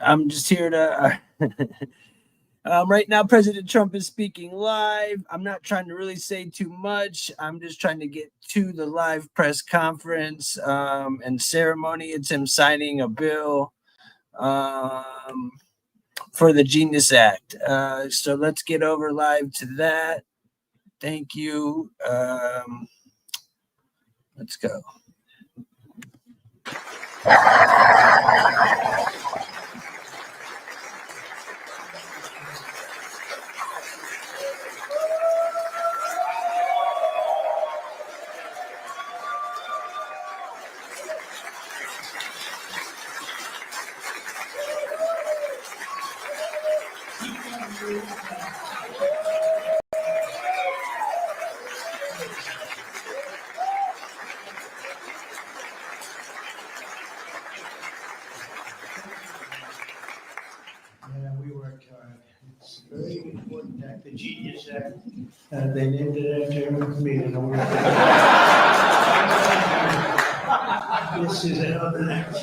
I'm just here to. Right now, President Trump is speaking live. I'm not trying to really say too much. I'm just trying to get to the live press conference and ceremony. It's him signing a bill for the Genius Act. So let's get over live to that. Thank you. Let's go. Very important act, the Genius Act. They named it after me. This is another act.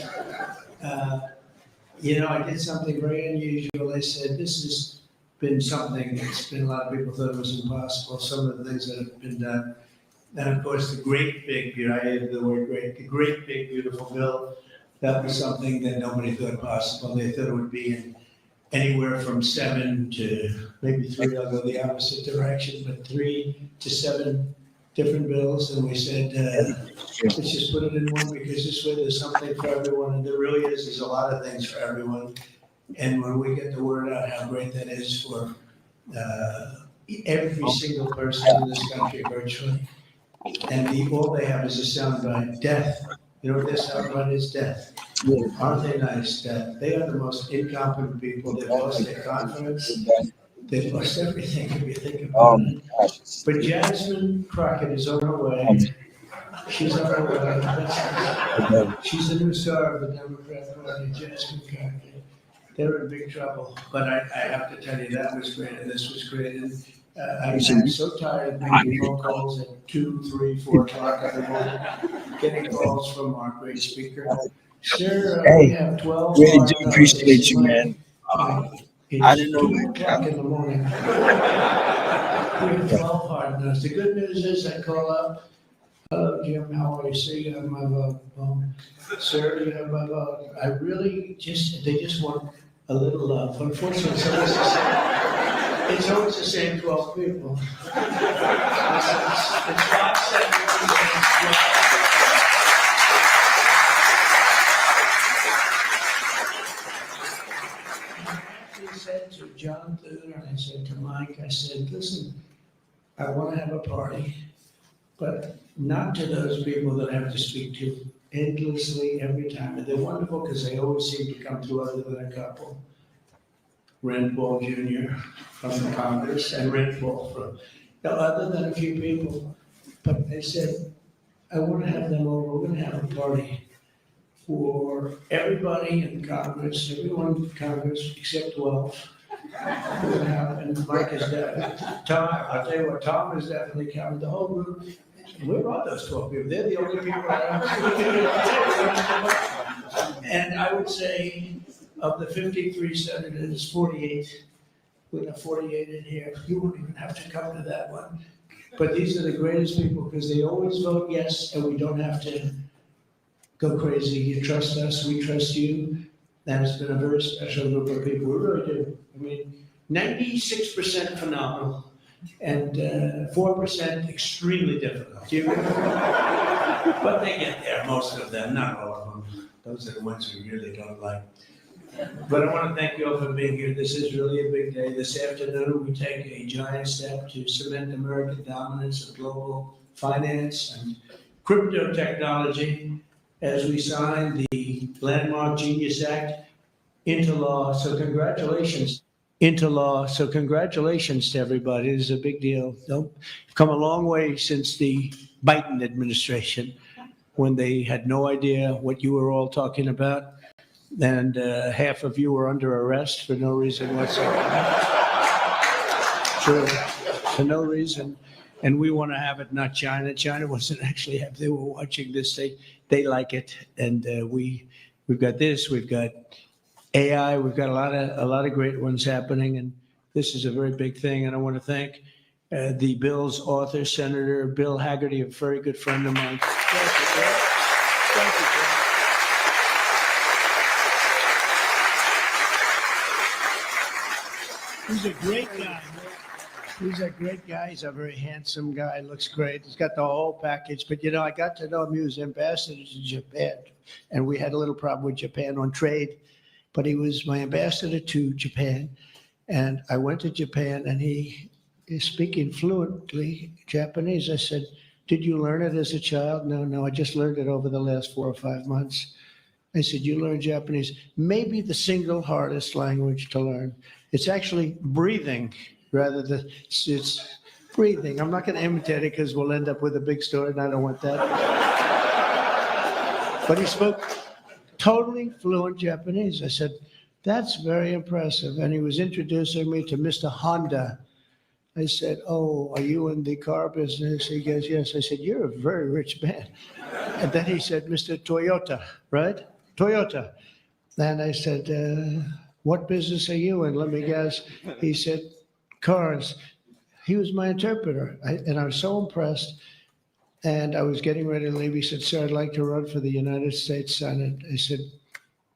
I did something very unusual. I said, this has been something that's been, a lot of people thought it was impossible, some of the things that have been done. And of course, the great big, I added the word great, the great big beautiful bill, that was something that nobody thought possible. They thought it would be in anywhere from 7 to maybe 3, I'll go the opposite direction, but 3 to 7 different bills. And we said, let's just put it in one, because this way there's something for everyone. And there really is, there's a lot of things for everyone. And when we get the word out how great that is for every single person in this country virtually. And all they have is a soundbite, death. You know what their soundbite is? Death. Aren't they nice? They are the most incompetent people. They've lost their confidence. They've lost everything, if you think about it. But Jasmine Crockett is on her way. She's on her way. She's the new star of the Democrat Party, Jasmine Crockett. They're in big trouble. But I have to tell you, that was great, and this was great. And I'm so tired of making phone calls at 2, 3, 4 o'clock every morning, getting calls from our great speaker. Sir, we have 12. Really do appreciate you, man. I didn't know. 2 o'clock in the morning. We have 12 partners. The good news is I call up. Hello, Jim. How are you? See, you have my vote. Sir, you have my vote. I really they just want a little love. Unfortunately, it's always the same 12 people. It's 5 seconds. Said to John Thune, and I said to Mike, I said, listen, I want to have a party, but not to those people that I have to speak to endlessly every time. And they're wonderful because they always seem to come through other than a couple. Rand Paul Jr. from the Congress and Rand Paul from, other than a few people. But they said, I want to have them over. We're going to have a party for everybody in Congress, everyone in Congress except 12. And Mike is definitely, Tom, I'll tell you what, Tom is definitely counted the whole group. Where are those 12 people? They're the only people I have. And I would say of the 53 senators, 48, we have 48 in here. You wouldn't even have to come to that one. But these are the greatest people because they always vote yes, and we don't have to go crazy. You trust us, we trust you. That has been a very special group of people. We really do. I mean, 96% phenomenal and 4% extremely difficult. But they get there, most of them, not all of them. Those are the ones we really don't like. But I want to thank you all for being here. This is really a big day. This afternoon, we take a giant step to cement American dominance of global finance and crypto technology as we sign the landmark Genius Act into law. So congratulations. Into law. So congratulations to everybody. It is a big deal. You've come a long way since the Biden administration, when they had no idea what you were all talking about. And half of you were under arrest for no reason whatsoever. Sure, for no reason. And we want to have it, not China. China wasn't actually happy. They were watching this. They like it. And we've got this. We've got AI. We've got a lot of great ones happening, and this is a very big thing. And I want to thank the bill's author, Senator Bill Hagerty, a very good friend of mine. Thank you, Bill. Thank you, Bill. He's a great guy. He's a great guy. He's a very handsome guy. Looks great. He's got the whole package. But, you know, I got to know him. He was ambassador to Japan. And we had a little problem with Japan on trade. But he was my ambassador to Japan. And I went to Japan, and he is speaking fluently Japanese. I said, did you learn it as a child? No, I just learned it over the last 4 or 5 months. I said, you learn Japanese? Maybe the single hardest language to learn. It's actually breathing rather than, it's breathing. I'm not going to imitate it because we'll end up with a big story, and I don't want that. But he spoke totally fluent Japanese. I said, that's very impressive. And he was introducing me to Mr. Honda. I said, oh, are you in the car business? He goes, yes. I said, you're a very rich man. And then he said, Mr. Toyota, right? Toyota. And I said, what business are you in? Let me guess. He said, cars. He was my interpreter. And I was so impressed. And I was getting ready to leave. He said, sir, I'd like to run for the United States Senate. I said,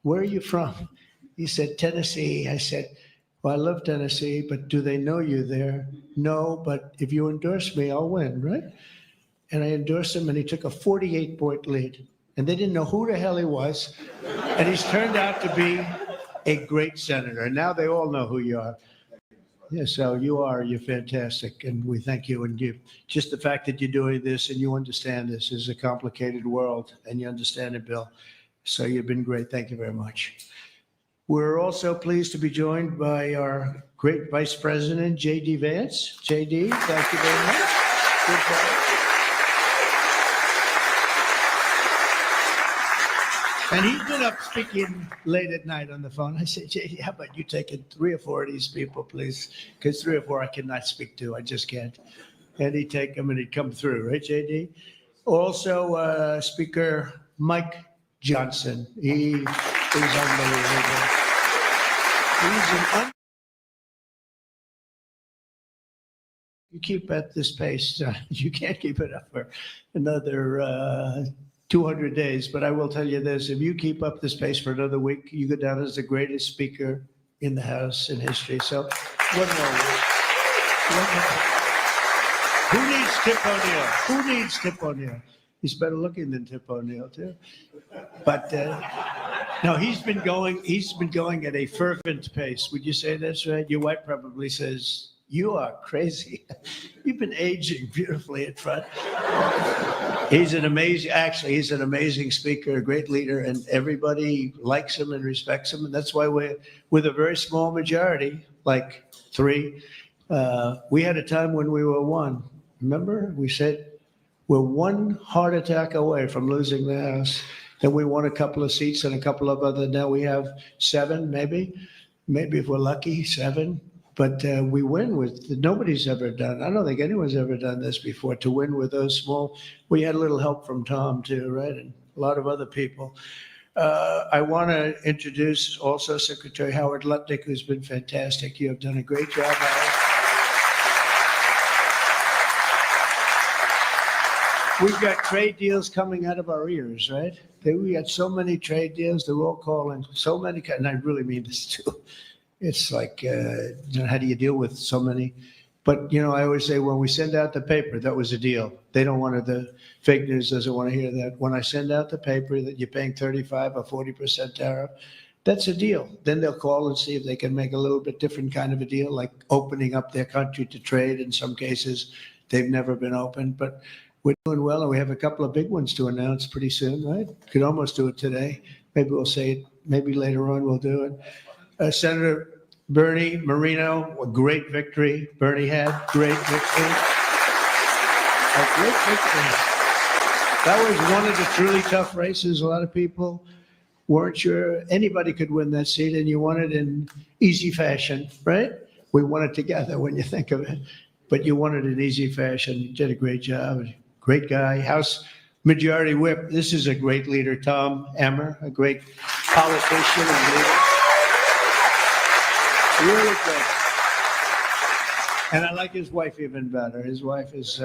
where are you from? He said, Tennessee. I said, well, I love Tennessee, but do they know you there? No, but if you endorse me, I'll win, right? And I endorsed him, and he took a 48-point lead. And they didn't know who the hell he was. And he's turned out to be a great senator. And now they all know who you are. Yeah, so you're fantastic, and we thank you. And just the fact that you're doing this and you understand this is a complicated world, and you understand it, Bill. So you've been great. Thank you very much. We're also pleased to be joined by our great Vice President, J.D. Vance. J.D., thank you very much. Good job. And he's been up speaking late at night on the phone. I said, J.D., how about you taking 3 or 4 of these people, please? Because 3 or 4 I cannot speak to. I just can't. And he'd take them, and he'd come through, right, J.D.? Also, Speaker Mike Johnson. He is unbelievable. You keep at this pace. You can't keep it up for another 200 days. But I will tell you this, if you keep up this pace for another week, you go down as the greatest speaker in the House in history. So one more week. Who needs Tip O'Neill? Who needs Tip O'Neill? He's better looking than Tip O'Neill, too. But no, he's been going at a fervent pace. Would you say that's right? Your wife probably says, you are crazy. You've been aging beautifully in front. He's an amazing speaker, a great leader, and everybody likes him and respects him. And that's why we're with a very small majority, like 3. We had a time when we were 1. Remember? We said, we're 1 heart attack away from losing the House. Then we won a couple of seats and a couple of other. Now we have 7, maybe if we're lucky, 7. But we win with, nobody's ever done. I don't think anyone's ever done this before, to win with those small. We had a little help from Tom too, right? And a lot of other people. I want to introduce also Secretary Howard Lutnick, who's been fantastic. You have done a great job, Howard. We've got trade deals coming out of our ears, right? We got so many trade deals. They're all calling so many, and I really mean this too. It's like, how do you deal with so many? But, I always say when we send out the paper, that was a deal. They don't want the fake news doesn't want to hear that. When I send out the paper that you're paying 35 or 40% tariff, that's a deal. Then they'll call and see if they can make a little bit different kind of a deal, like opening up their country to trade. In some cases, they've never been open, but we're doing well, and we have a couple of big ones to announce pretty soon, right? Could almost do it today. Maybe we'll say it. Maybe later on we'll do it. Senator Bernie Moreno, a great victory. Bernie had great victory. A great victory. That was one of the truly tough races. A lot of people weren't sure anybody could win that seat, and you won it in easy fashion, right? We won it together when you think of it. But you won it in easy fashion. You did a great job. Great guy. House Majority Whip. This is a great leader, Tom Emmer, a great politician and leader. Really good. And I like his wife even better. His wife is,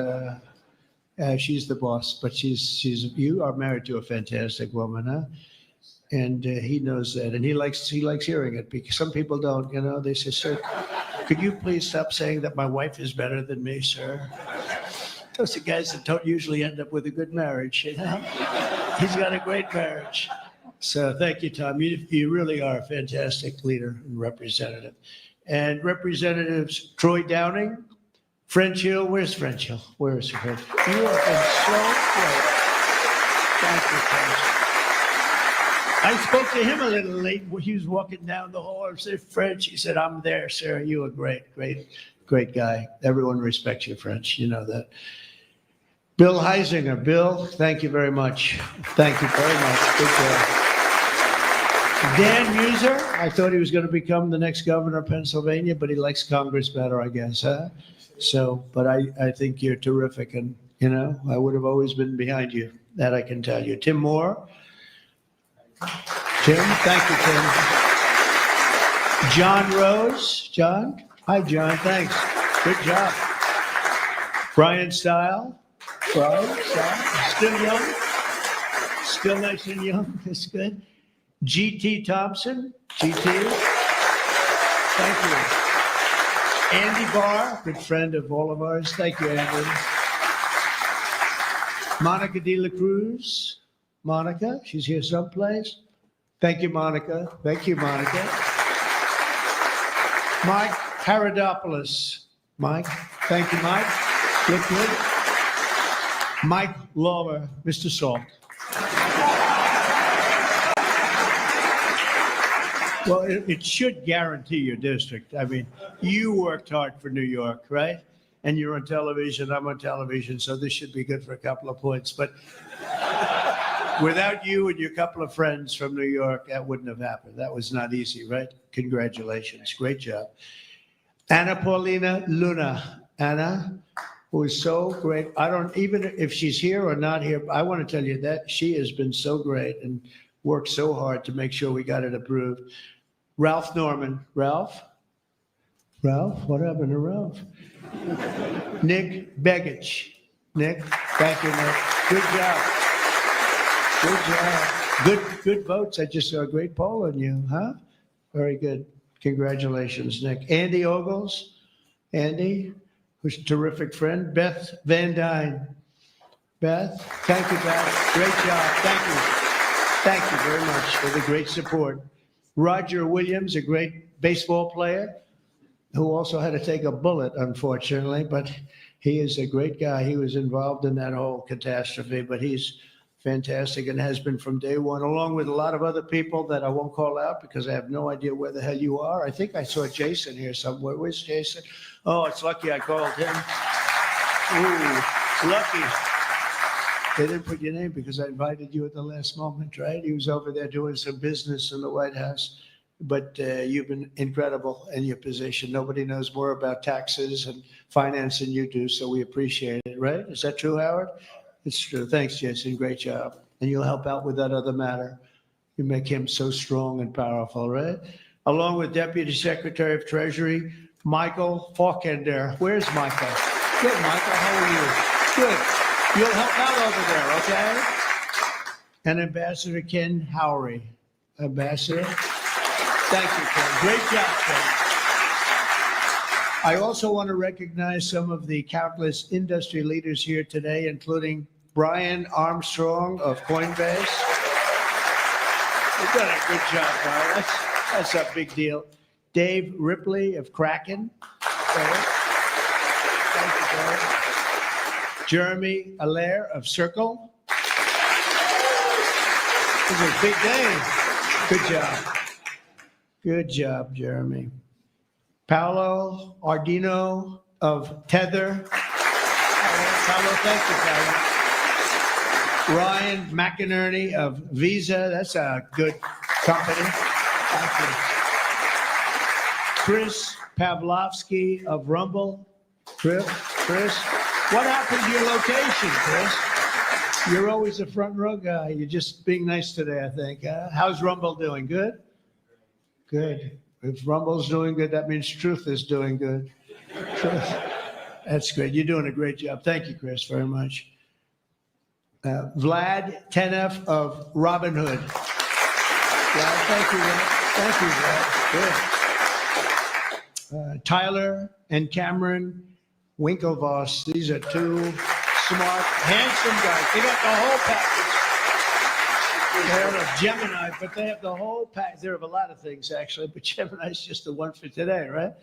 she's the boss, but you are married to a fantastic woman, huh? And he knows that, and he likes hearing it, because some people don't, they say, sir, could you please stop saying that my wife is better than me, sir? Those are guys that don't usually end up with a good marriage, He's got a great marriage. So thank you, Tom. You really are a fantastic leader and representative. And Representatives Troy Downing, French Hill. Where's French Hill? Where is French? You have been so great. Thank you, French. I spoke to him a little late when he was walking down the hall. I said, French. He said, I'm there, sir. You are great, great, great guy. Everyone respects you, French. You know that. Bill Heisinger. Bill, thank you very much. Thank you very much. Good job. Dan Muser, I thought he was going to become the next governor of Pennsylvania, but he likes Congress better, I guess, huh? So, but I think you're terrific, and, I would have always been behind you. That I can tell you. Tim Moore. Tim, thank you, Tim. John Rose. John? Hi, John, thanks. Good job. Brian Stile. Brian Stile. Still young. Still nice and young. That's good. G.T. Thompson. G.T. Thank you. Andy Barr, good friend of all of ours. Thank you, Andy. Monica De La Cruz. Monica, she's here someplace. Thank you, Monica. Thank you, Monica. Mike Paradopoulos. Mike, thank you, Mike. Good, good. Mike Lawler, Mr. Salt. Well, it should guarantee your district. I mean, you worked hard for New York, right? And you're on television, I'm on television, so this should be good for a couple of points. But without you and your couple of friends from New York, that wouldn't have happened. That was not easy, right? Congratulations. Great job. Anna Paulina Luna. Anna, who is so great. I don't, even if she's here or not here, I want to tell you that she has been so great and worked so hard to make sure we got it approved. Ralph Norman. Ralph? Ralph? What happened to Ralph? Nick Begich. Nick, thank you, Nick. Good job. Good job. Good votes. I just saw a great poll on you, huh? Very good. Congratulations, Nick. Andy Ogles. Andy, who's a terrific friend. Beth Van Dyne. Beth, thank you, Beth. Great job. Thank you. Thank you very much for the great support. Roger Williams, a great baseball player, who also had to take a bullet, unfortunately, but he is a great guy. He was involved in that whole catastrophe, but he's fantastic and has been from day one, along with a lot of other people that I won't call out because I have no idea where the hell you are. I think I saw Jason here somewhere. Where's Jason? Oh, it's lucky I called him. Ooh, lucky. They didn't put your name because I invited you at the last moment, right? He was over there doing some business in the White House. But you've been incredible in your position. Nobody knows more about taxes and finance than you do, so we appreciate it, right? Is that true, Howard? It's true. Thanks, Jason. Great job. And you'll help out with that other matter. You make him so strong and powerful, right? Along with Deputy Secretary of Treasury, Michael Faulkender. Where's Michael? Good, Michael. How are you? Good. You'll help out over there, okay? And Ambassador Ken Howry. Ambassador? Thank you, Ken. Great job, Ken. I also want to recognize some of the countless industry leaders here today, including Brian Armstrong of Coinbase. You've done a good job, Brian. That's a big deal. Dave Ripley of Kraken. Thank you, Dave. Jeremy Allaire of Circle. This is a big day. Good job. Good job, Jeremy. Paolo Ardino of Tether. Paolo, thank you, Paolo. Ryan McInerney of Visa. That's a good company. Thank you. Chris Pavlovsky of Rumble. Chris, what happened to your location, Chris? You're always a front row guy. You're just being nice today, I think. How's Rumble doing? Good? Good. If Rumble's doing good, that means Truth is doing good. Truth. That's great. You're doing a great job. Thank you, Chris, very much. Vlad Tenev of Robin Hood. Vlad, thank you, Vlad. Thank you, Vlad. Good. Tyler and Cameron Winklevoss. These are two smart, handsome guys. They got the whole package. They're a Gemini, but they have the whole package. They have a lot of things, actually, but Gemini's just the one for today, right?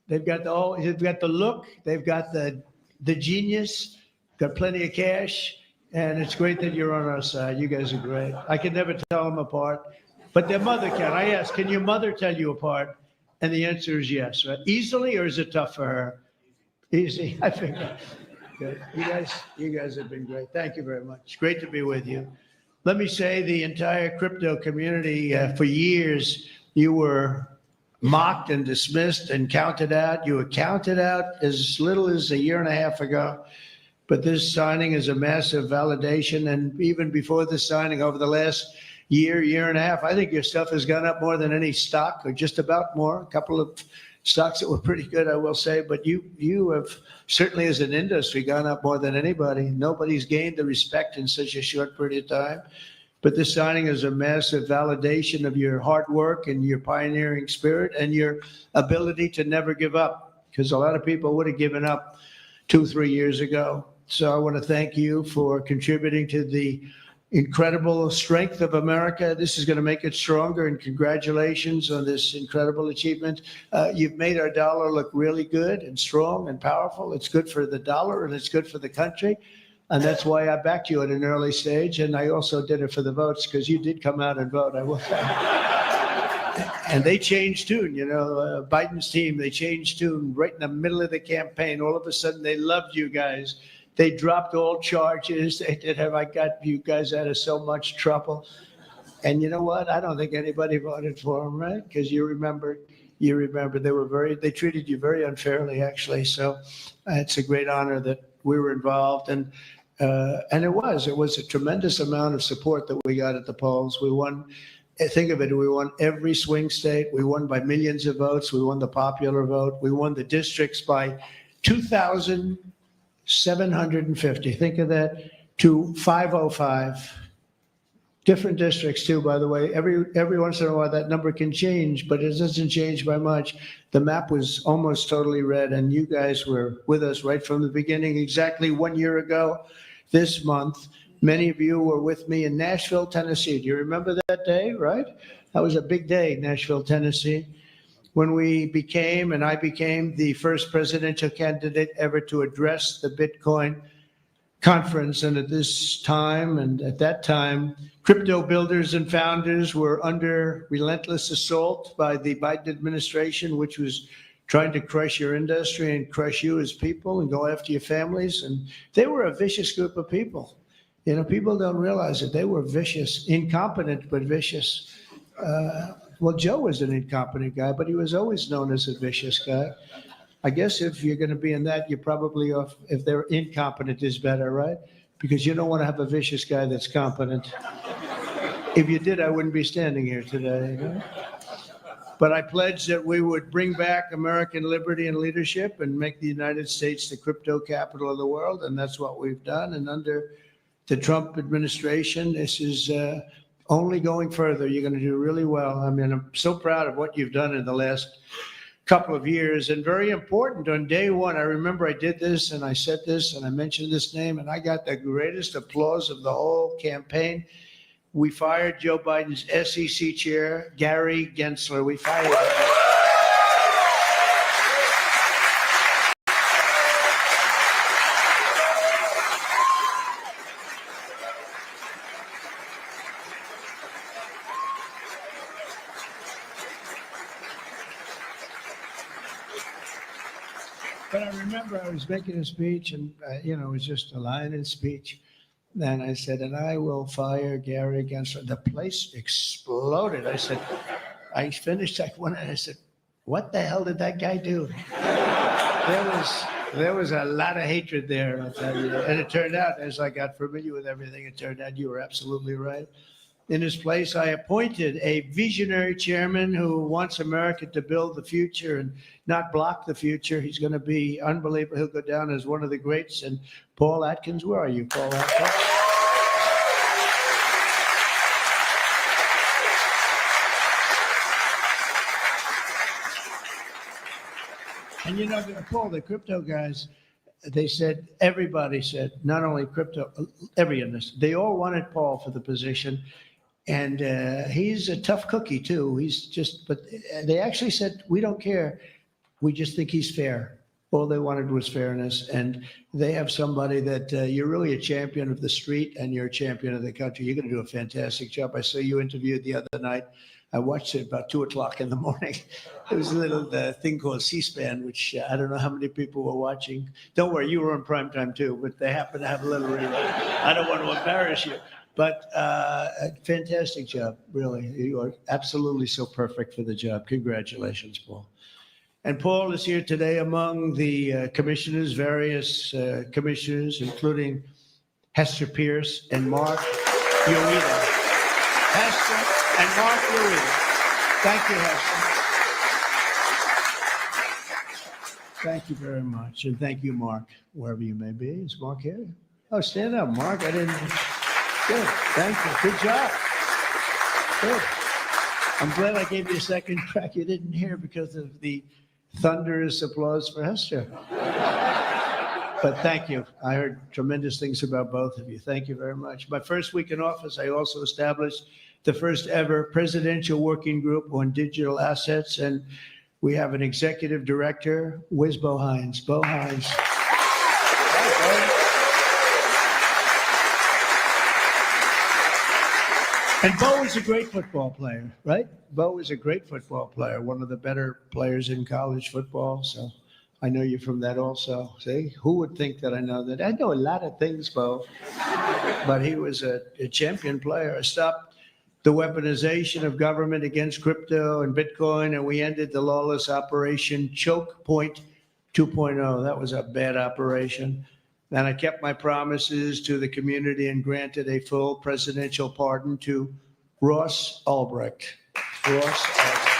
They've got they've got the look, they've got the genius, got plenty of cash, and it's great that you're on our side. You guys are great. I can never tell them apart, but their mother can. I asked, can your mother tell you apart? And the answer is yes, right? Easily, or is it tough for her? Easy, I think. Good. You guys have been great. Thank you very much. Great to be with you. Let me say the entire crypto community, for years, you were mocked and dismissed and counted out. You were counted out as little as a year and a half ago. But this signing is a massive validation. And even before this signing, over the last year and a half, I think your stuff has gone up more than any stock, or just about more. A couple of stocks that were pretty good, I will say. But you have certainly, as an industry, gone up more than anybody. Nobody's gained the respect in such a short period of time. But this signing is a massive validation of your hard work and your pioneering spirit and your ability to never give up, because a lot of people would have given up 2-3 years ago. So I want to thank you for contributing to the incredible strength of America. This is going to make it stronger, and congratulations on this incredible achievement. You've made our dollar look really good and strong and powerful. It's good for the dollar and it's good for the country. And that's why I backed you at an early stage. And I also did it for the votes, because you did come out and vote, I will say. And they changed tune, Biden's team, they changed tune right in the middle of the campaign. All of a sudden, they loved you guys. They dropped all charges. They did have, I got you guys out of so much trouble. And you know what? I don't think anybody voted for them, right? Because you remember they treated you very unfairly, actually. So it's a great honor that we were involved. And it was a tremendous amount of support that we got at the polls. We won, think of it, we won every swing state. We won by millions of votes. We won the popular vote. We won the districts by 2,750. Think of that, to 505. Different districts too, by the way. Every once in a while that number can change, but it doesn't change by much. The map was almost totally red, and you guys were with us right from the beginning. Exactly 1 year ago this month, many of you were with me in Nashville, Tennessee. Do you remember that day, right? That was a big day, Nashville, Tennessee, when I became the first presidential candidate ever to address the Bitcoin conference. And at that time, crypto builders and founders were under relentless assault by the Biden administration, which was trying to crush your industry and crush you as people and go after your families. And they were a vicious group of people. People don't realize it. They were vicious, incompetent, but vicious. Well, Joe was an incompetent guy, but he was always known as a vicious guy. I guess if you're going to be in that, you're probably off. If they're incompetent is better, right? Because you don't want to have a vicious guy that's competent. If you did, I wouldn't be standing here today. But I pledged that we would bring back American liberty and leadership and make the United States the crypto capital of the world. And that's what we've done. And under the Trump administration, this is only going further. You're going to do really well. I mean, I'm so proud of what you've done in the last couple of years. And very important, on day one, I remember I did this and I said this and I mentioned this name, and I got the greatest applause of the whole campaign. We fired Joe Biden's SEC chair, Gary Gensler. We fired him. But I remember I was making a speech, and it was just a line in speech. And I said, and I will fire Gary Gensler. The place exploded. I said, I finished that one, and I said, what the hell did that guy do? There was a lot of hatred there, I'll tell you. And it turned out, as I got familiar with everything, it turned out you were absolutely right. In his place, I appointed a visionary chairman who wants America to build the future and not block the future. He's going to be unbelievable. He'll go down as one of the greats. And Paul Atkins, where are you, Paul Atkins? And you know, Paul, the crypto guys, they said, everybody said, not only crypto, every industry, they all wanted Paul for the position. And he's a tough cookie too. He's just, but they actually said, we don't care. We just think he's fair. All they wanted was fairness. And they have somebody that you're really a champion of the street and you're a champion of the country. You're going to do a fantastic job. I saw you interviewed the other night. I watched it about 2:00 in the morning. It was a little thing called C-SPAN, which I don't know how many people were watching. Don't worry, you were on primetime too, but they happen to have a little rerun. I don't want to embarrass you. But a fantastic job, really. You are absolutely so perfect for the job. Congratulations, Paul. And Paul is here today among the commissioners, various commissioners, including Hester Pierce and Mark Urita. Hester and Mark Urita. Thank you, Hester. Thank you very much. And thank you, Mark, wherever you may be. Is Mark here? Oh, stand up, Mark. I didn't... Good. Thank you. Good job. Good. I'm glad I gave you a second crack you didn't hear because of the thunderous applause for Hester. But thank you. I heard tremendous things about both of you. Thank you very much. My first week in office, I also established the first ever presidential working group on digital assets. And we have an executive director. Where's Bo Hines? Bo Hines. And Bo is a great football player, right? Bo is a great football player, one of the better players in college football. So I know you from that also. See, who would think that I know that? I know a lot of things, Bo, but he was a champion player. I stopped the weaponization of government against crypto and Bitcoin, and we ended the lawless operation Choke Point 2.0. That was a bad operation. And I kept my promises to the community and granted a full presidential pardon to Ross Ulbricht. Ross Ulbricht.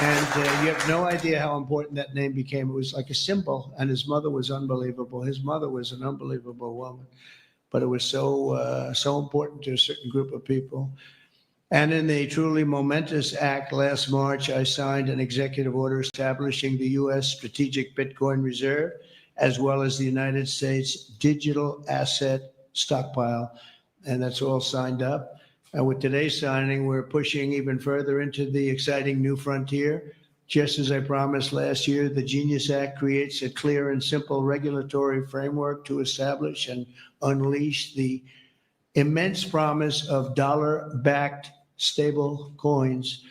And you have no idea how important that name became. It was like a symbol, and his mother was unbelievable. His mother was an unbelievable woman, but it was so important to a certain group of people. And in the truly momentous act last March, I signed an executive order establishing the U.S. Strategic Bitcoin Reserve, as well as the United States Digital Asset Stockpile. And that's all signed up. And with today's signing, we're pushing even further into the exciting new frontier. Just as I promised last year, the Genius Act creates a clear and simple regulatory framework to establish and unleash the immense promise of dollar-backed stable coins.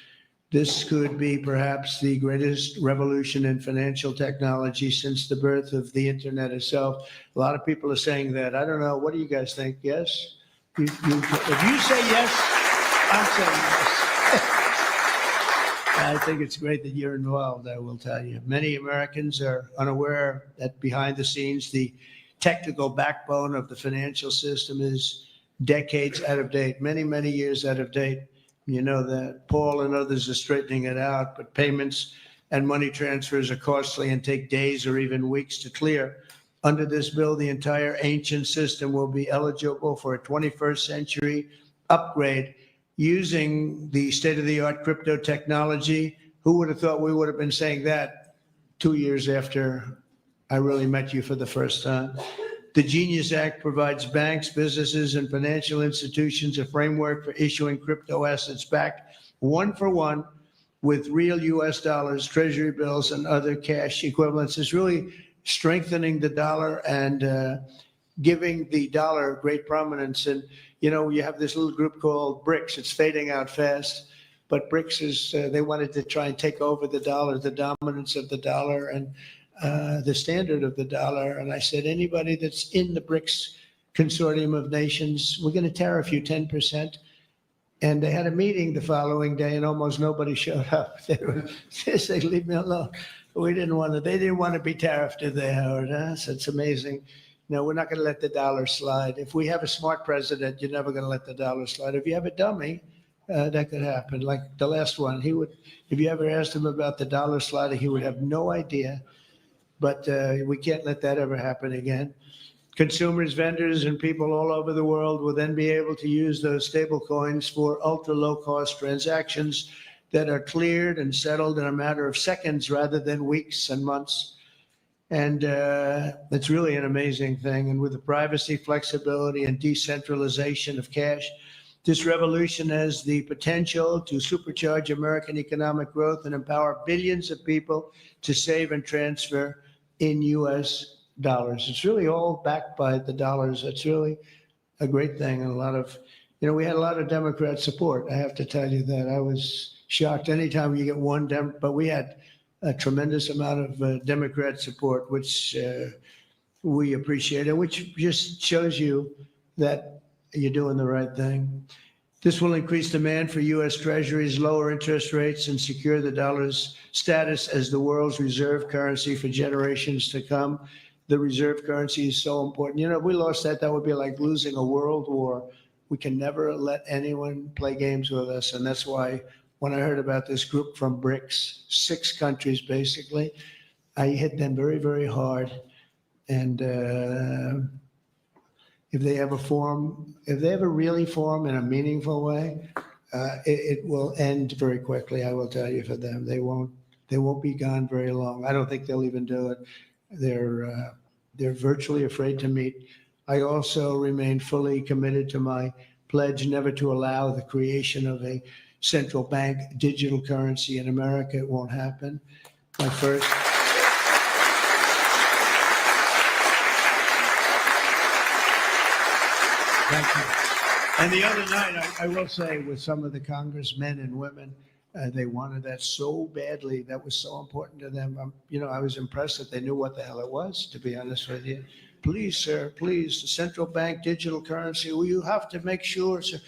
This could be perhaps the greatest revolution in financial technology since the birth of the internet itself. A lot of people are saying that. I don't know. What do you guys think? Yes? If you say yes, I'm saying yes. I think it's great that you're involved, I will tell you. Many Americans are unaware that behind the scenes, the technical backbone of the financial system is decades out of date, many, many years out of date. You know that Paul and others are straightening it out, but payments and money transfers are costly and take days or even weeks to clear. Under this bill, the entire ancient system will be eligible for a 21st century upgrade using the state-of-the-art crypto technology. Who would have thought we would have been saying that 2 years after I really met you for the first time? The Genius Act provides banks, businesses, and financial institutions a framework for issuing crypto assets backed one for one with real US dollars, treasury bills, and other cash equivalents. It's really strengthening the dollar and giving the dollar great prominence. And, you know, you have this little group called BRICS. It's fading out fast. But BRICS is, they wanted to try and take over the dollar, the dominance of the dollar, and the standard of the dollar. And I said, anybody that's in the BRICS consortium of nations, we're going to tariff you 10%. And they had a meeting the following day and almost nobody showed up. They said, leave me alone. We didn't want to, they didn't want to be tariffed, did they, Howard? So it's amazing. No, we're not going to let the dollar slide. If we have a smart president, you're never going to let the dollar slide. If you have a dummy, that could happen. Like the last one, he would, if you ever asked him about the dollar sliding, he would have no idea. But we can't let that ever happen again. Consumers, vendors, and people all over the world will then be able to use those stable coins for ultra low cost transactions that are cleared and settled in a matter of seconds rather than weeks and months. And it's really an amazing thing. And with the privacy, flexibility, and decentralization of cash, this revolution has the potential to supercharge American economic growth and empower billions of people to save and transfer in U.S. dollars. It's really all backed by the dollars. It's really a great thing. And a lot of, we had a lot of Democrat support. I have to tell you that. I was shocked anytime you get one but we had a tremendous amount of Democrat support, which we appreciate, and which just shows you that you're doing the right thing. This will increase demand for U.S. Treasuries, lower interest rates, and secure the dollar's status as the world's reserve currency for generations to come. The reserve currency is so important. If we lost that, that would be like losing a world war. We can never let anyone play games with us, and that's why when I heard about this group from BRICS, 6 countries basically, I hit them very, very hard. And if they ever really form in a meaningful way, it will end very quickly. I will tell you, for them, they won't be gone very long. I don't think they'll even do it. They're virtually afraid to meet. I also remain fully committed to my pledge never to allow the creation of a central bank digital currency in America. It won't happen. My first. Thank you. And the other night, I will say, with some of the congressmen and women, they wanted that so badly. That was so important to them. I was impressed that they knew what the hell it was, to be honest with you. Please, sir, please, the central bank digital currency. Well, you have to make sure, sir.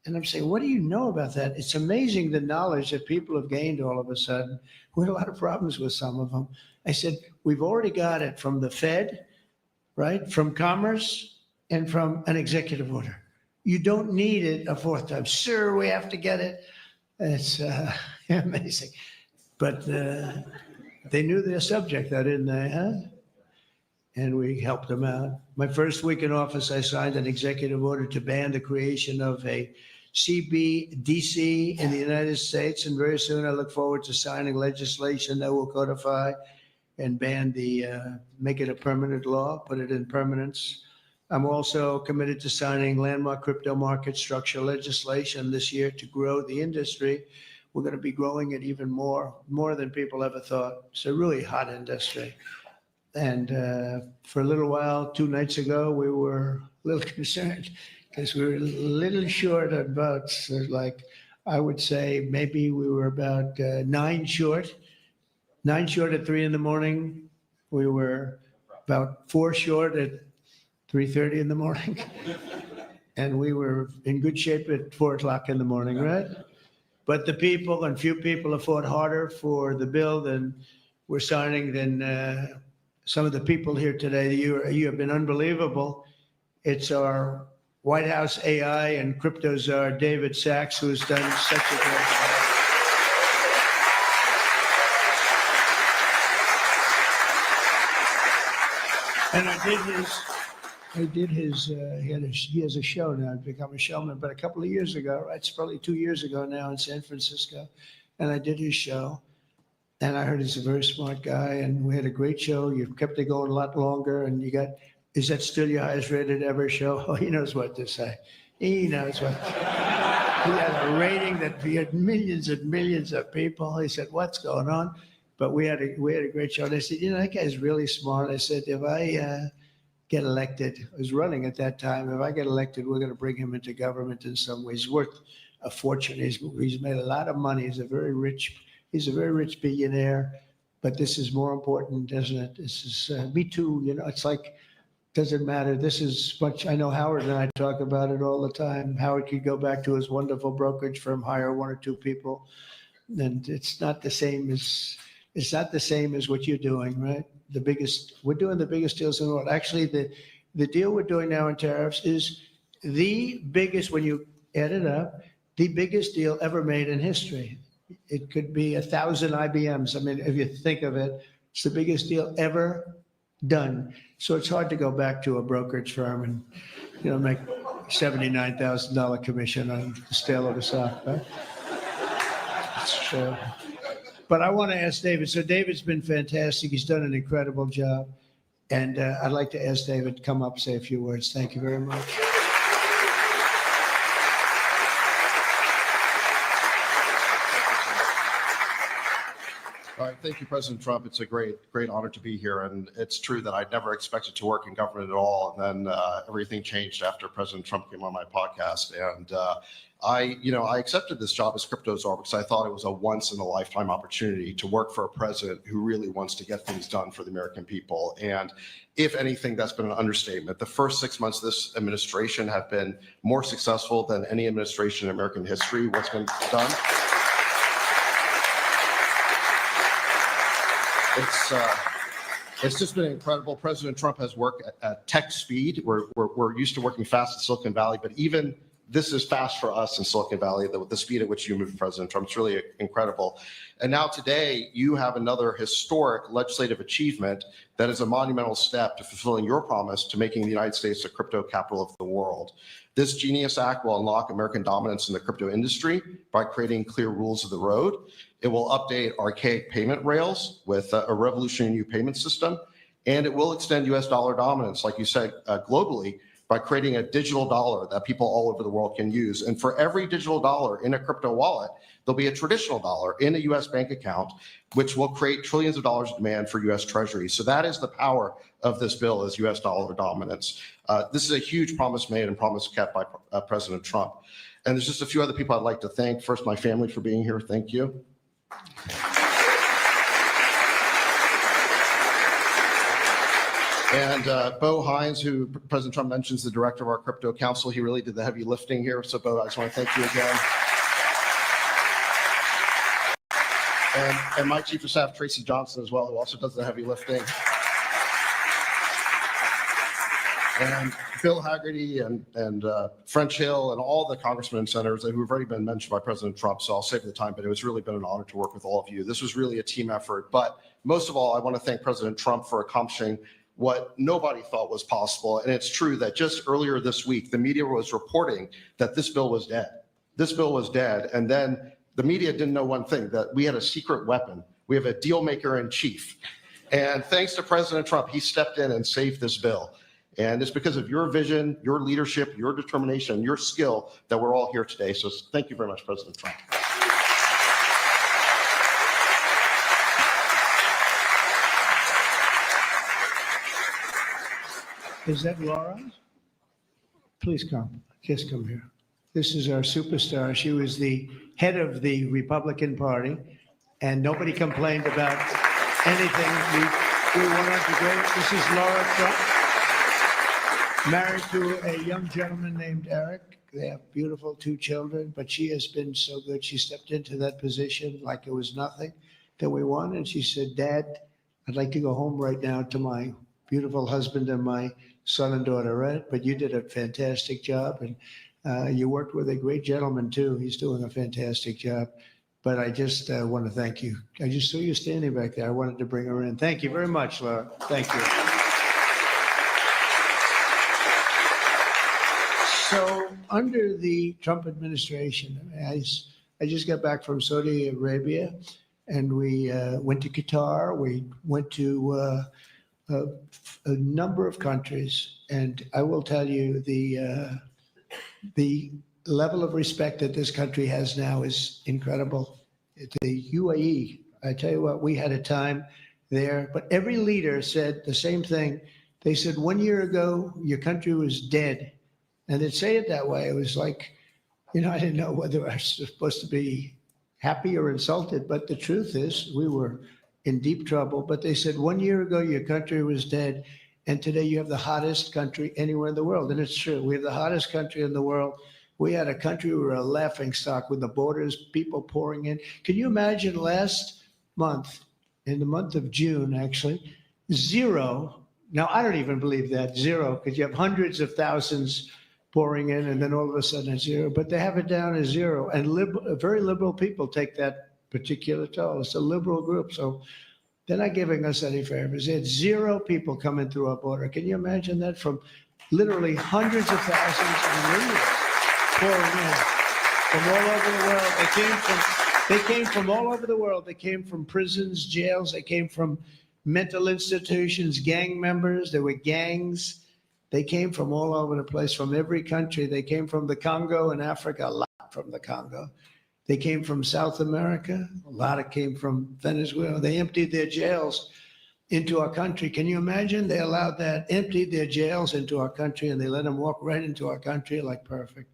And I'm saying, what do you know about that? It's amazing the knowledge that people have gained all of a sudden. We had a lot of problems with some of them. I said, we've already got it from the Fed, right? From Commerce and from an executive order. You don't need it a fourth time. Sir, we have to get it. It's amazing. But they knew their subject, though, didn't they, huh? And we helped them out. My first week in office, I signed an executive order to ban the creation of a CBDC in the United States. And very soon I look forward to signing legislation that will codify and make it a permanent law, put it in permanence. I'm also committed to signing landmark crypto market structure legislation this year to grow the industry. We're going to be growing it even more than people ever thought. It's a really hot industry. And for a little while, 2 nights ago, we were a little concerned because we were a little short on votes. So I would say maybe we were about 9 short. 9 short at 3 a.m. We were about 4 short at 3:30 in the morning. And we were in good shape at 4 o'clock in the morning, right? But the people, and few people, have fought harder for the bill than we're signing than some of the people here today. You have been unbelievable. It's our White House AI and crypto czar, David Sachs, who has done such a great job. And he has a show now, become a showman, but a couple of years ago, it's probably 2 years ago now in San Francisco, and I did his show. And I heard he's a very smart guy, and we had a great show. You've kept it going a lot longer, and is that still your highest rated ever show? Oh, he knows what to say. He knows what. He had a rating that he had millions and millions of people. He said, what's going on? But we had a great show. And I said, that guy's really smart. I said, if I get elected, I was running at that time. If I get elected, we're going to bring him into government in some ways. He's worth a fortune. He's made a lot of money. He's a very rich billionaire, but this is more important, isn't it? This is me too. It's like, doesn't matter. This is much. I know Howard and I talk about it all the time. Howard could go back to his wonderful brokerage firm, hire 1 or 2 people, and it's not the same as what you're doing, right? We're doing the biggest deals in the world. Actually, the deal we're doing now in tariffs is the biggest, when you add it up, the biggest deal ever made in history. It could be 1,000 IBMs. I mean, if you think of it, it's the biggest deal ever done. So it's hard to go back to a brokerage firm and, make $79,000 commission on the sale of a stock, right? So, but I want to ask David. So David's been fantastic. He's done an incredible job. And I'd like to ask David to come up and say a few words. Thank you very much. All right, thank you, President Trump. It's a great honor to be here. And it's true that I never expected to work in government at all. And then everything changed after President Trump came on my podcast. And I accepted this job as crypto czar because I thought it was a once in a lifetime opportunity to work for a president who really wants to get things done for the American people. And if anything, that's been an understatement. The first 6 months of this administration have been more successful than any administration in American history. What's been done? It's just been incredible. President Trump has worked at tech speed. We're used to working fast in Silicon Valley, but even this is fast for us in Silicon Valley, the speed at which you move, President Trump. It's really incredible. And now today, you have another historic legislative achievement that is a monumental step to fulfilling your promise to making the United States the crypto capital of the world. This Genius Act will unlock American dominance in the crypto industry by creating clear rules of the road. It will update archaic payment rails with a revolutionary new payment system, and it will extend U.S. dollar dominance, like you said, globally, by creating a digital dollar that people all over the world can use. And for every digital dollar in a crypto wallet, there'll be a traditional dollar in a U.S. bank account, which will create trillions of dollars of demand for U.S. Treasury. So that is the power of this bill, is U.S. dollar dominance. This is a huge promise made and promise kept by President Trump. And there's just a few other people I'd like to thank. First, my family for being here. Thank you. And Bo Hines, who President Trump mentions, the director of our crypto council, he really did the heavy lifting here. So Bo, I just want to thank you again. And my chief of staff, Tracy Johnson, as well, who also does the heavy lifting. And Bill Haggerty and French Hill and all the congressmen and senators who have already been mentioned by President Trump. So I'll save the time, but it was really been an honor to work with all of you. This was really a team effort. But most of all, I want to thank President Trump for accomplishing what nobody thought was possible. And it's true that just earlier this week, the media was reporting that this bill was dead. This bill was dead. And then the media didn't know one thing, that we had a secret weapon. We have a deal maker in chief. And thanks to President Trump, he stepped in and saved this bill. And it's because of your vision, your leadership, your determination, your skill that we're all here today. So thank you very much, President Trump. Is that Laura? Please come. Just come here. This is our superstar. She was the head of the Republican Party, and nobody complained about anything. We wanted to go. This is Laura Trump, married to a young gentleman named Eric. They have beautiful 2 children, but she has been so good. She stepped into that position like it was nothing that we won. And she said, Dad, I'd like to go home right now to my beautiful husband and my son and daughter, right? But you did a fantastic job, and you worked with a great gentleman too. He's doing a fantastic job. But I just want to thank you. I just saw you standing back there. I wanted to bring her in. Thank you very much, Laura. Thank you. So under the Trump administration, I just got back from Saudi Arabia, and we went to Qatar. We went to a number of countries, and I will tell you the level of respect that this country has now is incredible. The UAE, I tell you what, we had a time there, but every leader said the same thing. They said 1 year ago, your country was dead. And they'd say it that way. It was like, I didn't know whether I was supposed to be happy or insulted, but the truth is we were in deep trouble. But they said 1 year ago, your country was dead. And today you have the hottest country anywhere in the world. And it's true. We have the hottest country in the world. We had a country, we were a laughing stock with the borders, people pouring in. Can you imagine last month, in the month of June, actually, 0 Now, I don't even believe that, zero, because you have hundreds of thousands pouring in, and then all of a sudden it's zero. But they have it down as zero, and very liberal people take that particular toll. It's a liberal group, so they're not giving us any favors. They had zero people coming through our border. Can you imagine that? From literally hundreds of thousands and millions pouring in from all over the world. They came from all over the world. They came from prisons, jails. They came from mental institutions, gang members. There were gangs. They came from all over the place, from every country. They came from the Congo in Africa, a lot from the Congo. They came from South America. A lot of came from Venezuela. They emptied their jails into our country. Can you imagine? They allowed that, emptied their jails into our country, and they let them walk right into our country like perfect.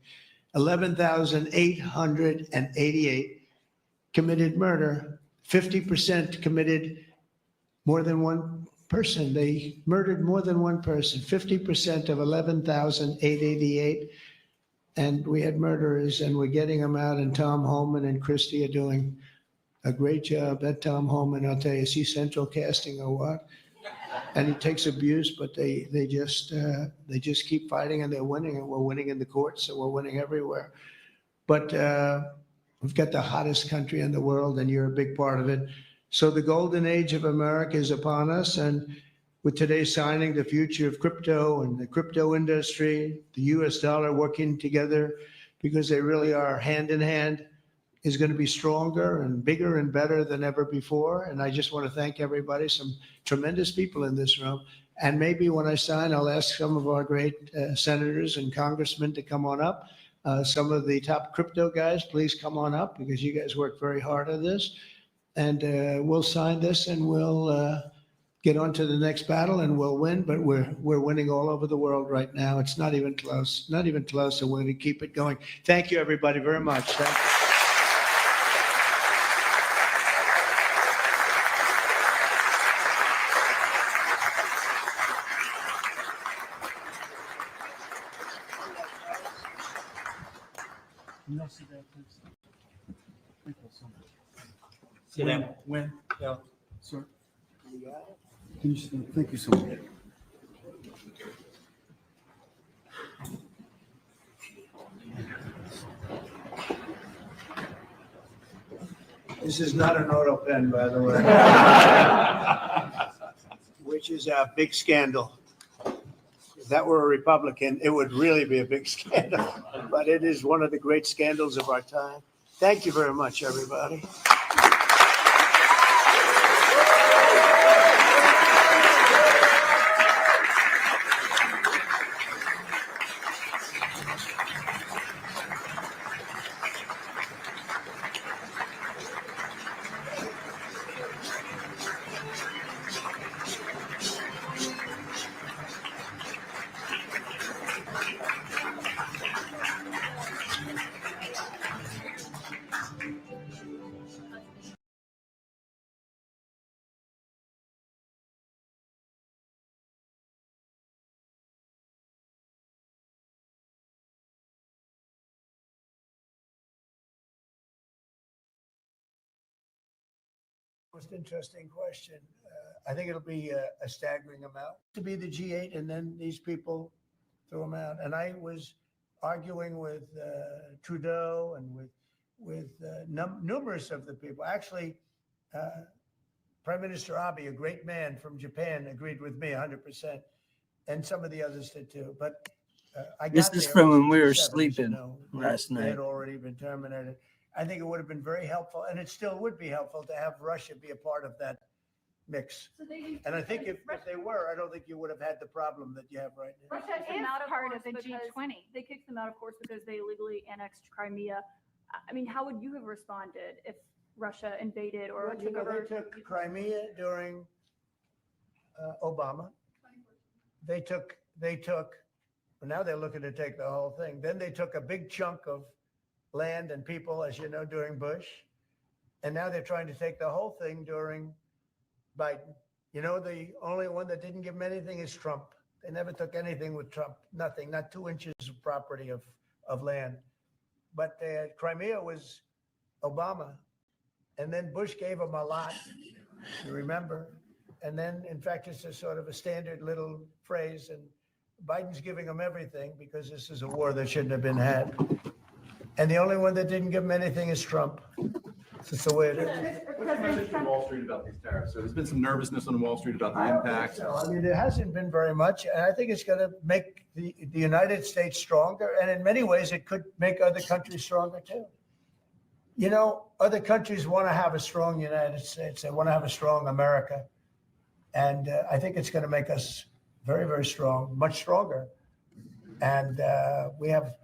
11,888 committed murder. 50% committed more than one person. They murdered more than one person. 50% of 11,888. And we had murderers, and we're getting them out, and Tom Homan and Christie are doing a great job. That Tom Homan, I'll tell you, is he central casting or what? And he takes abuse, but they just keep fighting, and they're winning, and we're winning in the courts, so we're winning everywhere. But we've got the hottest country in the world, and you're a big part of it. So the golden age of America is upon us, and with today's signing, the future of crypto and the crypto industry, the US dollar working together, because they really are hand in hand, is going to be stronger and bigger and better than ever before. And I just want to thank everybody, some tremendous people in this room. And maybe when I sign, I'll ask some of our great senators and congressmen to come on up. Some of the top crypto guys, please come on up, because you guys work very hard on this. And we'll sign this, and we'll get on to the next battle, and we'll win. But we're winning all over the world right now. It's not even close, not even close. So we're going to keep it going. Thank you, everybody, very much. Thank you. Sit down. When? Yeah. Sir? Can you, thank you so much. This is not an auto pen, by the way, which is a big scandal. If that were a Republican, it would really be a big scandal, but it is one of the great scandals of our time. Thank you very much, everybody. Most interesting question. I think it'll be a staggering amount to be the G8, and then these people throw them out. And I was arguing with Trudeau and with numerous of the people. Actually, Prime Minister Abe, a great man from Japan, agreed with me 100%, and some of the others did too. But I This got is there from in when we were 67, as you sleeping know. last They night. had already been terminated. I think it would have been very helpful, and it still would be helpful to have Russia be a part of that mix. And I think if they were, I don't think you would have had the problem that you have right now. Russia is part of the G20. They kicked them out, of course, because they illegally annexed Crimea. I mean, how would you have responded if Russia invaded or Well, you know, they took Crimea during Obama. They took, well, now they're looking to take the whole thing. Then they took a big chunk of land and people, as you know, during Bush. And now they're trying to take the whole thing during Biden. You know, the only one that didn't give them anything is Trump. They never took anything with Trump, nothing, not 2 inches of property of land. But Crimea was Obama. And then Bush gave them a lot, you remember? And then, in fact, it's a sort of a standard little phrase, and Biden's giving them everything because this is a war that shouldn't have been had. And the only one that didn't give them anything is Trump. It's the way it is. What's the message from Wall Street about these tariffs? So there's been some nervousness on Wall Street about the impact. So, I mean, there hasn't been very much, and I think it's going to make the United States stronger, and in many ways, it could make other countries stronger too. You know, other countries want to have a strong United States. They want to have a strong America, and I think it's going to make us very, very strong, much stronger. And we have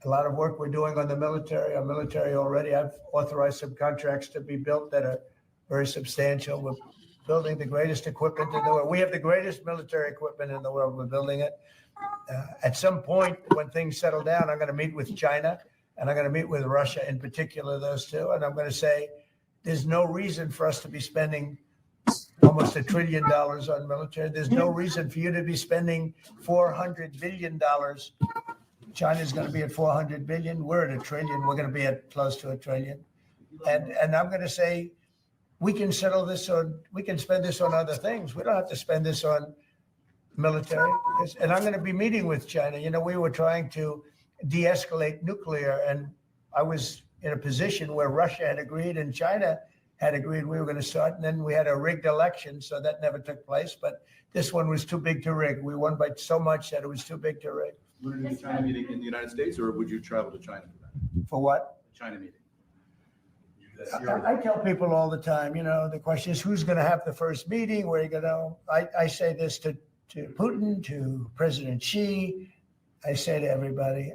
a lot of work we're doing on the military. Our military already, I've authorized some contracts to be built that are very substantial. We're building the greatest equipment in the world. We have the greatest military equipment in the world. We're building it. At some point, when things settle down, I'm going to meet with China, and I'm going to meet with Russia, in particular, those two. And I'm going to say, there's no reason for us to be spending almost $1 trillion on military. There's no reason for you to be spending $400 billion. China's going to be at 400 billion. We're at $1 trillion. We're going to be at close to $1 trillion. And I'm going to say, we can settle this on, we can spend this on other things. We don't have to spend this on military. And I'm going to be meeting with China. You know, we were trying to de-escalate nuclear, and I was in a position where Russia had agreed and China had agreed we were going to start, and then we had a rigged election, so that never took place. But this one was too big to rig. We won by so much that it was too big to rig. Would it be a China meeting in the United States, or would you travel to China for that? For what? China meeting. I tell people all the time, you know, the question is who's going to have the first meeting, where are you going to, I say this to Putin, to President Xi, I say to everybody,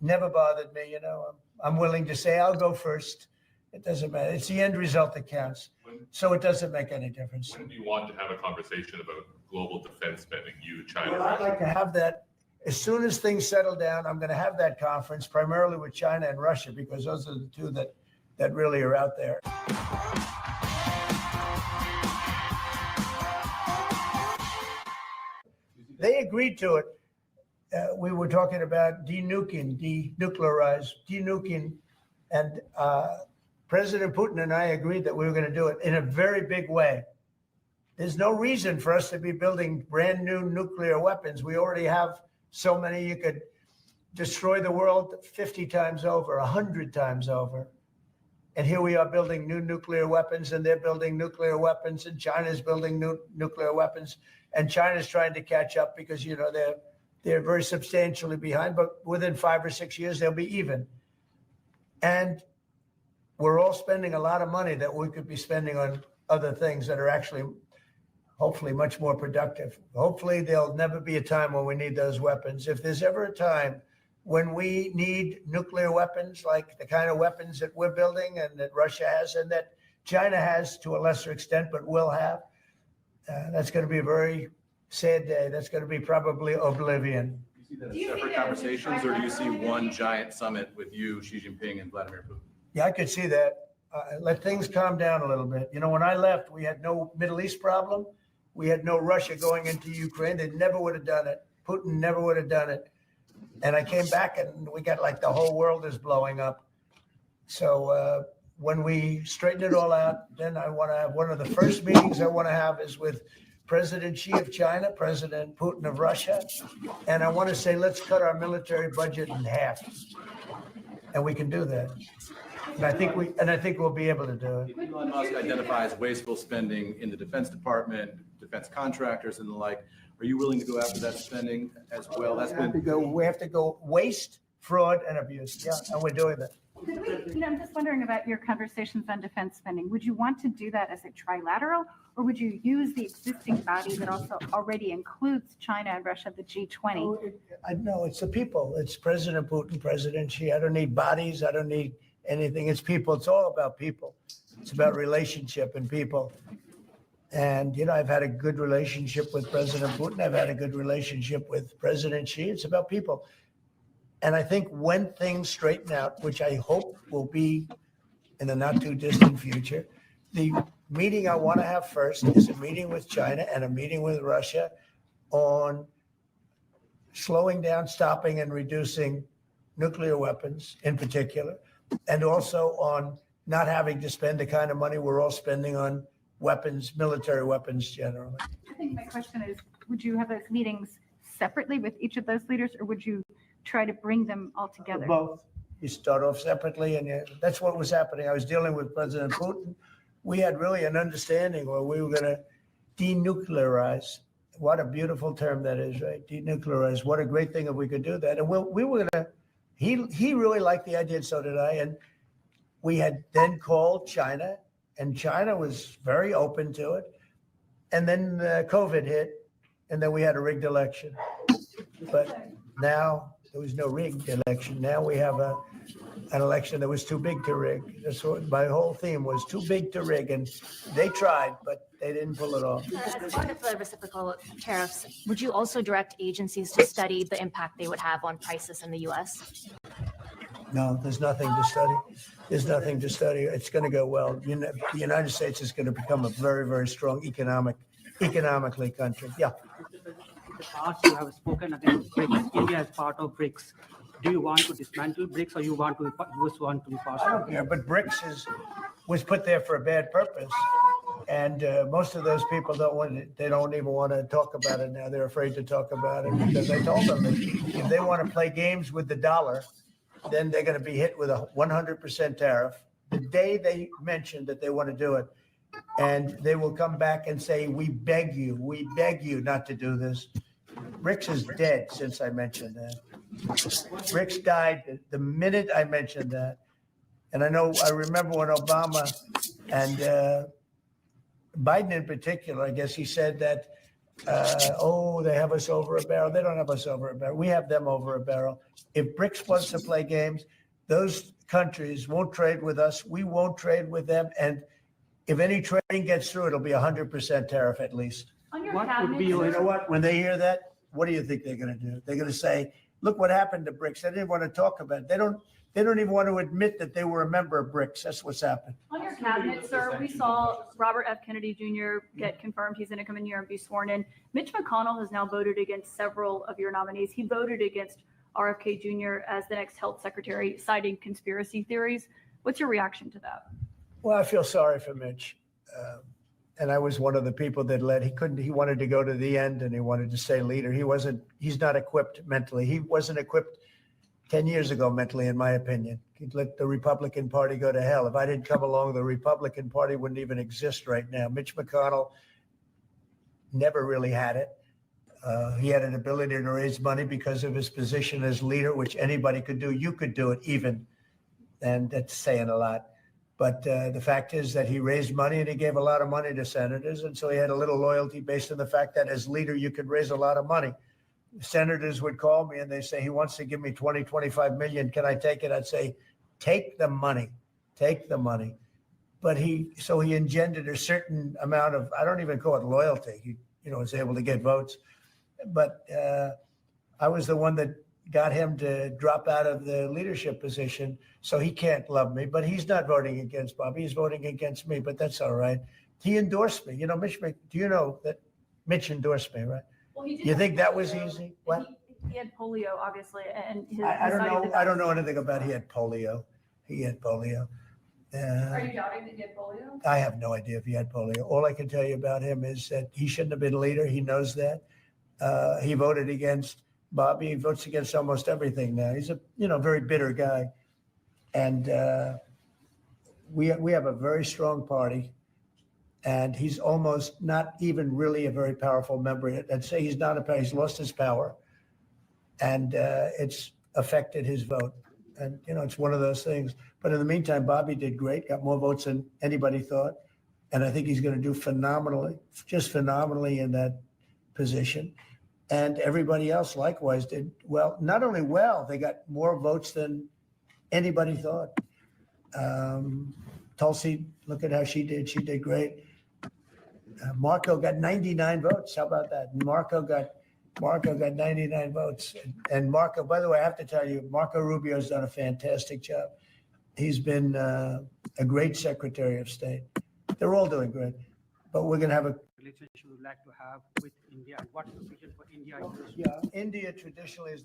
never bothered me, you know, I'm willing to say I'll go first. It doesn't matter. It's the end result that counts. So it doesn't make any difference. When do you want to have a conversation about global defense spending, you, China, Well, I'd Russia? like to have that as soon as things settle down. I'm going to have that conference primarily with China and Russia, because those are the two that really are out there. They agreed to it. We were talking about denuclearizing, and President Putin and I agreed that we were going to do it in a very big way. There's no reason for us to be building brand new nuclear weapons. We already have so many. You could destroy the world 50 times over, 100 times over. And here we are building new nuclear weapons, and they're building nuclear weapons, and China's building new nuclear weapons, and China's trying to catch up because, you know, they're very substantially behind, but within 5 or 6 years, they'll be even. And we're all spending a lot of money that we could be spending on other things that are actually, hopefully, much more productive. Hopefully, there'll never be a time when we need those weapons. If there's ever a time when we need nuclear weapons, like the kind of weapons that we're building and that Russia has and that China has to a lesser extent, but will have, that's going to be a very sad day. That's going to be probably oblivion. Do you see that as separate conversations, or do you see one giant summit with you, Xi Jinping, and Vladimir Putin? Yeah, I could see that. Let things calm down a little bit. You know, when I left, we had no Middle East problem. We had no Russia going into Ukraine. They never would have done it. Putin never would have done it. And I came back and we got like the whole world is blowing up. So when we straighten it all out, then I want to have one of the first meetings I want to have is with President Xi of China, President Putin of Russia. And I want to say, let's cut our military budget in half. And we can do that. And I think we'll be able to do it. Elon Musk identifies wasteful spending in the Defense Department, defense contractors, and the like. Are you willing to go after that spending as well? We have to go waste, fraud, and abuse. Yeah, and we're doing that. Could we, I'm just wondering about your conversations on defense spending. Would you want to do that as a trilateral, or would you use the existing body that also already includes China and Russia, the G20? No, it's the people. It's President Putin, President Xi. I don't need bodies. I don't need anything. It's people. It's all about people. It's about relationship and people. And, you know, I've had a good relationship with President Putin. I've had a good relationship with President Xi. It's about people. And I think when things straighten out, which I hope will be in the not too distant future, the meeting I want to have first is a meeting with China and a meeting with Russia on slowing down, stopping, and reducing nuclear weapons in particular, and also on not having to spend the kind of money we're all spending on weapons, military weapons generally. I think my question is, would you have those meetings separately with each of those leaders, or would you try to bring them all together? Both. You start off separately, and that's what was happening. I was dealing with President Putin. We had really an understanding where we were going to denuclearize. What a beautiful term that is, right? Denuclearize. What a great thing if we could do that. And we were going to, he really liked the idea, and so did I. And we had then called China, and China was very open to it. And then COVID hit, and then we had a rigged election. But now there was no rigged election. Now we have an election that was too big to rig. That's what my whole theme was, too big to rig. And they tried, but they didn't pull it off. As part of the reciprocal tariffs, would you also direct agencies to study the impact they would have on prices in the U.S.? No, there's nothing to study. There's nothing to study. It's going to go well. The United States is going to become a very, very strong economically country. Yeah. In the past, you have spoken against BRICS. India is part of BRICS. Do you want to dismantle BRICS, or you want to US want to be part I of don't care, but BRICS was put there for a bad purpose. And most of those people don't want it. They don't even want to talk about it now. They're afraid to talk about it because I told them that if they want to play games with the dollar, then they're going to be hit with a 100% tariff the day they mention that they want to do it. And they will come back and say, we beg you not to do this. BRICS is dead since I mentioned that. BRICS died the minute I mentioned that. And I remember when Obama and Biden in particular, I guess he said that, they have us over a barrel. They don't have us over a barrel. We have them over a barrel. If BRICS wants to play games, those countries won't trade with us. We won't trade with them. And if any trading gets through, it'll be 100% tariff at least. On your What would cabinet, be your- You know what? When they hear that, what do you think they're going to do? They're going to say, look what happened to BRICS. They didn't want to talk about it. They don't even want to admit that they were a member of BRICS. That's what's happened. On your cabinet, sir, we saw Robert F. Kennedy Jr. get confirmed. He's going to come in here and be sworn in. Mitch McConnell has now voted against several of your nominees. He voted against RFK Jr. as the next health secretary, citing conspiracy theories. What's your reaction to that? Well, I feel sorry for Mitch. And I was one of the people that he wanted to go to the end and he wanted to stay leader. He's not equipped mentally. He wasn't equipped 10 years ago mentally, in my opinion. He'd let the Republican Party go to hell. If I didn't come along, the Republican Party wouldn't even exist right now. Mitch McConnell never really had it. He had an ability to raise money because of his position as leader, which anybody could do. You could do it even. And that's saying a lot. But the fact is that he raised money and he gave a lot of money to senators. And so he had a little loyalty based on the fact that as leader, you could raise a lot of money. Senators would call me and they say, he wants to give me 20, 25 million. Can I take it? I'd say, take the money. But he engendered a certain amount of, I don't even call it loyalty. He was able to get votes. But I was the one that got him to drop out of the leadership position. So he can't love me, but he's not voting against Bobby. He's voting against me, but that's all right. He endorsed me. Mitch, do you know that Mitch endorsed me, right? Well, he did You think that polio. was easy? What? He had polio, obviously, and I don't know. I don't know anything about he had polio. Are you doubting that he had polio? I have no idea if he had polio. All I can tell you about him is that he shouldn't have been leader. He knows that. He voted against Bobby. He votes against almost everything now. He's a very bitter guy. And we have a very strong party. And he's almost not even really a very powerful member. I'd say he's lost his power. And it's affected his vote. And, it's one of those things. But in the meantime, Bobby did great, got more votes than anybody thought. And I think he's going to do phenomenally in that position. And everybody else likewise did well. Not only well, they got more votes than anybody thought. Tulsi, look at how she did. She did great. Marco got 99 votes. How about that? Marco got 99 votes. And Marco, by the way, I have to tell you, Marco Rubio's done a fantastic job. He's been a great Secretary of State. They're all doing great. But we're going to have a relationship you would like to have with India? What's the vision for India? India traditionally is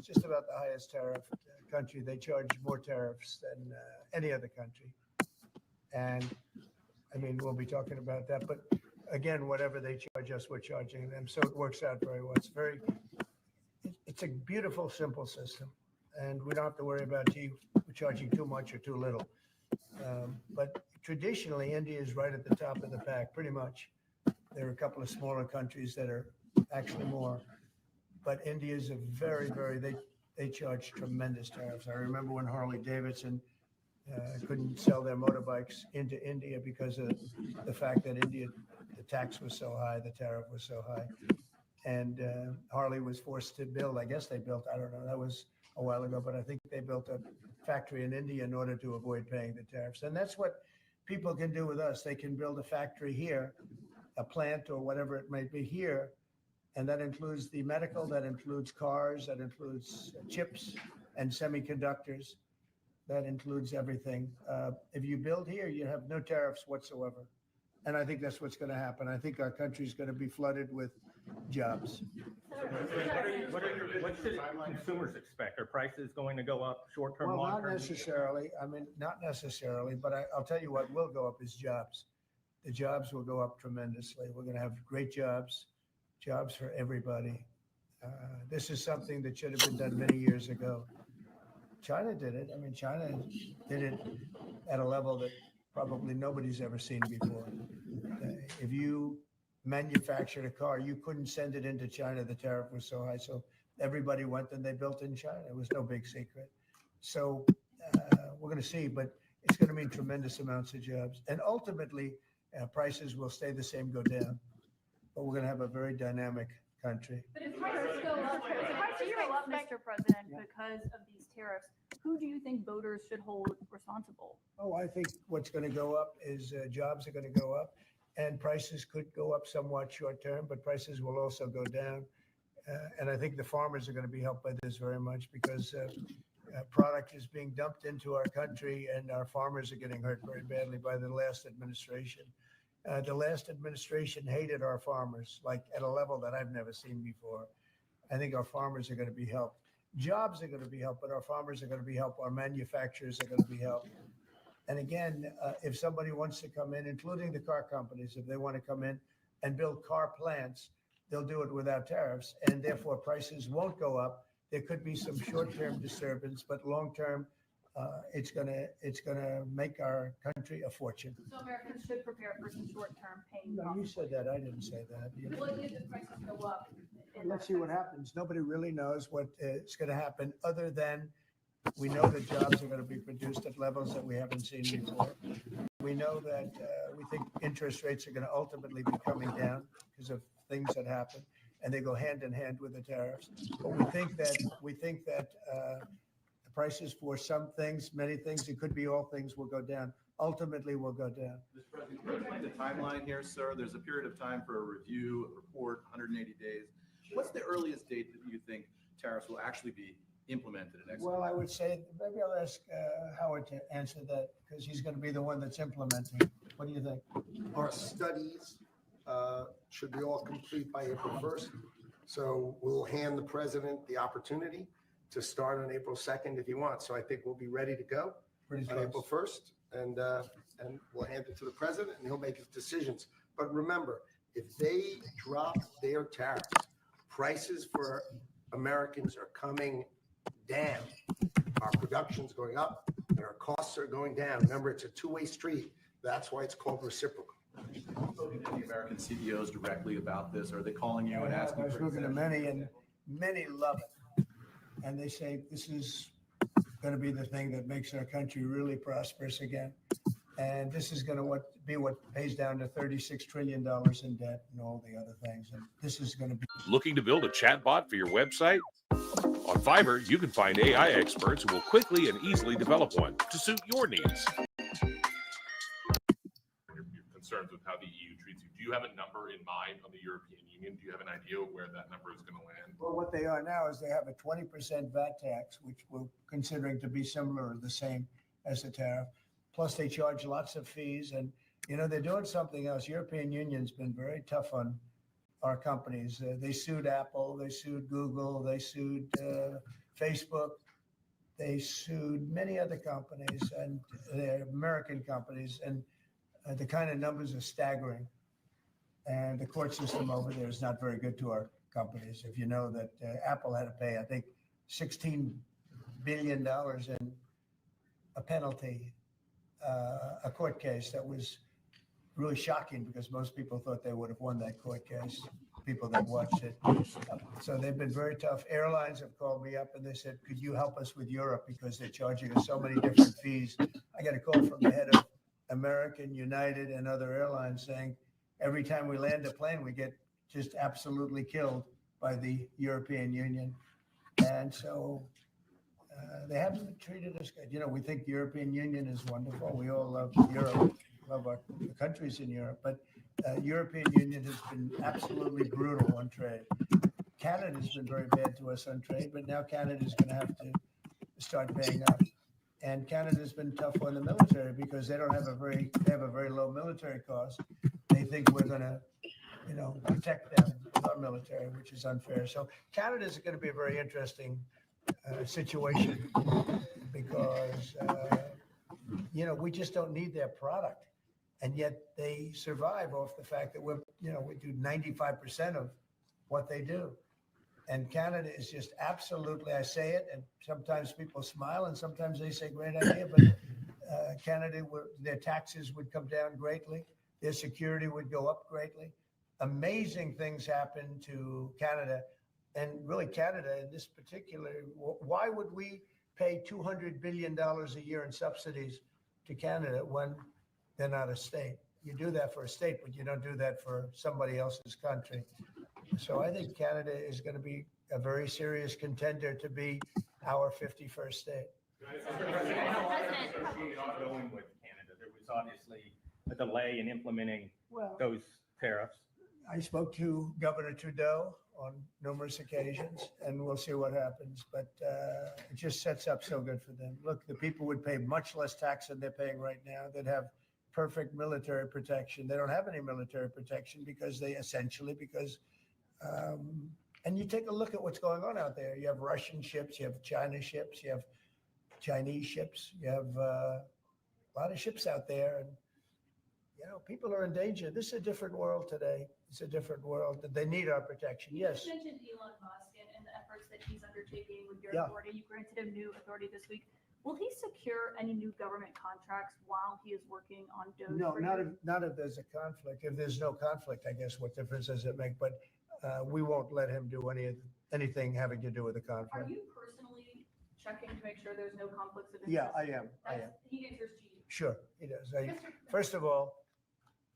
just about the highest tariff country. They charge more tariffs than any other country. And I mean, we'll be talking about that, but again, whatever they charge us, we're charging them. So it works out very well. It's a beautiful, simple system. And we don't have to worry about charging too much or too little. But traditionally, India is right at the top of the pack, pretty much. There are a couple of smaller countries that are actually more. But India is they charge tremendous tariffs. I remember when Harley Davidson couldn't sell their motorbikes into India because of the fact that India, the tax was so high, the tariff was so high. And Harley was forced to build, I guess they built, I don't know, that was a while ago, but I think they built a factory in India in order to avoid paying the tariffs. And that's what people can do with us. They can build a factory here, a plant or whatever it may be here. And that includes the medical, that includes cars, that includes chips and semiconductors. That includes everything. If you build here, you have no tariffs whatsoever. And I think that's what's going to happen. I think our country is going to be flooded with jobs. What should consumers expect? Are prices going to go up short-term, Well, long-term? not necessarily. I mean, not necessarily, but I'll tell you what will go up is jobs. The jobs will go up tremendously. We're going to have great jobs for everybody. This is something that should have been done many years ago. China did it. I mean, China did it at a level that probably nobody's ever seen before. If you manufactured a car, you couldn't send it into China. The tariff was so high. So everybody went and they built in China. It was no big secret. So we're going to see, but it's going to mean tremendous amounts of jobs. And ultimately, prices will stay the same, go down. But we're going to have a very dynamic country. But if prices go up, Mr. President, because of these tariffs, who do you think voters should hold responsible? Oh, I think what's going to go up is jobs are going to go up, and prices could go up somewhat short term, but prices will also go down. And I think the farmers are going to be helped by this very much because product is being dumped into our country, and our farmers are getting hurt very badly by the last administration. The last administration hated our farmers, like at a level that I've never seen before. I think our farmers are going to be helped. Jobs are going to be helped, but our farmers are going to be helped. Our manufacturers are going to be helped. And again, if somebody wants to come in, including the car companies, if they want to come in and build car plants, they'll do it without tariffs, and therefore prices won't go up. There could be some short-term disturbance, but long-term, it's gonna make our country a fortune. So Americans should prepare for some short-term pain. No, you said that. I didn't say that. Well, if the prices go up. Let's see what happens. Nobody really knows what is going to happen, other than we know that jobs are going to be produced at levels that we haven't seen before. We know that we think interest rates are going to ultimately be coming down because of things that happen, and they go hand in hand with the tariffs. But we think that the prices for some things, many things, it could be all things, will go down. Ultimately, will go down. Mr. President, can you explain the timeline here, sir? There's a period of time for a review, a report, 180 days. What's the earliest date that you think tariffs will actually be implemented and executed? Well, I would say, maybe I'll ask Howard to answer that because he's going to be the one that's implementing. What do you think? Our studies should be all complete by April 1st. So we'll hand the president the opportunity to start on April 2nd if he wants. So I think we'll be ready to go on April 1st. And we'll hand it to the president and he'll make his decisions. But remember, if they drop their tariffs, prices for Americans are coming down. Our production's going up and our costs are going down. Remember, it's a two-way street. That's why it's called reciprocal. Spoken to the American CEOs directly about this? Are they calling you and asking? I was looking to many, and many love it. And they say this is going to be the thing that makes our country really prosperous again. And this is going to be what pays down to $36 trillion in debt and all the other things. And this is going to be. Looking to build a chatbot for your website? On Fiverr, you can find AI experts who will quickly and easily develop one to suit your needs. Your concerns with how the EU treats you. Do you have a number in mind on the European Union? Do you have an idea where that number is going to land? Well, what they are now is they have a 20% VAT tax, which we're considering to be similar or the same as the tariff. Plus, they charge lots of fees. And, you know, they're doing something else. European Union's been very tough on our companies. They sued Apple. They sued Google. They sued Facebook. They sued many other companies, and they're American companies. And The kind of numbers are staggering. And the court system over there is not very good to our companies. If you know that Apple had to pay, I think, $16 billion in a penalty, a court case that was really shocking because most people thought they would have won that court case, people that watched it. So they've been very tough. Airlines have called me up and they said, could you help us with Europe because they're charging us so many different fees. I got a call from the head of American, United, and other airlines saying, every time we land a plane, we get just absolutely killed by the European Union. And so they haven't treated us good. You know, we think the European Union is wonderful. We all love Europe, love our countries in Europe, but European Union has been absolutely brutal on trade. Canada's been very bad to us on trade, but now Canada's going to have to start paying up. And Canada's been tough on the military because they have a very low military cost. They think we're going to, you know, protect them with our military, which is unfair. So Canada's going to be a very interesting situation because, you know, we just don't need their product. And yet they survive off the fact that we do 95% of what they do. And Canada is just absolutely, I say it, and sometimes people smile and sometimes they say, great idea, but Canada, their taxes would come down greatly. Their security would go up greatly. Amazing things happen to Canada. And really Canada in this particular, why would we pay $200 billion a year in subsidies to Canada when they're not a state? You do that for a state, but you don't do that for somebody else's country. So I think Canada is going to be a very serious contender to be our 51st state. Going with Canada, there was obviously a delay in implementing those tariffs. I spoke to Governor Trudeau on numerous occasions, and we'll see what happens. But it just sets up so good for them. Look, the people would pay much less tax than they're paying right now. They'd have perfect military protection. They don't have any military protection because and you take a look at what's going on out there. You have Russian ships, you have China ships, you have Chinese ships, you have a lot of ships out there. And, you know, people are in danger. This is a different world today. It's a different world. They need our protection. Yes. You mentioned Elon Musk and the efforts that he's undertaking with your authority. You granted him new authority this week. Will he secure any new government contracts while he is working on DOGE? No, not if there's a conflict. If there's no conflict, I guess what difference does it make? But we won't let him do anything having to do with the conflict. Are you personally checking to make sure there's no conflicts of interest? Yeah, I am. He answers to you. Sure, he does. First of all,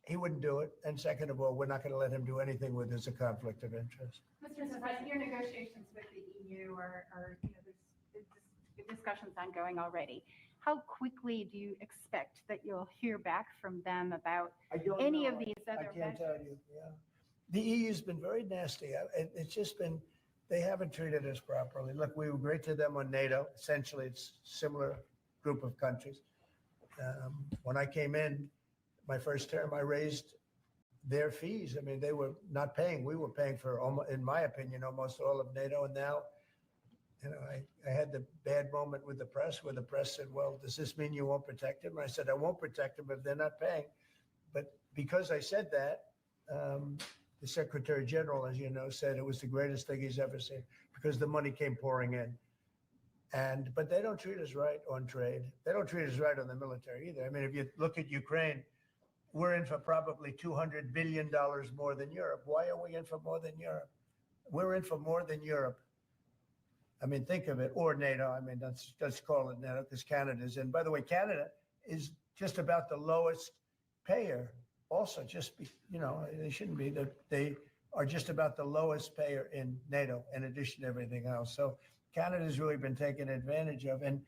he wouldn't do it. And second of all, we're not going to let him do anything where there's a conflict of interest. Mr. President, your negotiations with the EU are there's discussions ongoing already. How quickly do you expect that you'll hear back from them about any of these other I can't tell you, yeah. The EU's been very nasty. It's just been, they haven't treated us properly. Look, we were great to them on NATO. Essentially, it's a similar group of countries. When I came in, my first term, I raised their fees. I mean, they were not paying. We were paying for, in my opinion, almost all of NATO. And now, you know, I had the bad moment with the press where the press said, well, does this mean you won't protect them? And I said, I won't protect them if they're not paying. But because I said that, the Secretary General, as you know, said it was the greatest thing he's ever seen because the money came pouring in. But they don't treat us right on trade. They don't treat us right on the military either. I mean, if you look at Ukraine, we're in for probably $200 billion more than Europe. Why are we in for more than Europe? We're in for more than Europe. I mean, think of it, or NATO. I mean, let's call it NATO because Canada's in. By the way, Canada is just about the lowest payer. Also, they shouldn't be. They are just about the lowest payer in NATO, in addition to everything else. So Canada's really been taken advantage of. And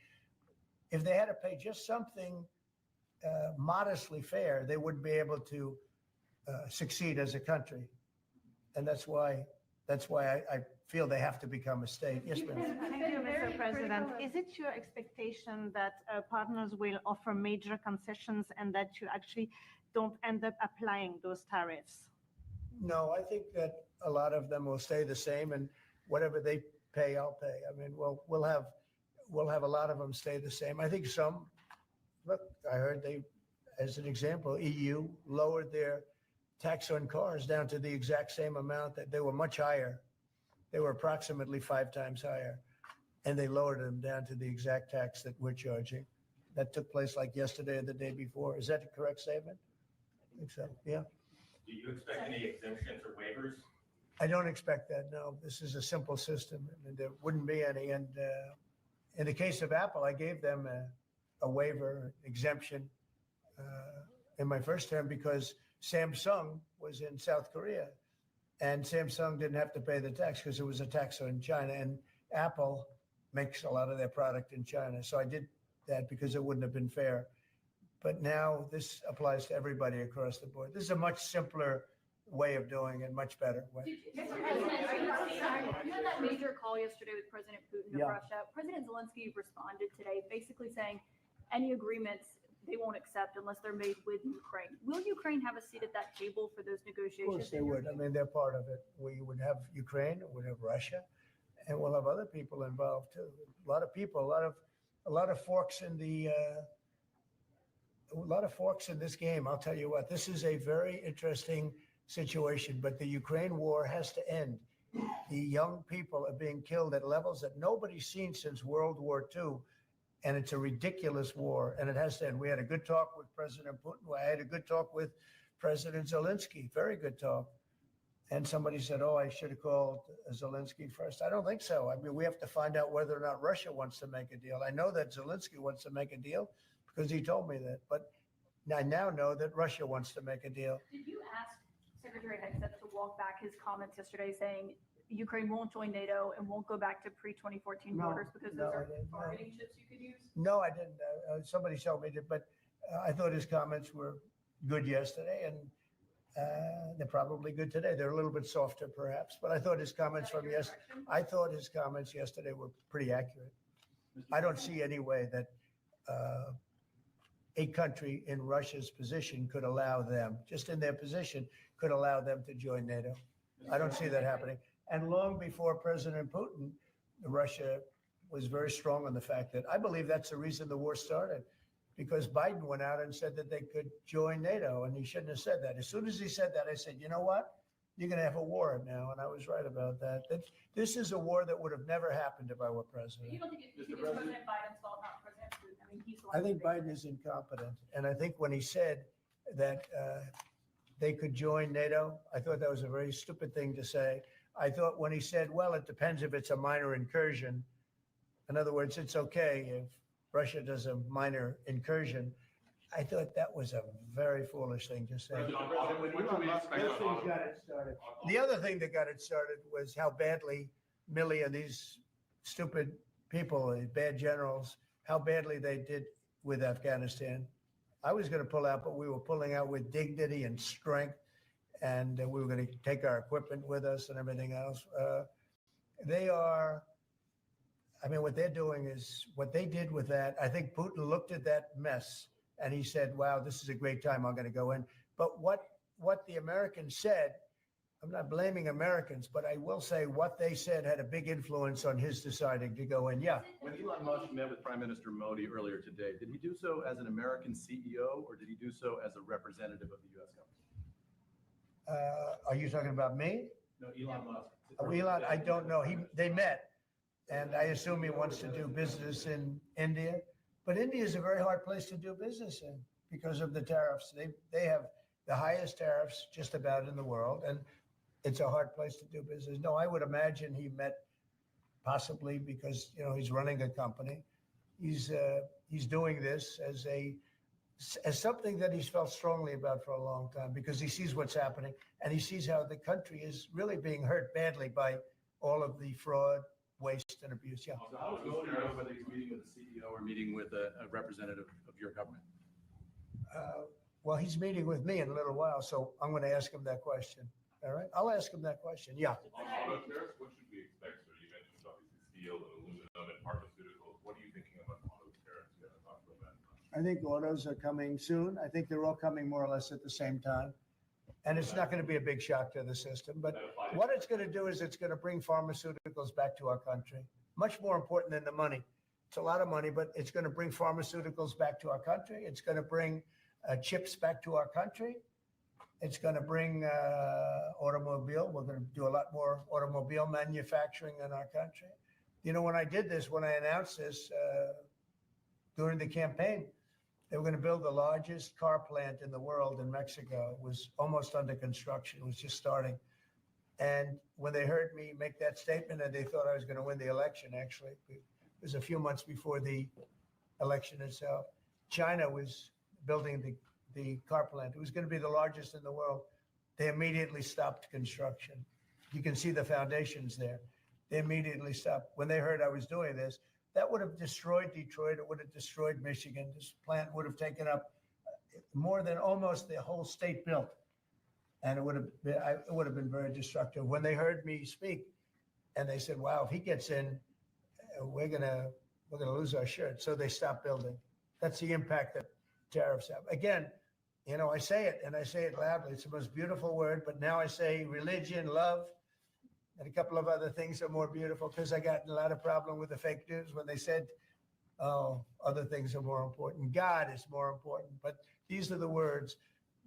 if they had to pay just something modestly fair, they wouldn't be able to succeed as a country. And that's why I feel they have to become a state. Yes, ma'am. Thank you, Mr. President. Is it your expectation that partners will offer major concessions and that you actually don't end up applying those tariffs? No, I think that a lot of them will stay the same, and whatever they pay, I'll pay. I mean, we'll have a lot of them stay the same. I think some. Look, I heard as an example, EU lowered their tax on cars down to the exact same amount that they were much higher. They were approximately 5 times higher. And they lowered them down to the exact tax that we're charging. That took place like yesterday or the day before. Is that a correct statement? I think so, yeah. Do you expect any exemptions or waivers? I don't expect that, no. This is a simple system, and there wouldn't be any. And in the case of Apple, I gave them a waiver exemption in my first term because Samsung was in South Korea, and Samsung didn't have to pay the tax because it was a tax on China, and Apple makes a lot of their product in China. So I did that because it wouldn't have been fair. But now this applies to everybody across the board. This is a much simpler way of doing it, much better way. Mr. President, you had that major call yesterday with President Putin of Yeah. Russia. President Zelensky responded today, basically saying any agreements they won't accept unless they're made with Ukraine. Will Ukraine have a seat at that table for those Of negotiations? course they would. I mean, they're part of it. We would have Ukraine, we'd have Russia, and we'll have other people involved too. A lot of people, a lot of forks in this game. I'll tell you what, this is a very interesting situation, but the Ukraine war has to end. The young people are being killed at levels that nobody's seen since World War II. And it's a ridiculous war, and it has to end. We had a good talk with President Putin. I had a good talk with President Zelensky, very good talk. And somebody said, oh, I should have called Zelensky first. I don't think so. I mean, we have to find out whether or not Russia wants to make a deal. I know that Zelensky wants to make a deal because he told me that. But I now know that Russia wants to make a deal. Did you ask Secretary Hegseth to walk back his comments yesterday saying Ukraine won't join NATO and won't go back to pre-2014 borders because those are bargaining chips you could use? No, I didn't. Somebody told me that, but I thought his comments were good yesterday, and they're probably good today. They're a little bit softer, perhaps, but I thought his comments yesterday were pretty accurate. I don't see any way that a country in Russia's position could allow them, just in their position, could allow them to join NATO. I don't see that happening. And long before President Putin, Russia was very strong on the fact that I believe that's the reason the war started, because Biden went out and said that they could join NATO, and he shouldn't have said that. As soon as he said that, I said, you know what? You're going to have a war now, and I was right about that. This is a war that would have never happened if I were president. You don't think it's President Biden's fault, not President Putin? I mean, he's the one. I think Biden is incompetent, and I think when he said that they could join NATO, I thought that was a very stupid thing to say. I thought when he said, well, it depends if it's a minor incursion. In other words, it's okay if Russia does a minor incursion. I thought that was a very foolish thing to say. The other thing that got it started was how badly Milley and these stupid people, these bad generals, how badly they did with Afghanistan. I was going to pull out, but we were pulling out with dignity and strength, and we were going to take our equipment with us and everything else. What they're doing is what they did with that. I think Putin looked at that mess and he said, wow, this is a great time. I'm going to go in. But what the Americans said, I'm not blaming Americans, but I will say what they said had a big influence on his deciding to go in. Yeah. When Elon Musk met with Prime Minister Modi earlier today, did he do so as an American CEO or did he do so as a representative of the U.S. government? Are you talking about me? No, Elon Musk. Elon, I don't know. They met, and I assume he wants to do business in India. But India is a very hard place to do business in because of the tariffs. They have the highest tariffs just about in the world, and it's a hard place to do business. No, I would imagine he met possibly because he's running a company. He's doing this as something that he's felt strongly about for a long time because he sees what's happening and he sees how the country is really being hurt badly by all of the fraud, waste, and abuse. Yeah. So how does Modi know whether he's meeting with a CEO or meeting with a representative of your government? Well, he's meeting with me in a little while, so I'm going to ask him that question. All right? I'll ask him that question. Yeah. On auto tariffs, what should we expect, sir? You mentioned obviously steel and aluminum and pharmaceuticals. What are you thinking about auto tariffs? You haven't talked about that. I think autos are coming soon. I think they're all coming more or less at the same time. And it's not going to be a big shock to the system. But what it's going to do is it's going to bring pharmaceuticals back to our country. Much more important than the money. It's a lot of money, but it's going to bring pharmaceuticals back to our country. It's going to bring chips back to our country. It's going to bring automobile. We're going to do a lot more automobile manufacturing in our country. You know, when I did this, when I announced this during the campaign, they were going to build the largest car plant in the world in Mexico. It was almost under construction. It was just starting. And when they heard me make that statement, and they thought I was going to win the election, actually, it was a few months before the election itself. China was building the car plant. It was going to be the largest in the world. They immediately stopped construction. You can see the foundations there. They immediately stopped. When they heard I was doing this, that would have destroyed Detroit. It would have destroyed Michigan. This plant would have taken up more than almost the whole state built. And it would have been very destructive. When they heard me speak, and they said, wow, if he gets in, we're gonna lose our shirt. So they stopped building. That's the impact that tariffs have. Again, you know, I say it, and I say it loudly. It's the most beautiful word, but now I say religion, love, and a couple of other things are more beautiful, because I got a lot of problem with the fake news when they said, oh, other things are more important. God is more important, but these are the words.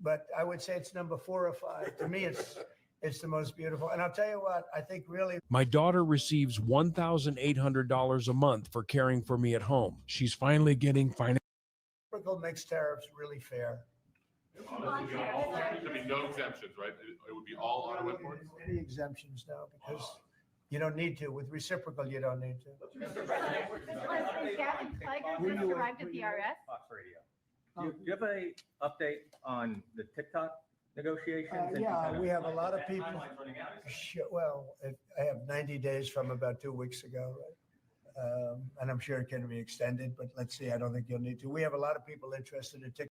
But I would say it's number 4 or 5. To me, it's the most beautiful. And I'll tell you what, I think really. My daughter receives $1,800 a month for caring for me at home. She's finally getting financial. Makes tariffs really fair. I mean, no exemptions, right? It would be all auto imports? Any exemptions now, because you don't need to. With reciprocal, you don't need to. Mr. President, is Gavin Clegg just arrived at the RS? Fox Radio. Do you have a update on the TikTok negotiations? Yeah, we have a lot of people. Well, I have 90 days from about 2 weeks ago, right? And I'm sure it can be extended, but let's see. I don't think you'll need to. We have a lot of people interested in TikTok.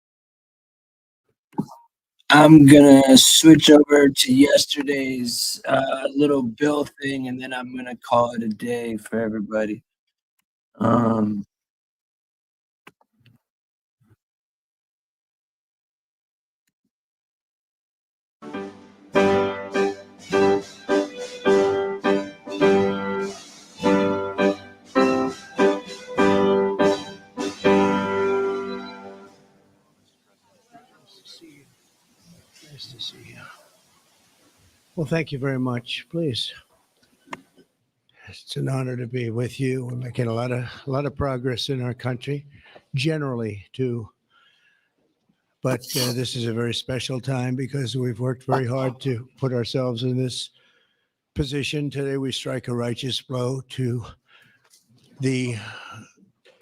I'm gonna switch over to yesterday's little bill thing, and then I'm gonna call it a day for everybody. Nice to see you. Well, thank you very much. Please. It's an honor to be with you. We're making a lot of progress in our country, generally too. But this is a very special time because we've worked very hard to put ourselves in this position. Today we strike a righteous blow to the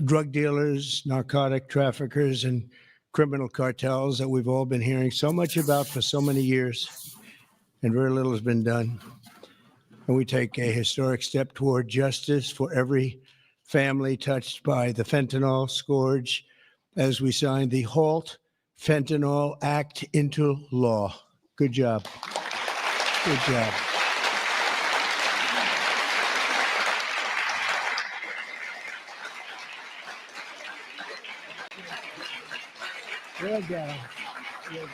drug dealers, narcotic traffickers, and criminal cartels that we've all been hearing so much about for so many years, and very little has been done. And we take a historic step toward justice for every family touched by the fentanyl scourge as we sign the Halt Fentanyl Act into law. Good job. Good job. Good job. Good job.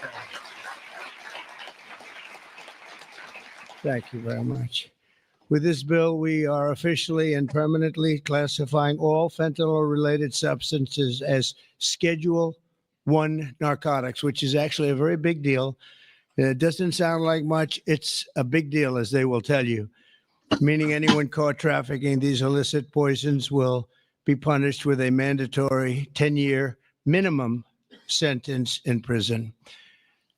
Thank you very much. With this bill, we are officially and permanently classifying all fentanyl-related substances as Schedule 1 narcotics, which is actually a very big deal. It doesn't sound like much. It's a big deal, as they will tell you, meaning anyone caught trafficking these illicit poisons will be punished with a mandatory 10-year minimum sentence in prison.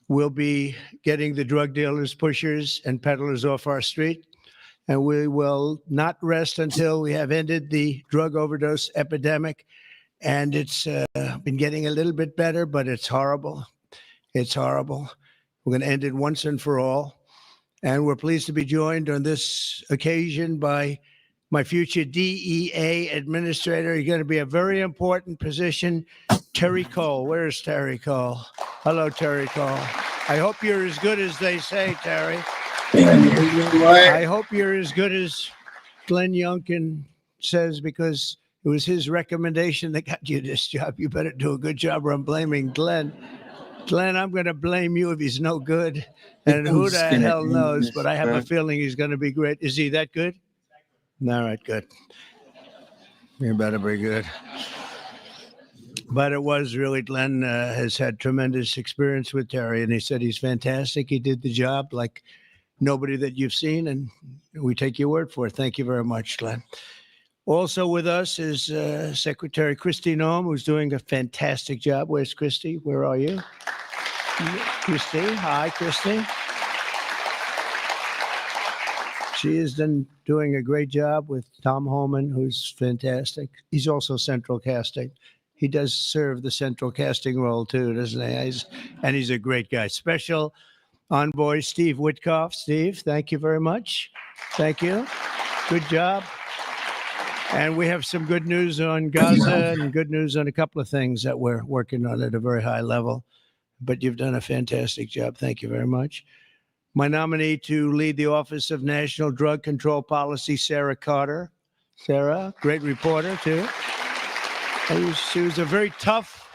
We'll be getting the drug dealers, pushers, and peddlers off our street, and we will not rest until we have ended the drug overdose epidemic. And it's been getting a little bit better, but it's horrible. It's horrible. We're going to end it once and for all. And we're pleased to be joined on this occasion by my future DEA administrator. You're going to be a very important position, Terry Cole. Where's Terry Cole? Hello, Terry Cole. I hope you're as good as they say, Terry. I hope you're as good as Glenn Youngkin says, because it was his recommendation that got you this job. You better do a good job, or I'm blaming Glenn. Glenn, I'm going to blame you if he's no good. And who the hell knows, but I have a feeling he's going to be great. Is he that good? All right, good. You better be good. But it was really, Glenn has had tremendous experience with Terry, and he said he's fantastic. He did the job like nobody that you've seen, and we take your word for it. Thank you very much, Glenn. Also with us is Secretary Christy Noem, who's doing a fantastic job. Where's Christy? Where are you? Christy. Hi, Christy. She is doing a great job with Tom Homan, who's fantastic. He's also central casting. He does serve the central casting role too, doesn't he? And he's a great guy. Special envoy Steve Witkoff. Steve, thank you very much. Thank you. Good job. And we have some good news on Gaza and good news on a couple of things that we're working on at a very high level. But you've done a fantastic job. Thank you very much. My nominee to lead the Office of National Drug Control Policy, Sarah Carter. Sarah, great reporter too. She was a very tough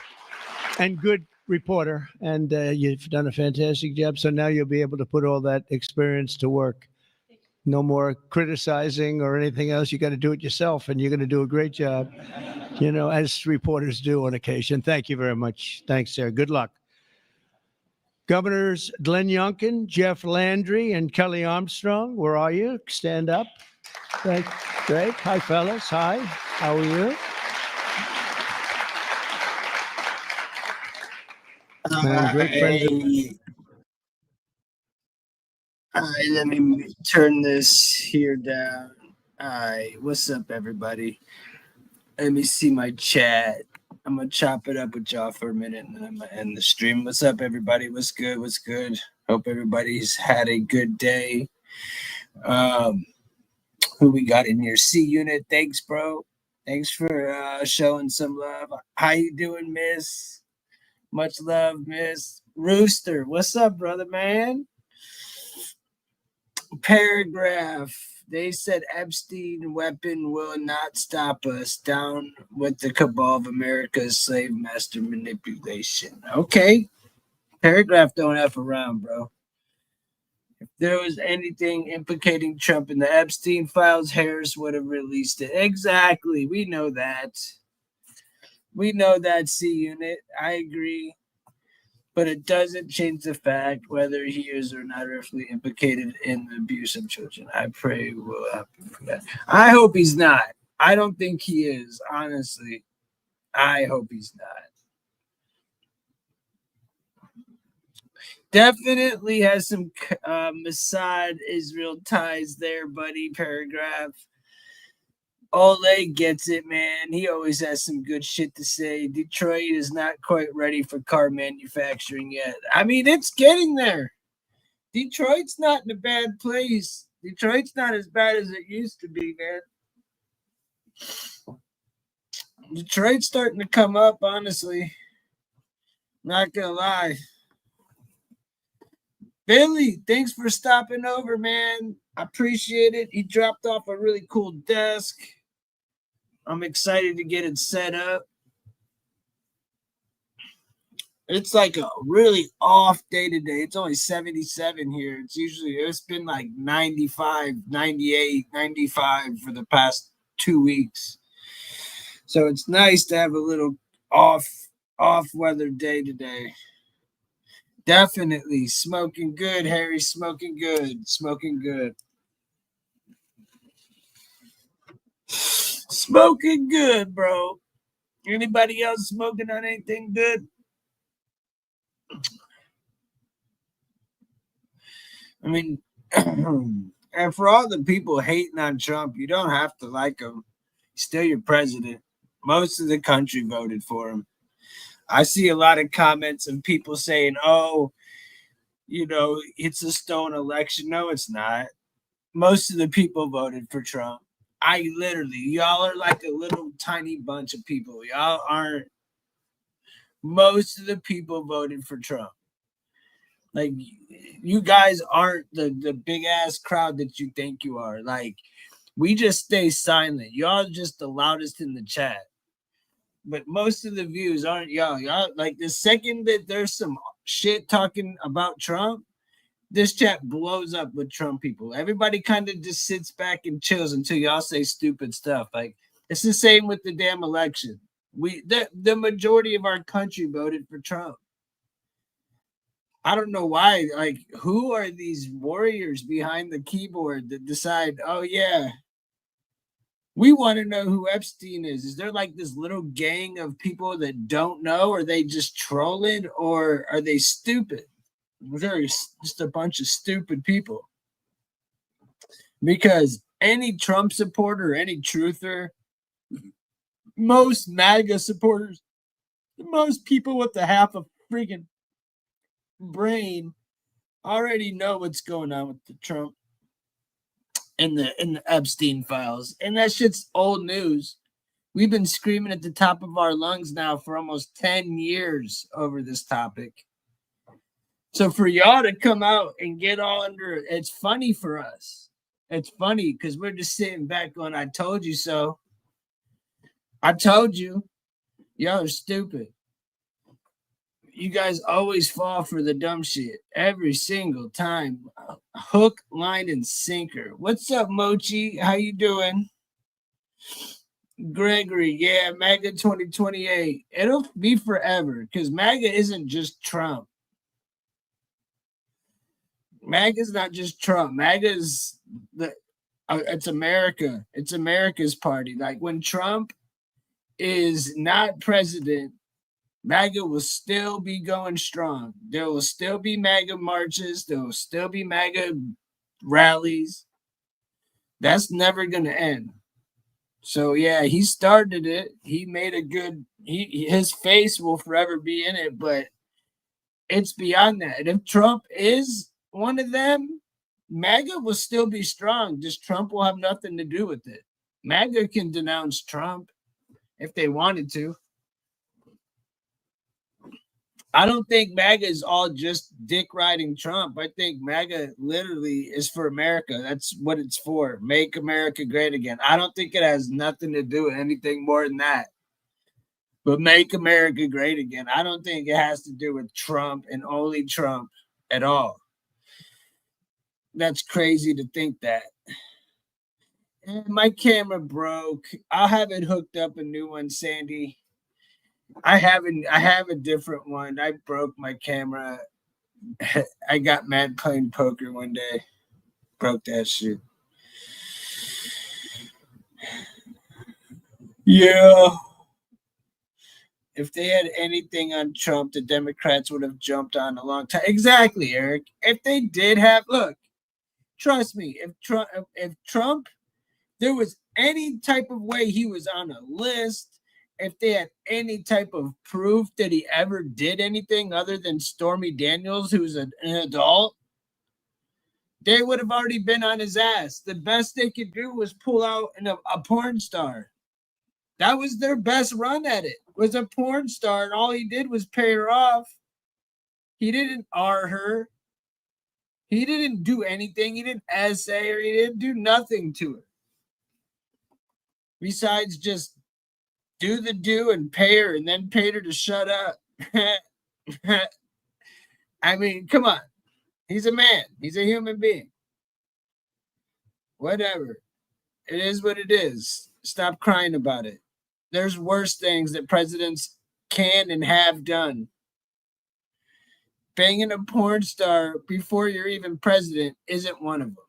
and good reporter, and you've done a fantastic job. So now you'll be able to put all that experience to work. No more criticizing or anything else. You got to do it yourself, and you're going to do a great job, you know, as reporters do on occasion. Thank you very much. Thanks, Sarah. Good luck. Governors Glenn Youngkin, Jeff Landry, and Kelly Armstrong, where are you? Stand up. Great. Hi, fellas. Hi. How are you? Great friends. All right, let me turn this here down. All right, what's up, everybody? Let me see my chat. I'm gonna chop it up with y'all for a minute, and then I'm gonna end the stream. What's up, everybody? What's good? What's good? Hope everybody's had a good day. Who we got in here? C Unit, thanks, bro. Thanks for showing some love. How you doing, Miss? Much love, Miss Rooster. What's up, brother, man? Paragraph. They said Epstein weapon will not stop us. Down with the cabal of America's slave master manipulation. Okay. Paragraph don't F around, bro. If there was anything implicating Trump in the Epstein files, Harris would have released it. Exactly. We know that. We know that, C Unit. I agree. But it doesn't change the fact whether he is or not directly implicated in the abuse of children. I pray we'll happen for that. I hope he's not. I don't think he is, honestly. I hope he's not. Definitely has some Mossad Israel ties there, buddy. Paragraph. Ole gets it, man. He always has some good shit to say. Detroit is not quite ready for car manufacturing yet. I mean, it's getting there. Detroit's not in a bad place. Detroit's not as bad as it used to be, man. Detroit's starting to come up, honestly. Not gonna lie. Billy, thanks for stopping over, man. I appreciate it. He dropped off a really cool desk. I'm excited to get it set up. It's like a really off day today. It's only 77 here. It's been like 95, 98, 95 for the past 2 weeks. So it's nice to have a little off weather day today. Definitely smoking good, Harry. Smoking good. Smoking good. Smoking good, bro. Anybody else smoking on anything good? I mean, and for all the people hating on Trump, you don't have to like him. He's still your president. Most of the country voted for him. I see a lot of comments of people saying, oh, you know, it's a stolen election. No, it's not. Most of the people voted for Trump. Y'all are like a little tiny bunch of people. Y'all aren't. Most of the people voted for Trump. Like, you guys aren't the big ass crowd that you think you are. Like, we just stay silent. Y'all just the loudest in the chat. But most of the views aren't y'all. Y'all, like, the second that there's some shit talking about Trump, this chat blows up with Trump people. Everybody kind of just sits back and chills until y'all say stupid stuff. Like, it's the same with the damn election. The majority of our country voted for Trump. I don't know why. Like, who are these warriors behind the keyboard that decide, oh yeah, we want to know who Epstein is? Is there like this little gang of people that don't know? Are they just trolling, or are they stupid? They're just a bunch of stupid people. Because any Trump supporter, any truther, most MAGA supporters, most people with a half a freaking brain already know what's going on with the Trump and the Epstein files. And that shit's old news. We've been screaming at the top of our lungs now for almost 10 years over this topic. So for y'all to come out and get all under it, it's funny for us. It's funny because we're just sitting back going, I told you so. I told you. Y'all are stupid. You guys always fall for the dumb shit every single time. Hook, line, and sinker. What's up, Mochi? How you doing? Gregory, yeah, MAGA 2028. It'll be forever because MAGA isn't just Trump. MAGA is not just Trump. MAGA is it's America. It's America's party. Like when Trump is not president, MAGA will still be going strong. There will still be MAGA marches. There will still be MAGA rallies. That's never going to end. So, yeah, he started it. He made a good... his face will forever be in it, but it's beyond that. And if Trump is one of them, MAGA will still be strong. Just Trump will have nothing to do with it. MAGA can denounce Trump if they wanted to. I don't think MAGA is all just dick riding Trump. I think MAGA literally is for America. That's what it's for. Make America great again. I don't think it has nothing to do with anything more than that. But make America great again. I don't think it has to do with Trump and only Trump at all. That's crazy to think that. And my camera broke. I'll have it hooked up, a new one, Sandy. I have a different one. I broke my camera. I got mad playing poker one day. Broke that shit. Yeah. If they had anything on Trump, the Democrats would have jumped on a long time. Exactly, Eric. If they did have, look, trust me, if Trump, there was any type of way he was on a list, if they had any type of proof that he ever did anything other than Stormy Daniels, who's an adult, they would have already been on his ass. The best they could do was pull out a porn star. That was their best run at it, was a porn star, and all he did was pay her off. He didn't R her. He didn't do anything. He didn't essay her. He didn't do nothing to her. Besides just do the do and pay her, and then paid her to shut up. I mean, come on. He's a man. He's a human being. Whatever. It is what it is. Stop crying about it. There's worse things that presidents can and have done. Banging a porn star before you're even president isn't one of them.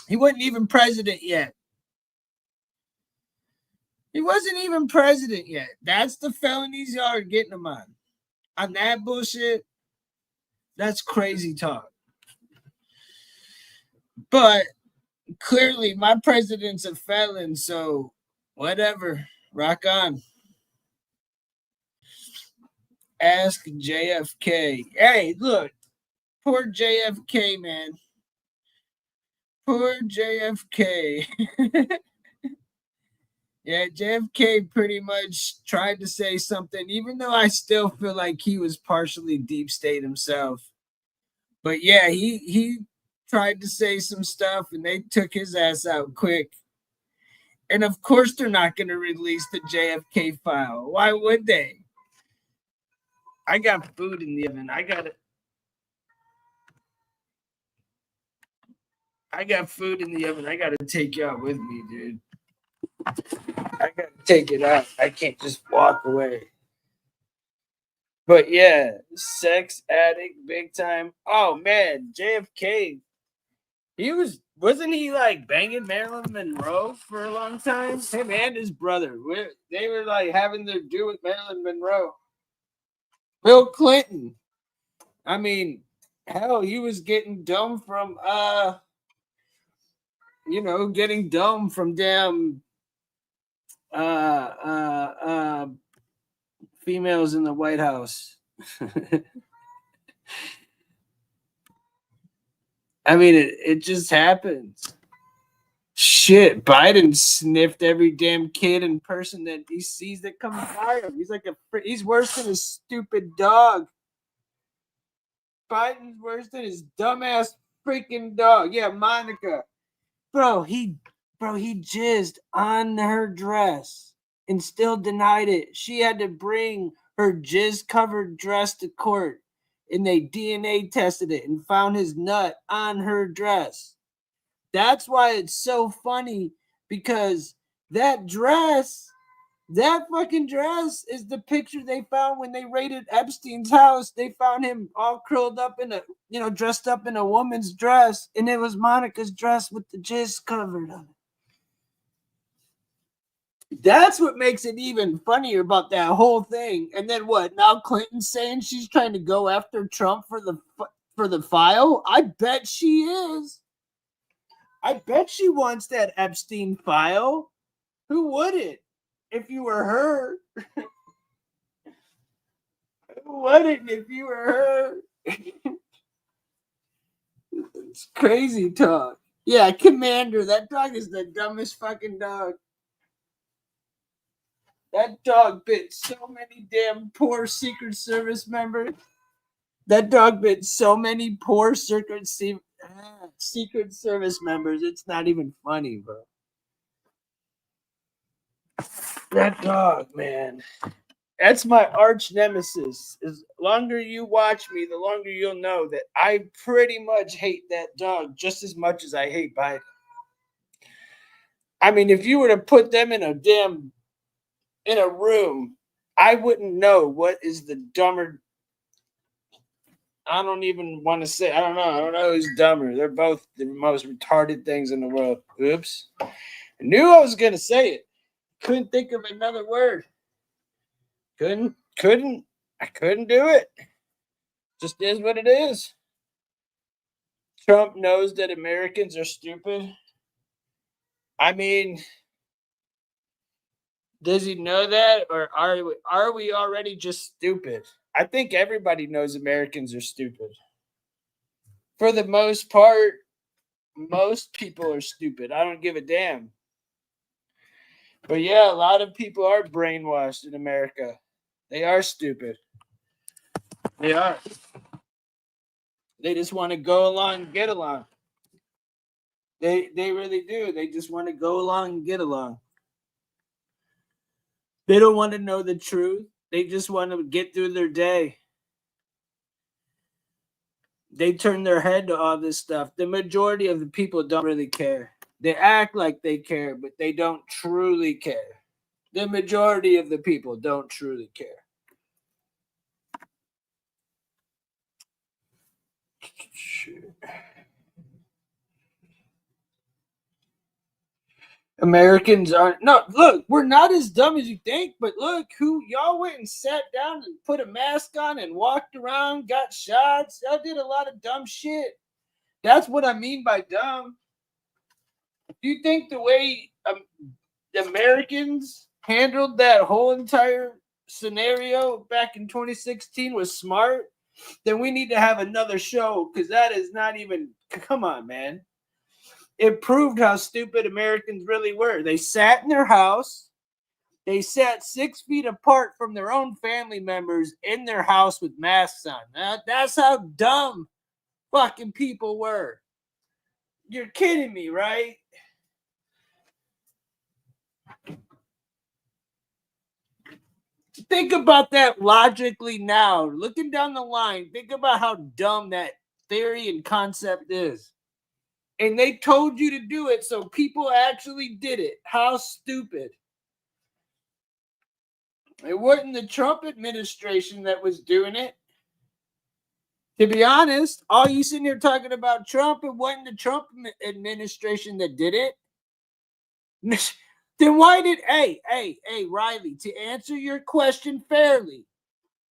He wasn't even president yet. He wasn't even president yet. That's the felonies y'all are getting him on. On that bullshit, that's crazy talk. But clearly, my president's a felon, so whatever. Rock on. Ask JFK. Hey, look. Poor JFK, man. Poor JFK. Yeah, JFK pretty much tried to say something, even though I still feel like he was partially deep state himself. But yeah, he tried to say some stuff and they took his ass out quick. And of course they're not going to release the JFK file. Why would they? I got food in the oven. I got food in the oven. I got to take y'all with me, dude. I gotta take it out. I can't just walk away. But yeah, sex addict, big time. Oh man, JFK. Wasn't he like banging Marilyn Monroe for a long time? Him and his brother. They were like having their do with Marilyn Monroe. Bill Clinton. I mean, hell, he was getting dumb from getting dumb from damn females in the White House. I mean, it just happens. Shit, Biden sniffed every damn kid and person that he sees that comes by him. He's worse than a stupid dog. Biden's worse than his dumbass freaking dog. Yeah, Monica. Bro, he jizzed on her dress and still denied it. She had to bring her jizz-covered dress to court, and they DNA tested it and found his nut on her dress. That's why it's so funny, because that fucking dress is the picture they found when they raided Epstein's house. They found him all curled up dressed up in a woman's dress, and it was Monica's dress with the jizz covered on it. That's what makes it even funnier about that whole thing. And then what? Now Clinton's saying she's trying to go after Trump for the file? I bet she is. I bet she wants that Epstein file. Who wouldn't? If you were her. Who wouldn't if you were her? It's crazy talk. Yeah, Commander. That dog is the dumbest fucking dog. That dog bit so many damn poor Secret Service members. That dog bit so many poor Secret Service members. It's not even funny, bro. That dog, man. That's my arch nemesis. As longer you watch me, the longer you'll know that I pretty much hate that dog just as much as I hate Biden. I mean, if you were to put them in a room, I wouldn't know what is the dumber. I don't even want to say. I don't know. I don't know who's dumber. They're both the most retarded things in the world. Oops. I knew I was gonna say it. Couldn't think of another word. I couldn't do it. Just is what it is. Trump knows that Americans are stupid. I mean, does he know that, or are we already just stupid? I think everybody knows Americans are stupid. For the most part, most people are stupid. I don't give a damn. But yeah, a lot of people are brainwashed in America. They are stupid. They are. They just want to go along and get along. They really do. They just want to go along and get along. They don't want to know the truth. They just want to get through their day. They turn their head to all this stuff. The majority of the people don't really care. They act like they care, but they don't truly care. The majority of the people don't truly care. Shit. Americans aren't. No, look, we're not as dumb as you think, but look, y'all went and sat down and put a mask on and walked around, got shots. Y'all did a lot of dumb shit. That's what I mean by dumb. Do you think the way the Americans handled that whole entire scenario back in 2016 was smart? Then we need to have another show, because that is not even. Come on, man. It proved how stupid Americans really were. They sat in their house. They sat 6 feet apart from their own family members in their house with masks on. That's how dumb fucking people were. You're kidding me, right? Think about that logically now. Looking down the line, think about how dumb that theory and concept is. And they told you to do it, so people actually did it. How stupid. It wasn't the Trump administration that was doing it. To be honest, all you sitting here talking about Trump, it wasn't the Trump administration that did it. Then why did, hey, Riley, to answer your question fairly,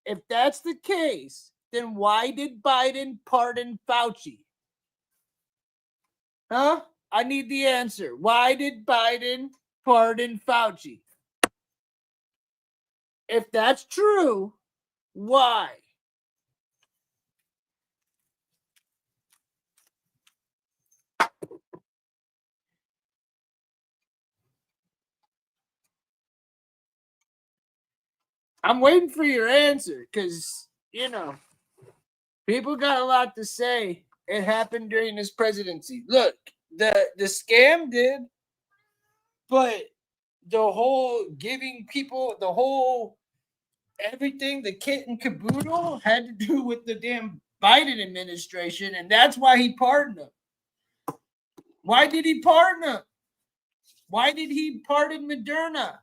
if that's the case, then why did Biden pardon Fauci? Huh? I need the answer. Why did Biden pardon Fauci? If that's true, why? I'm waiting for your answer because, people got a lot to say. It happened during his presidency. Look, the scam did, but the whole giving people, the whole everything, the kit and caboodle had to do with the damn Biden administration, and that's why he pardoned him. Why did he pardon him? Why did he pardon Moderna?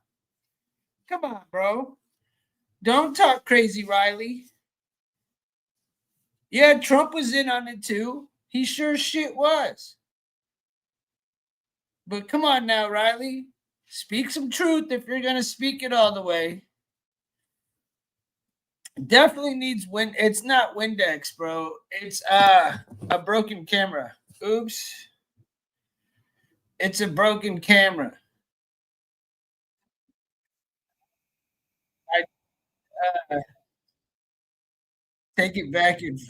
Come on, bro. Don't talk crazy, Riley. Yeah, Trump was in on it too. He sure shit was. But come on now, Riley. Speak some truth if you're going to speak it all the way. Definitely needs wind. It's not Windex, bro. It's a broken camera. Oops. It's a broken camera. I take it back and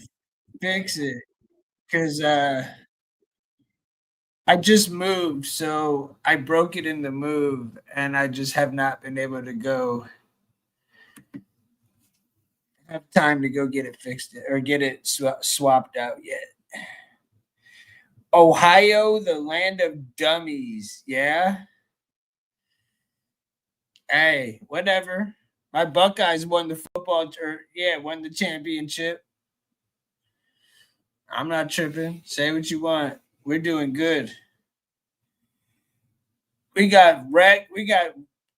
fix it because I just moved, so I broke it in the move, and I just have not been able to go have time to go get it fixed or get it swapped out yet. Ohio, the land of dummies. Yeah. Hey, whatever. My Buckeyes won the won the championship. I'm not tripping. Say what you want. We're doing good. We got we got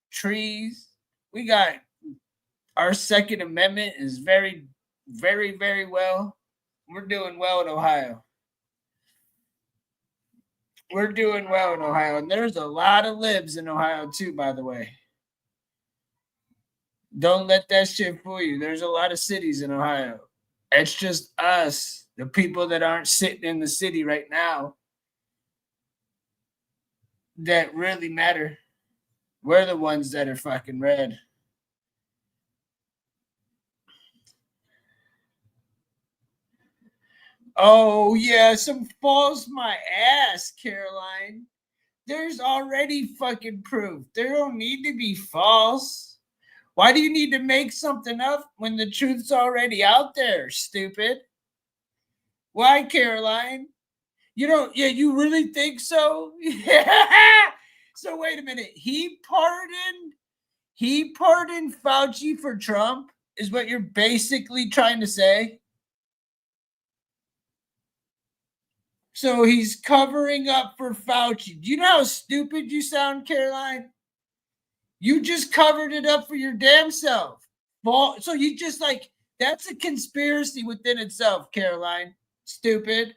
trees. We got our Second Amendment is very, very, very well. We're doing well in Ohio. We're doing well in Ohio. And there's a lot of libs in Ohio too, by the way. Don't let that shit fool you. There's a lot of cities in Ohio. It's just us, the people that aren't sitting in the city right now, that really matter. We're the ones that are fucking red. Oh, yeah, some falls my ass, Caroline. There's already fucking proof. There don't need to be false. Why do you need to make something up when the truth's already out there, stupid? Why, Caroline? You really think so? Yeah. So wait a minute. He pardoned Fauci for Trump, is what you're basically trying to say? So he's covering up for Fauci. Do you know how stupid you sound, Caroline? You just covered it up for your damn self. So you just that's a conspiracy within itself, Caroline. Stupid.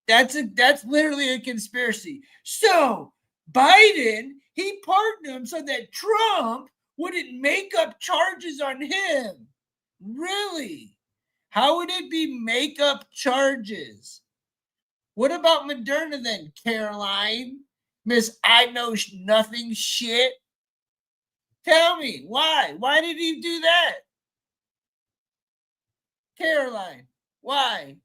That's literally a conspiracy. So Biden, he pardoned him so that Trump wouldn't make up charges on him. Really? How would it be make up charges? What about Moderna then, Caroline? Miss I know nothing shit. Tell me, why? Why did he do that? Caroline, why?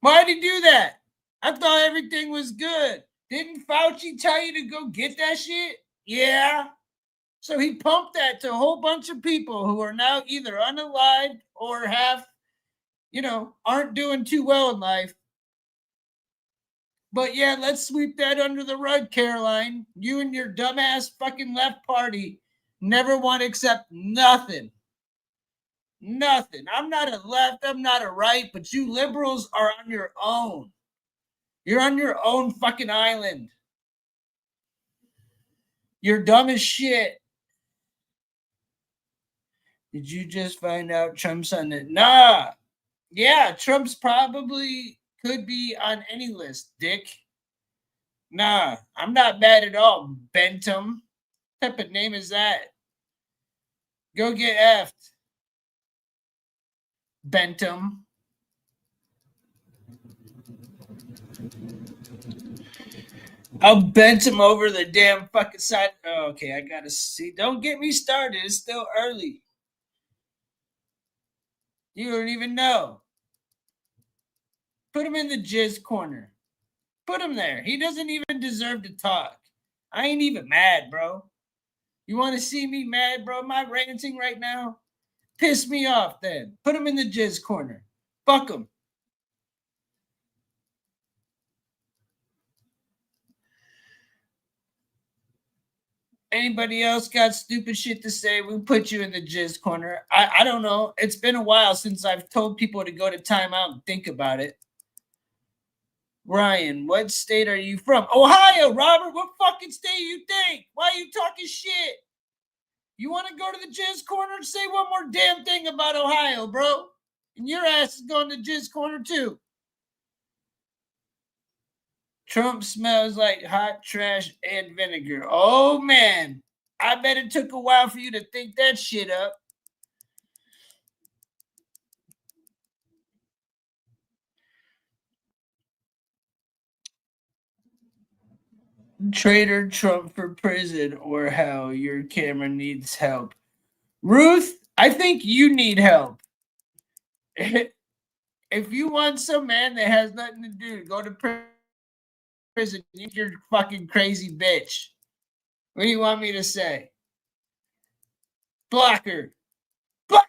Why did he do that? I thought everything was good. Didn't Fauci tell you to go get that shit? Yeah. So he pumped that to a whole bunch of people who are now either unalived or have, aren't doing too well in life. But yeah, let's sweep that under the rug, Caroline. You and your dumbass fucking left party never want to accept nothing. Nothing. I'm not a left, I'm not a right, but you liberals are on your own. You're on your own fucking island. You're dumb as shit. Did you just find out Trump's on it? Nah. Yeah, Trump's probably could be on any list, dick. Nah, I'm not mad at all, Bentham. What type of name is that? Go get effed, Bentham. I'll bent him over the damn fucking side. Oh, okay, I gotta see. Don't get me started. It's still early. You don't even know. Put him in the jizz corner. Put him there. He doesn't even deserve to talk. I ain't even mad, bro. You want to see me mad, bro? Am I ranting right now? Piss me off then. Put him in the jizz corner. Fuck him. Anybody else got stupid shit to say? We'll put you in the jizz corner. I don't know. It's been a while since I've told people to go to timeout and think about it. Ryan, what state are you from? Ohio, Robert. What fucking state you think? Why are you talking shit? You want to go to the jizz corner? Say one more damn thing about Ohio, bro. And your ass is going to jizz corner too. Trump smells like hot trash and vinegar. Oh, man. I bet it took a while for you to think that shit up. Traitor Trump for prison or hell. Your camera needs help. Ruth, I think you need help. If you want some man that has nothing to do, go to prison. You're a fucking crazy bitch. What do you want me to say? Blocker. Blocker.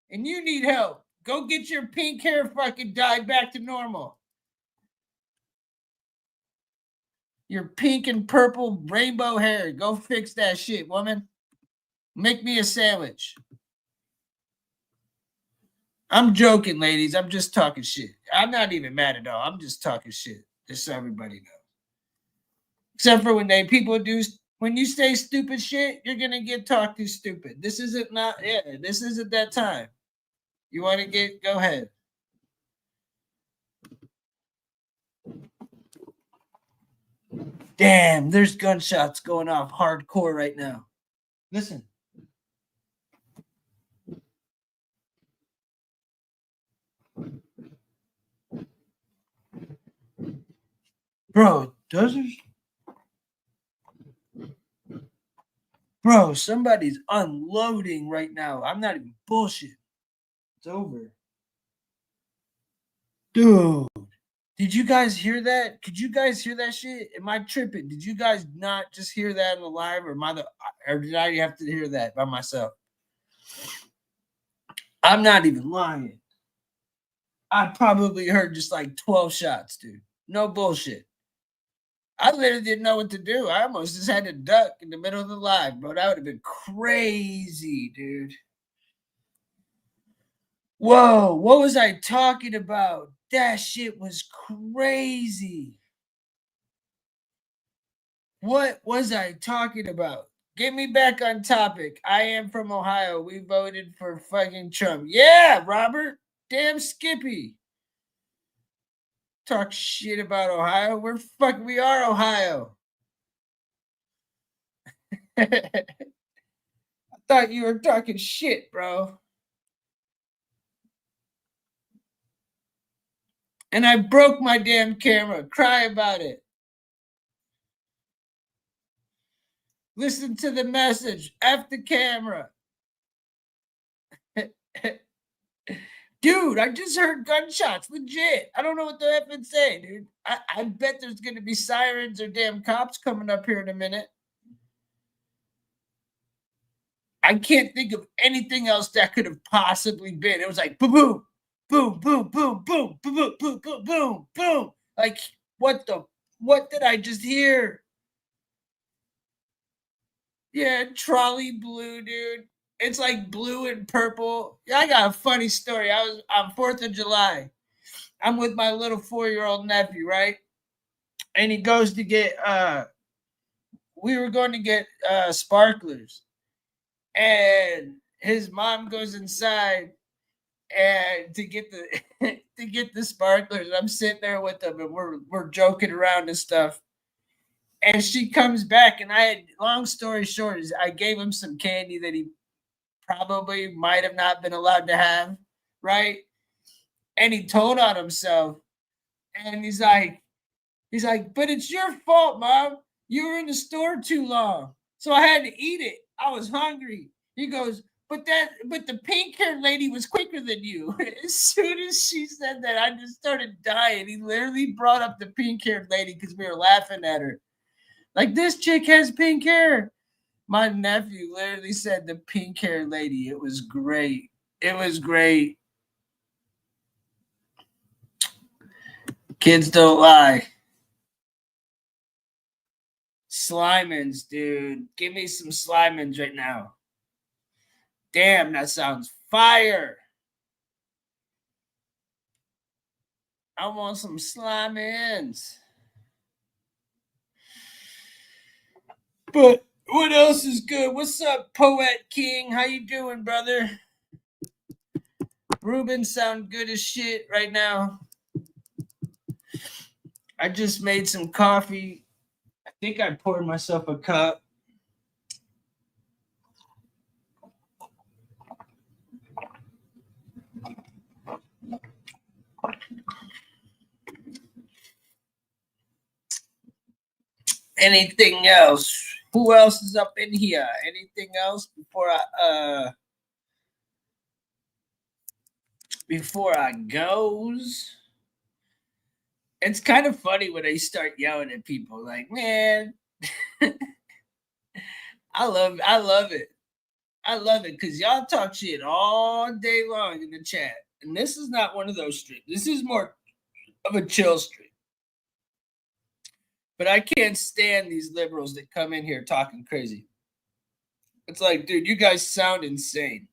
And you need help. Go get your pink hair fucking dyed back to normal. Your pink and purple rainbow hair. Go fix that shit, woman. Make me a sandwich. I'm joking, ladies. I'm just talking shit. I'm not even mad at all. I'm just talking shit. Just so everybody knows. Except for when you say stupid shit, you're gonna get talked to stupid. This isn't that time. You want to go ahead. Damn, there's gunshots going off hardcore right now. Listen. Bro, Bro, somebody's unloading right now. I'm not even bullshit. It's over. Dude, did you guys hear that? Could you guys hear that shit? Am I tripping? Did you guys not just hear that in the live, or did I have to hear that by myself? I'm not even lying. I probably heard just like 12 shots, dude. No bullshit. I literally didn't know what to do. I almost just had to duck in the middle of the live, bro. That would have been crazy, dude. Whoa, what was I talking about? That shit was crazy. What was I talking about? Get me back on topic. I am from Ohio. We voted for fucking Trump. Yeah, Robert. Damn Skippy. Talk shit about Ohio. We are Ohio. I thought you were talking shit, bro. And I broke my damn camera. Cry about it. Listen to the message. F the camera. Dude, I just heard gunshots. Legit. I don't know what the F it's saying, dude. I bet there's going to be sirens or damn cops coming up here in a minute. I can't think of anything else that could have possibly been. It was like boom, boom, boom, boom, boom, boom, boom, boom, boom, boom, boom. Like, what did I just hear? Yeah, trolley blue, dude. It's like blue and purple. Yeah, I got a funny story. I was on 4th of July. I'm with my little 4-year-old nephew, right? And he goes to get we were going to get sparklers. And his mom goes inside and to get the to get the sparklers. I'm sitting there with them and we're joking around and stuff. And she comes back and I had, long story short, is I gave him some candy that he probably might have not been allowed to have, right? And he told on himself. And he's like, but it's your fault, Mom. You were in the store too long. So I had to eat it. I was hungry. He goes, but the pink-haired lady was quicker than you. As soon as she said that, I just started dying. He literally brought up the pink-haired lady because we were laughing at her. Like, this chick has pink hair. My nephew literally said the pink-haired lady. It was great. It was great. Kids don't lie. Slimans, dude. Give me some Slimans right now. Damn, that sounds fire. I want some Slimans. But what else is good? What's up, Poet King? How you doing, brother? Ruben sound good as shit right now. I just made some coffee. I think I poured myself a cup. Anything else? Who else is up in here? Anything else before I goes? It's kind of funny when I start yelling at people like, man, I love it. I love it because y'all talk shit all day long in the chat. And this is not one of those streams. This is more of a chill stream. But I can't stand these liberals that come in here talking crazy. It's like, dude, you guys sound insane.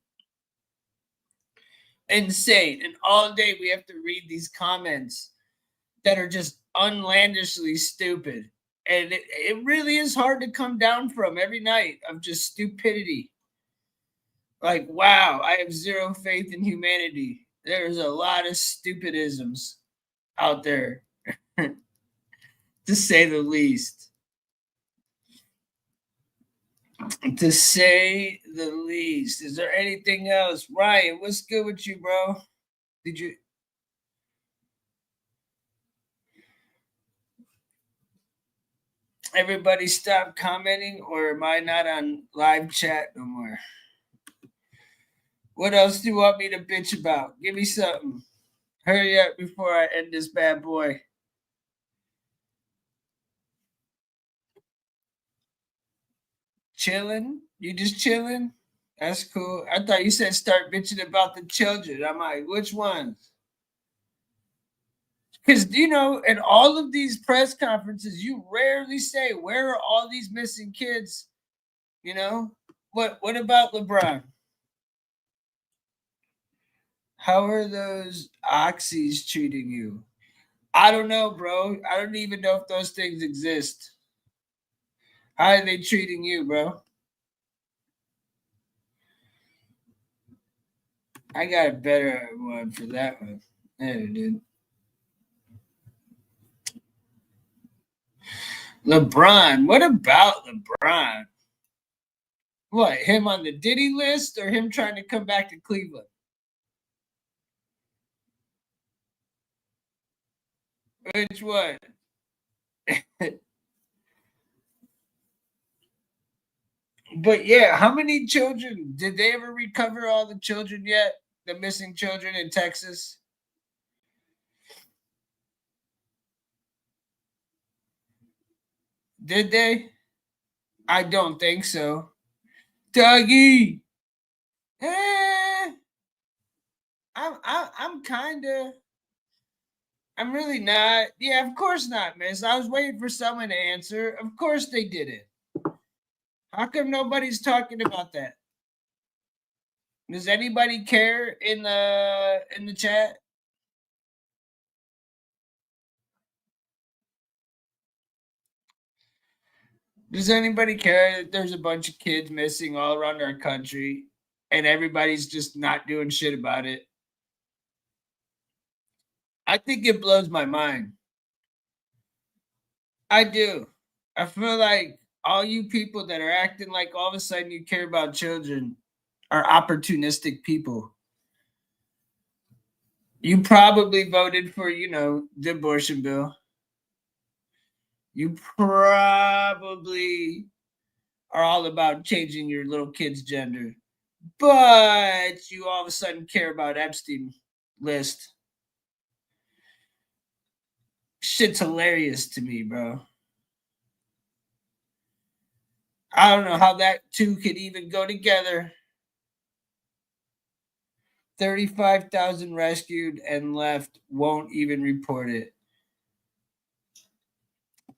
Insane. And all day we have to read these comments that are just unlandishly stupid. And it really is hard to come down from every night of just stupidity. Like, wow, I have zero faith in humanity. There's a lot of stupidisms out there, to say the least. To say the least. Is there anything else? Ryan, what's good with you, bro? Did you... Everybody stop commenting, or am I not on live chat no more? What else do you want me to bitch about? Give me something. Hurry up before I end this bad boy. Chilling? You just chilling? That's cool. I thought you said start bitching about the children. I'm like, which ones? Because, you know, in all of these press conferences, you rarely say, where are all these missing kids? You know? What about LeBron? How are those oxys treating you? I don't know, bro. I don't even know if those things exist. How are they treating you, bro? I got a better one for that one. There, dude. LeBron. What about LeBron? What, him on the Diddy list or him trying to come back to Cleveland? Which one? But yeah, how many children? Did they ever recover all the children yet? The missing children in Texas? Did they? I don't think so. Dougie! I'm really not. Yeah, of course not, miss. I was waiting for someone to answer. Of course they did it. How come nobody's talking about that? Does anybody care in the chat? Does anybody care that there's a bunch of kids missing all around our country and everybody's just not doing shit about it? I think it blows my mind. I do. I feel like all you people that are acting like all of a sudden you care about children are opportunistic people. You probably voted for, the abortion bill. You probably are all about changing your little kid's gender. But you all of a sudden care about Epstein list. Shit's hilarious to me, bro. I don't know how that two could even go together. 35,000 rescued and left, won't even report it.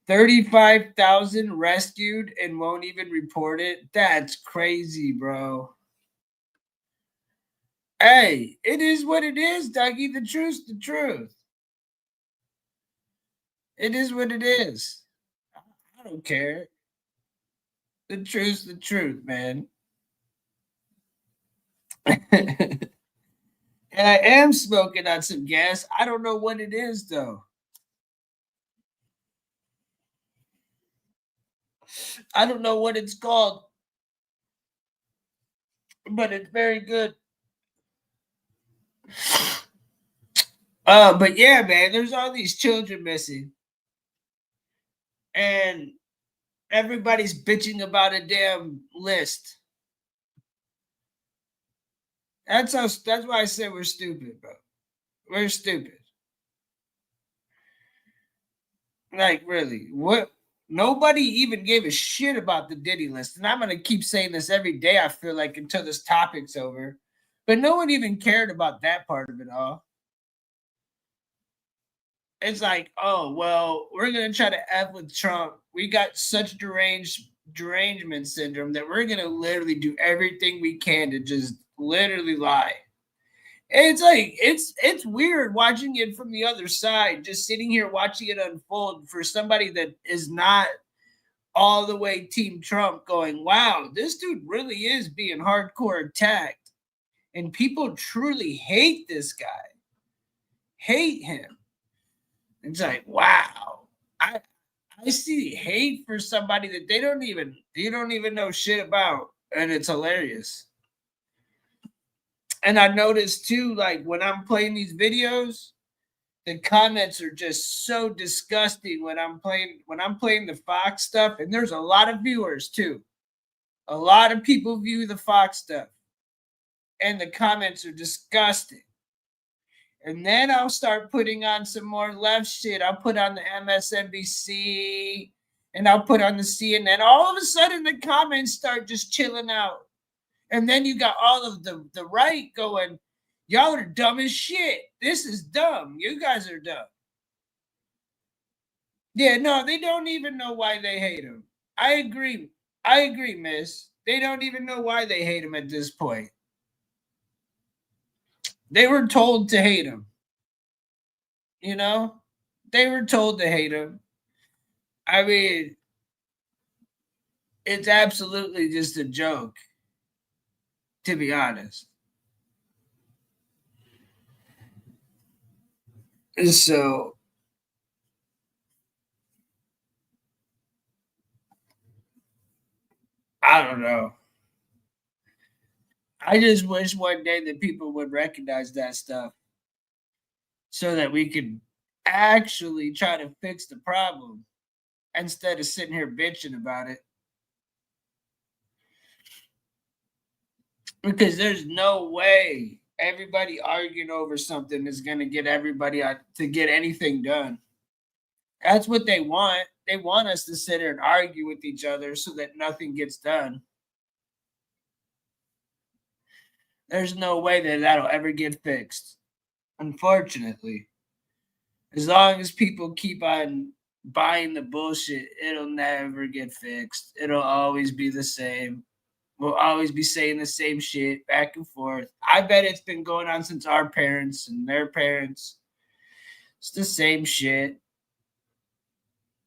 35,000 rescued and won't even report it? That's crazy, bro. Hey, it is what it is, Dougie. The truth's the truth. It is what it is. I don't care. The truth's the truth, man. And I am smoking on some gas. I don't know what it is, though. I don't know what it's called, but it's very good. But yeah, man, there's all these children missing. And everybody's bitching about a damn list. That's why I say we're stupid, bro. We're stupid. Like, really, what? Nobody even gave a shit about the Diddy list. And I'm going to keep saying this every day, I feel like, until this topic's over. But no one even cared about that part of it all. It's like, oh, well, we're going to try to F with Trump. We got such derangement syndrome that we're going to literally do everything we can to just literally lie. It's like, it's weird watching it from the other side, just sitting here watching it unfold for somebody that is not all the way Team Trump going, wow, this dude really is being hardcore attacked. And people truly hate this guy. Hate him. It's like, wow. I see hate for somebody that you don't even know shit about. And it's hilarious. And I noticed too, like when I'm playing these videos, the comments are just so disgusting when I'm playing the Fox stuff. And there's a lot of viewers too. A lot of people view the Fox stuff. And the comments are disgusting. And then I'll start putting on some more left shit. I'll put on the MSNBC and I'll put on the CNN. All of a sudden the comments start just chilling out. And then you got all of the right going, y'all are dumb as shit. This is dumb. You guys are dumb. Yeah, no, they don't even know why they hate him. I agree, miss. They don't even know why they hate him at this point. They were told to hate him. You know? They were told to hate him. I mean, it's absolutely just a joke, to be honest. So, I don't know. I just wish one day that people would recognize that stuff so that we could actually try to fix the problem instead of sitting here bitching about it. Because there's no way everybody arguing over something is going to get everybody to get anything done. That's what they want. They want us to sit here and argue with each other so that nothing gets done. There's no way that that'll ever get fixed, unfortunately. As long as people keep on buying the bullshit, it'll never get fixed. It'll always be the same. We'll always be saying the same shit back and forth. I bet it's been going on since our parents and their parents. It's the same shit.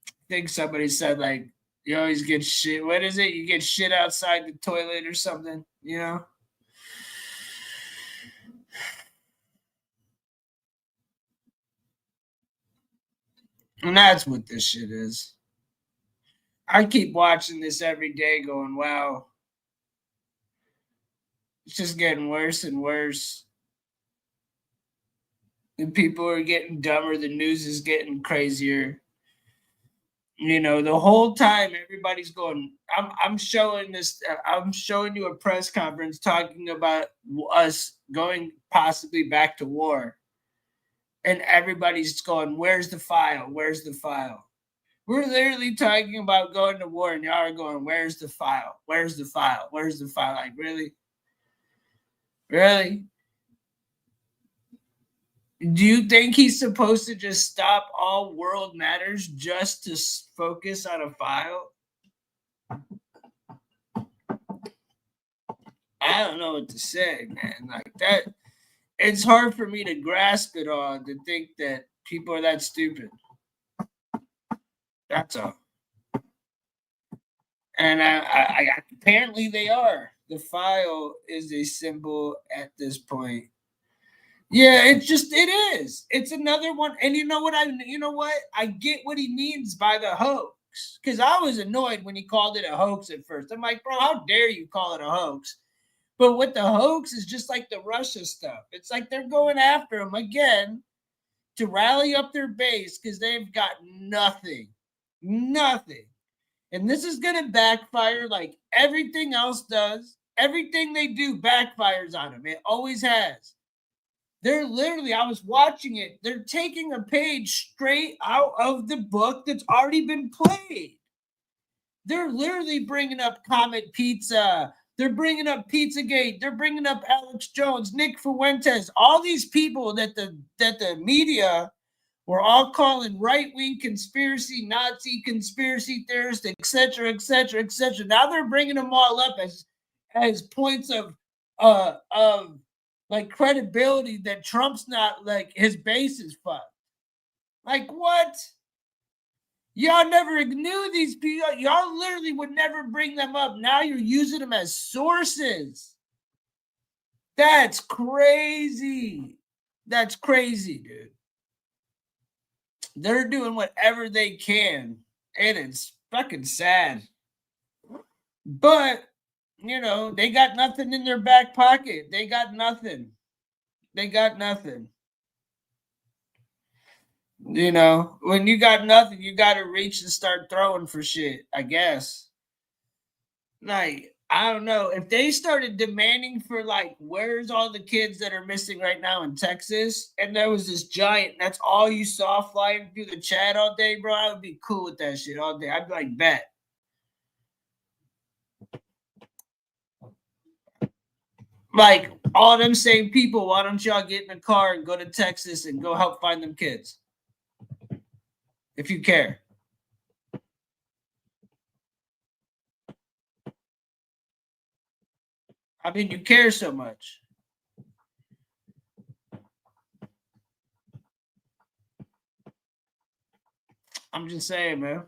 I think somebody said, like, you always get shit. What is it? You get shit outside the toilet or something, you know? And that's what this shit is. I keep watching this every day going, wow. It's just getting worse and worse. And people are getting dumber. The news is getting crazier. You know, the whole time everybody's going, I'm showing you a press conference talking about us going possibly back to war. And everybody's going, where's the file? Where's the file? We're literally talking about going to war, and y'all are going, where's the file? Where's the file? Where's the file? Like, really? Really? Do you think he's supposed to just stop all world matters just to focus on a file? I don't know what to say, man. Like that, it's hard for me to grasp it all, to think that people are that stupid. That's all. And I apparently they are. The file is a symbol at this point. Yeah, it is. It's another one. And you know what? I get what he means by the hoax. Because I was annoyed when he called it a hoax at first. I'm like, bro, how dare you call it a hoax? But with the hoax is just like the Russia stuff. It's like they're going after him again to rally up their base because they've got nothing. Nothing. And this is going to backfire like everything else does. Everything they do backfires on them. It always has. They're literally, I was watching it, they're taking a page straight out of the book that's already been played. They're literally bringing up Comet Pizza. They're bringing up Pizzagate. They're bringing up Alex Jones, Nick Fuentes, all these people that the media were all calling right-wing conspiracy, Nazi conspiracy theorists, et cetera, et cetera, et cetera. Now they're bringing them all up as points of like credibility that Trump's not, like, his base is fucked. Like, what? Y'all never knew these people. Y'all literally would never bring them up. Now you're using them as sources. That's crazy. That's crazy, dude. They're doing whatever they can, and it's fucking sad. But you know, they got nothing in their back pocket. They got nothing. They got nothing. You know, when you got nothing, you got to reach and start throwing for shit, I guess. Like, I don't know. If they started demanding for, like, where's all the kids that are missing right now in Texas? And there was this giant, that's all you saw flying through the chat all day, bro. I would be cool with that shit all day. I'd be like, bet. Like, all them same people, why don't y'all get in a car and go to Texas and go help find them kids? If you care. I mean, you care so much. I'm just saying, man.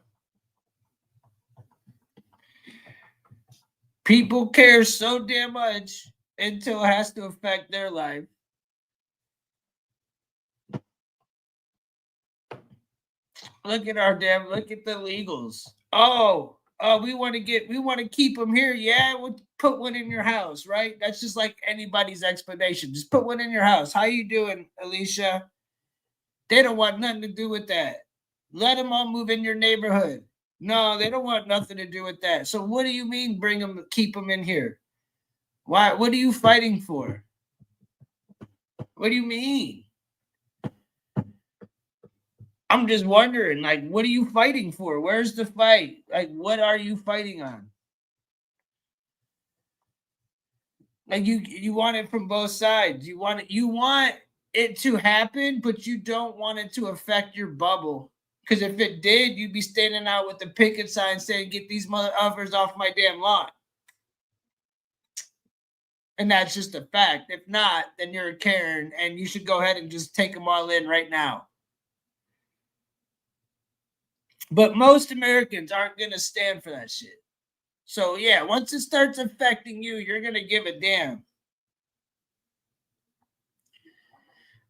People care so damn much until it has to affect their life. Look at the legals. We want to keep them here. Yeah, we'll put one in your house, right? That's just like anybody's explanation. Just put one in your house. How you doing, Alicia? They don't want nothing to do with that. Let them all move in your neighborhood. No, they don't want nothing to do with that. So what do you mean keep them in here? Why? What are you fighting for? What do you mean? I'm just wondering, like, what are you fighting for? Where's the fight? Like, what are you fighting on? Like, you want it from both sides. You want it to happen, but you don't want it to affect your bubble. Because if it did, you'd be standing out with the picket sign saying, get these motherfuckers off my damn lawn. And that's just a fact. If not, then you're a Karen and you should go ahead and just take them all in right now. But most Americans aren't going to stand for that shit. So yeah, once it starts affecting you, you're going to give a damn.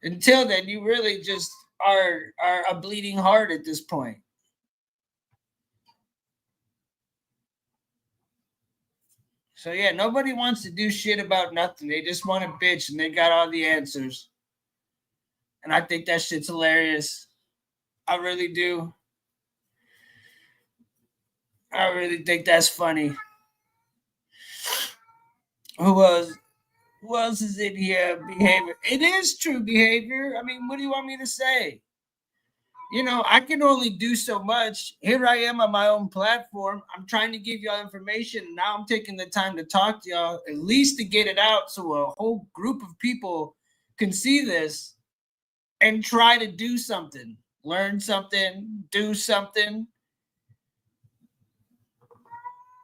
Until then, you really just are a bleeding heart at this point. So yeah, nobody wants to do shit about nothing. They just want to bitch and they got all the answers. And I think that shit's hilarious. I really do. I really think that's funny. Who else is in here? Behavior. It is true behavior. I mean, what do you want me to say? You know, I can only do so much. Here I am on my own platform. I'm trying to give y'all information. Now I'm taking the time to talk to y'all, at least to get it out so a whole group of people can see this and try to do something, learn something, do something.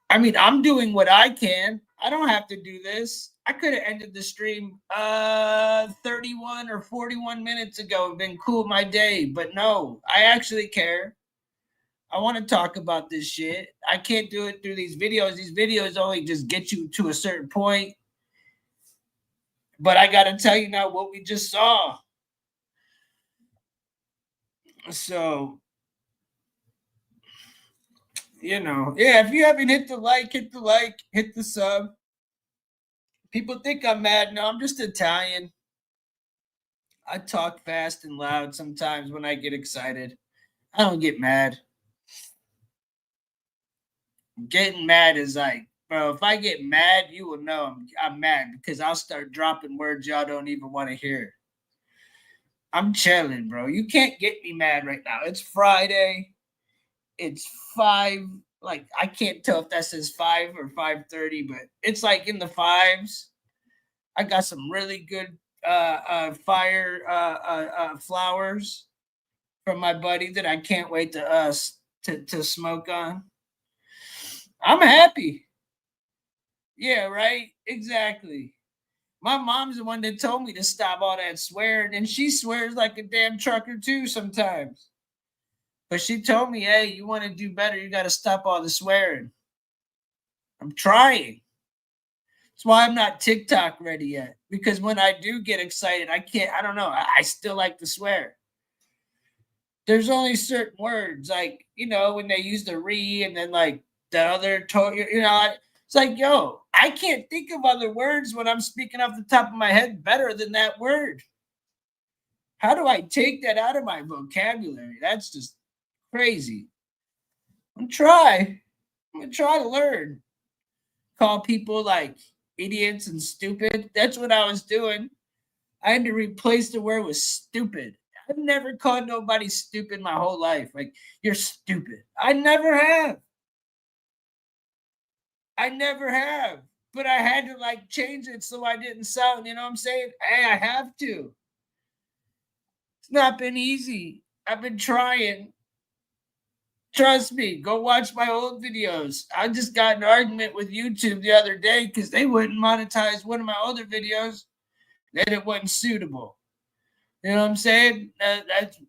I mean, I'm doing what I can. I don't have to do this. I could have ended the stream 31 or 41 minutes ago and been cool with my day, but no, I actually care. I want to talk about this shit. I can't do it through these videos. These videos only just get you to a certain point. But I got to tell you now what we just saw. So, you know, yeah, if you haven't hit the like, hit the sub. People think I'm mad. No, I'm just Italian. I talk fast and loud sometimes when I get excited. I don't get mad. Getting mad is like, bro, if I get mad, you will know I'm mad because I'll start dropping words y'all don't even want to hear. I'm chilling, bro. You can't get me mad right now. It's Friday. It's 5. Like, I can't tell if that says 5 or 5:30, but it's like in the 5s. I got some really good fire flowers from my buddy that I can't wait to smoke on. I'm happy. Yeah, right? Exactly. My mom's the one that told me to stop all that swearing, and she swears like a damn trucker too sometimes. But she told me, hey, you want to do better, you got to stop all the swearing. I'm trying. That's why I'm not TikTok ready yet. Because when I do get excited, I don't know. I still like to swear. There's only certain words, like, you know, when they use the re and then like the other, you know, it's like, yo, I can't think of other words when I'm speaking off the top of my head better than that word. How do I take that out of my vocabulary? That's just crazy. I'm gonna try to learn. Call people like idiots and stupid. That's what I was doing. I had to replace the word with stupid. I've never called nobody stupid my whole life. Like, you're stupid. I never have. But I had to like change it so I didn't sound, you know what I'm saying? Hey, I have to. It's not been easy. I've been trying. Trust me, go watch my old videos. I just got an argument with YouTube the other day because they wouldn't monetize one of my older videos. That it wasn't suitable. You know what I'm saying? That's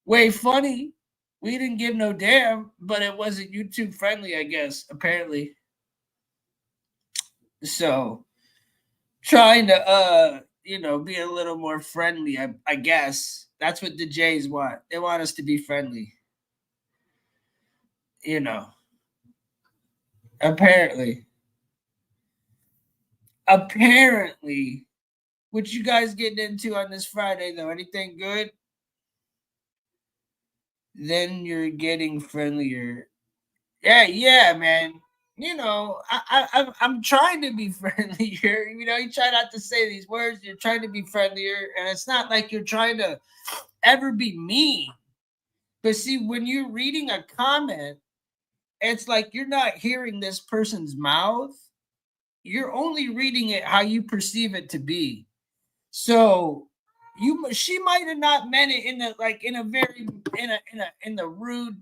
way funny. We didn't give no damn, but it wasn't YouTube friendly, I guess, apparently. So, trying to, be a little more friendly, I guess. That's what the Jays want. They want us to be friendly. You know. Apparently. What you guys getting into on this Friday, though? Anything good? Then you're getting friendlier. Yeah, man. You know, I'm trying to be friendlier. You know, you try not to say these words. You're trying to be friendlier, and it's not like you're trying to ever be mean. But see, when you're reading a comment, it's like you're not hearing this person's mouth. You're only reading it how you perceive it to be. So she might have not meant it in the rude,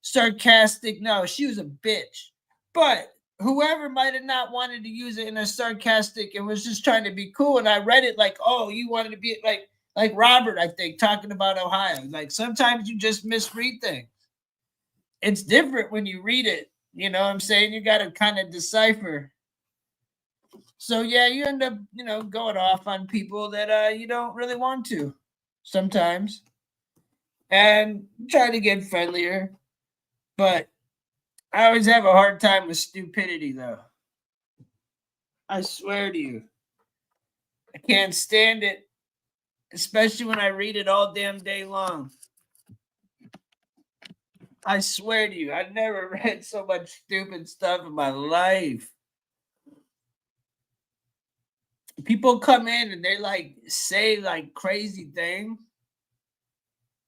sarcastic. No, she was a bitch. But whoever might have not wanted to use it in a sarcastic and was just trying to be cool. And I read it like, oh, you wanted to be like Robert, I think, talking about Ohio. Like sometimes you just misread things. It's different when you read it. You know what I'm saying? You got to kind of decipher. So yeah, you end up, going off on people that you don't really want to sometimes, and try to get friendlier. But I always have a hard time with stupidity, though. I swear to you, I can't stand it, especially when I read it all damn day long. I swear to you, I've never read so much stupid stuff in my life. People come in and they say crazy things,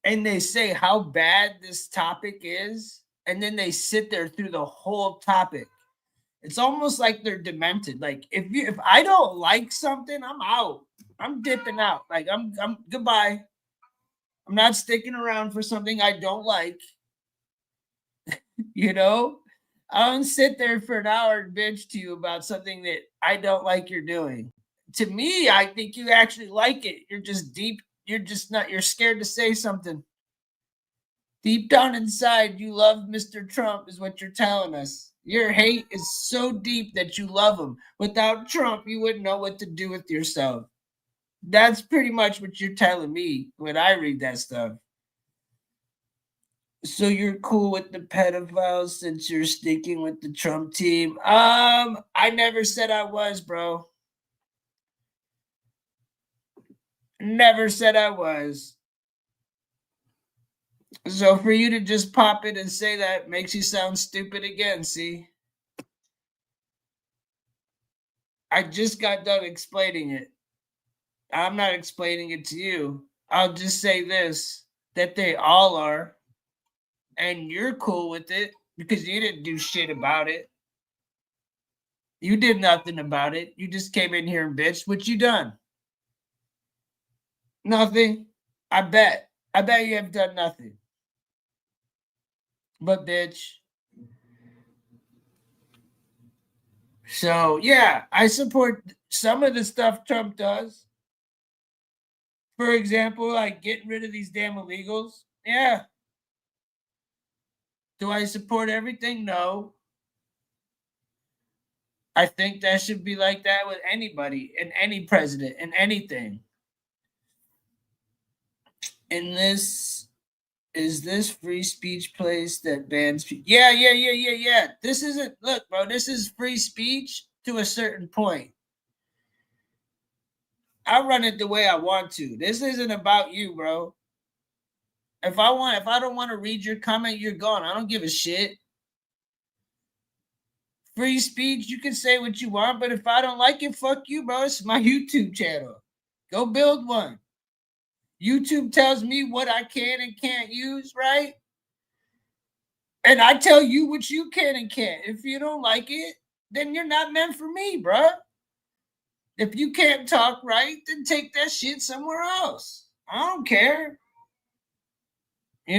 and they say how bad this topic is, and then they sit there through the whole topic. It's almost like they're demented. Like if I don't like something, I'm out. I'm dipping out. Like I'm goodbye. I'm not sticking around for something I don't like. I don't sit there for an hour and bitch to you about something that I don't like you're doing. To me, I think you actually like it. You're just deep. You're scared to say something. Deep down inside, you love Mr. Trump is what you're telling us. Your hate is so deep that you love him. Without Trump, you wouldn't know what to do with yourself. That's pretty much what you're telling me when I read that stuff. So you're cool with the pedophiles since you're sticking with the Trump team? I never said I was, bro. Never said I was. So for you to just pop it and say that makes you sound stupid again, see? I just got done explaining it. I'm not explaining it to you. I'll just say this, that they all are. And you're cool with it because you didn't do shit about it. You did nothing about it. You just came in here and bitched. What you done? Nothing. I bet you have done nothing. But bitch. So yeah, I support some of the stuff Trump does. For example, like getting rid of these damn illegals. Yeah. Do I support everything? No. I think that should be like that with anybody and any president and anything. And is this free speech place that bans people? Yeah. This isn't, look, bro, this is free speech to a certain point. I run it the way I want to. This isn't about you, bro. If I don't want to read your comment, you're gone. I don't give a shit. Free speech, you can say what you want, but if I don't like it, fuck you, bro. It's my YouTube channel. Go build one. YouTube tells me what I can and can't use, right? And I tell you what you can and can't. If you don't like it, then you're not meant for me, bro. If you can't talk right, then take that shit somewhere else. I don't care. Hey,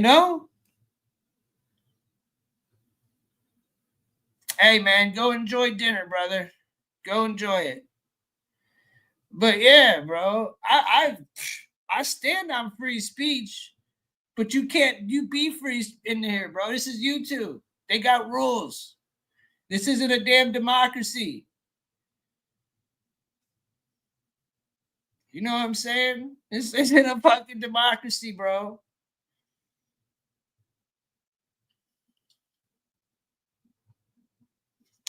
man, go enjoy dinner, brother. Go enjoy it. But yeah, bro, I stand on free speech, but you be free in here, bro. This is YouTube. They got rules. This isn't a damn democracy. You know what I'm saying? This isn't a fucking democracy, bro.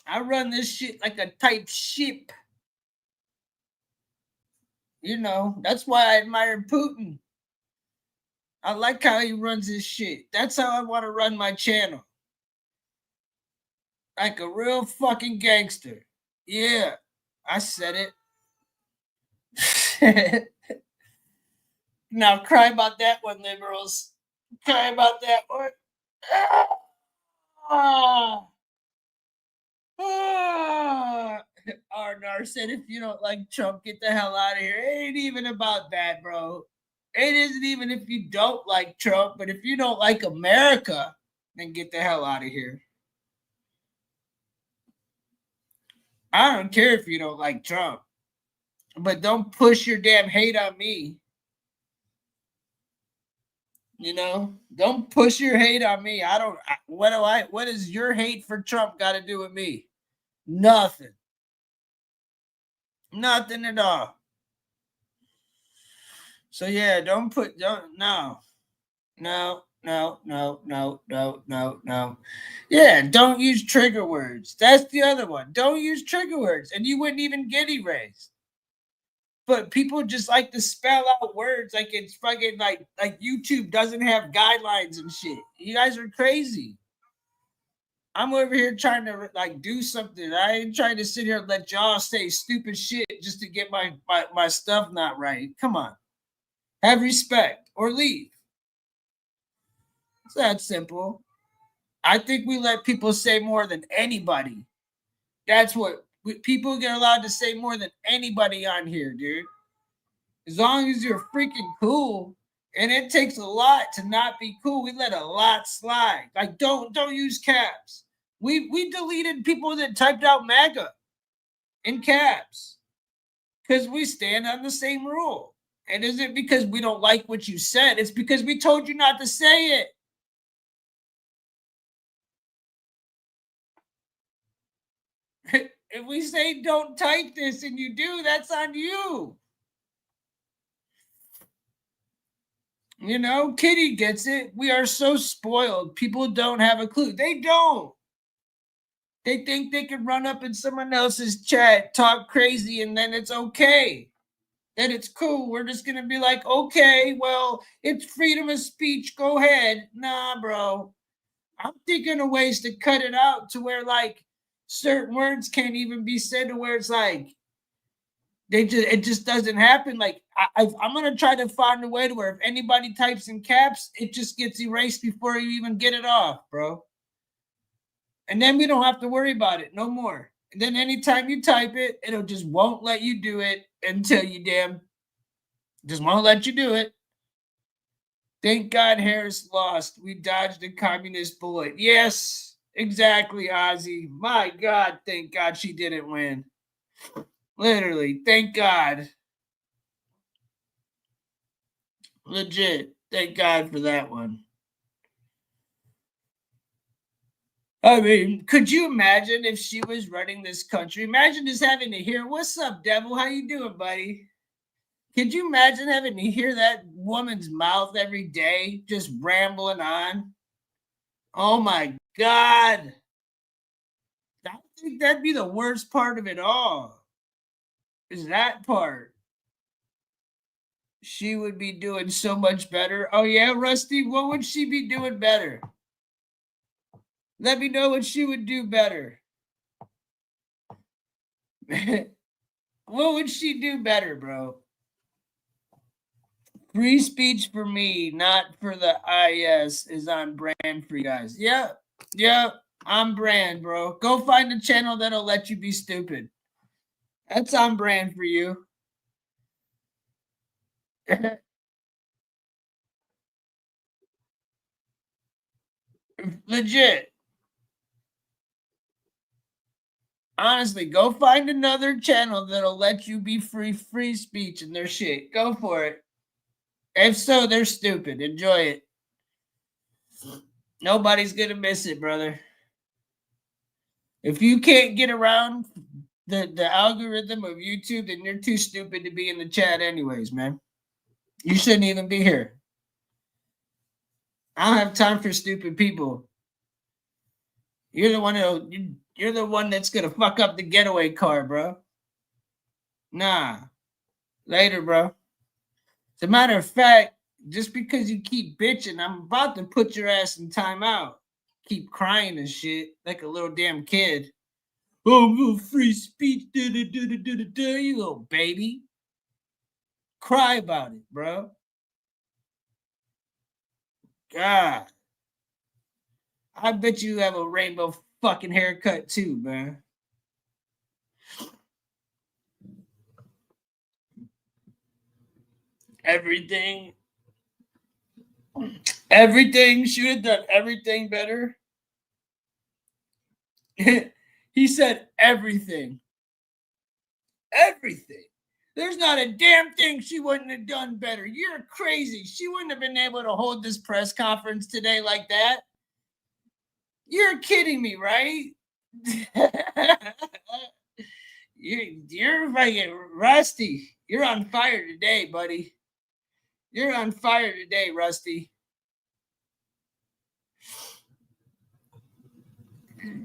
I run this shit like a tight ship. That's why I admire Putin. I like how he runs his shit. That's how I want to run my channel. Like a real fucking gangster. Yeah, I said it. Now cry about that one, liberals. Cry about that one. Arnar said, if you don't like Trump, get the hell out of here. It ain't even about that, bro. It isn't even if you don't like Trump, but if you don't like America, then get the hell out of here. I don't care if you don't like Trump, but don't push your damn hate on me. You know, don't push your hate on me. What does your hate for Trump got to do with me? Nothing. Nothing at all. So yeah, no. Yeah, don't use trigger words. That's the other one. Don't use trigger words, and you wouldn't even get erased. But people just like to spell out words like it's fucking like YouTube doesn't have guidelines and shit. You guys are crazy. I'm over here trying to like do something. I ain't trying to sit here and let y'all say stupid shit just to get my stuff not right. Come on. Have respect or leave. It's that simple. I think we let people say more than anybody. That's what people get allowed to say more than anybody on here, dude. As long as you're freaking cool, and it takes a lot to not be cool. We let a lot slide. Like don't use caps. We deleted people that typed out MAGA in caps because we stand on the same rule. And isn't because we don't like what you said. It's because we told you not to say it. If we say don't type this and you do, that's on you. You know, Kitty gets it. We are so spoiled. People don't have a clue. They don't. They think they can run up in someone else's chat, talk crazy, and then it's okay. Then it's cool. We're just going to be like, okay, well, it's freedom of speech. Go ahead. Nah, bro. I'm thinking of ways to cut it out to where, like, certain words can't even be said to where it's like, it just doesn't happen. Like I'm gonna try to find a way to where if anybody types in caps, it just gets erased before you even get it off, bro. And then we don't have to worry about it no more. And then anytime you type it, it'll just won't let you do it until you just won't let you do it. Thank God Harris lost. We dodged a communist bullet. Yes, exactly, Ozzy. My God, thank God she didn't win. Literally, thank God. Legit, thank God for that one. I mean, could you imagine if she was running this country? Imagine just having to hear, "What's up, devil? How you doing, buddy?" Could you imagine having to hear that woman's mouth every day just rambling on? Oh my God. I think that'd be the worst part of it all. Is that part. She would be doing so much better. Oh yeah, Rusty, what would she be doing better? Let me know what she would do better. What would she do better, bro? Free speech for me, not for the IS, is on brand for you guys. Yeah, on brand, bro. Go find a channel that'll let you be stupid. That's on brand for you. Legit. Honestly, go find another channel that'll let you be free speech in their shit. Go for it. If so, they're stupid. Enjoy it. Nobody's gonna miss it, brother. If you can't get around the algorithm of YouTube, then you're too stupid to be in the chat anyways, man. You shouldn't even be here. I don't have time for stupid people. You're the one that's gonna fuck up the getaway car, bro. Nah. Later, bro. As a matter of fact, just because you keep bitching, I'm about to put your ass in timeout. Keep crying and shit like a little damn kid. Oh, free speech, you little baby. Cry about it, bro. God. I bet you have a rainbow fucking haircut too, man. Everything should have done everything better. He said everything. Everything. There's not a damn thing she wouldn't have done better. You're crazy. She wouldn't have been able to hold this press conference today like that. You're kidding me, right? You're fucking Rusty. You're on fire today, buddy. You're on fire today, Rusty.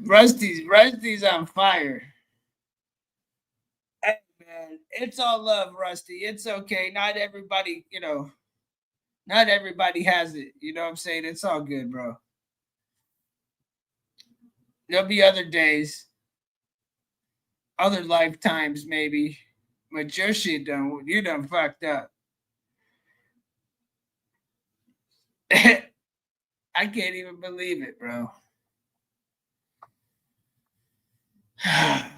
Rusty's on fire. Hey, man, it's all love, Rusty. It's okay. Not everybody, not everybody has it. You know what I'm saying? It's all good, bro. There'll be other days, other lifetimes, maybe. But your shit you done fucked up. I can't even believe it, bro. I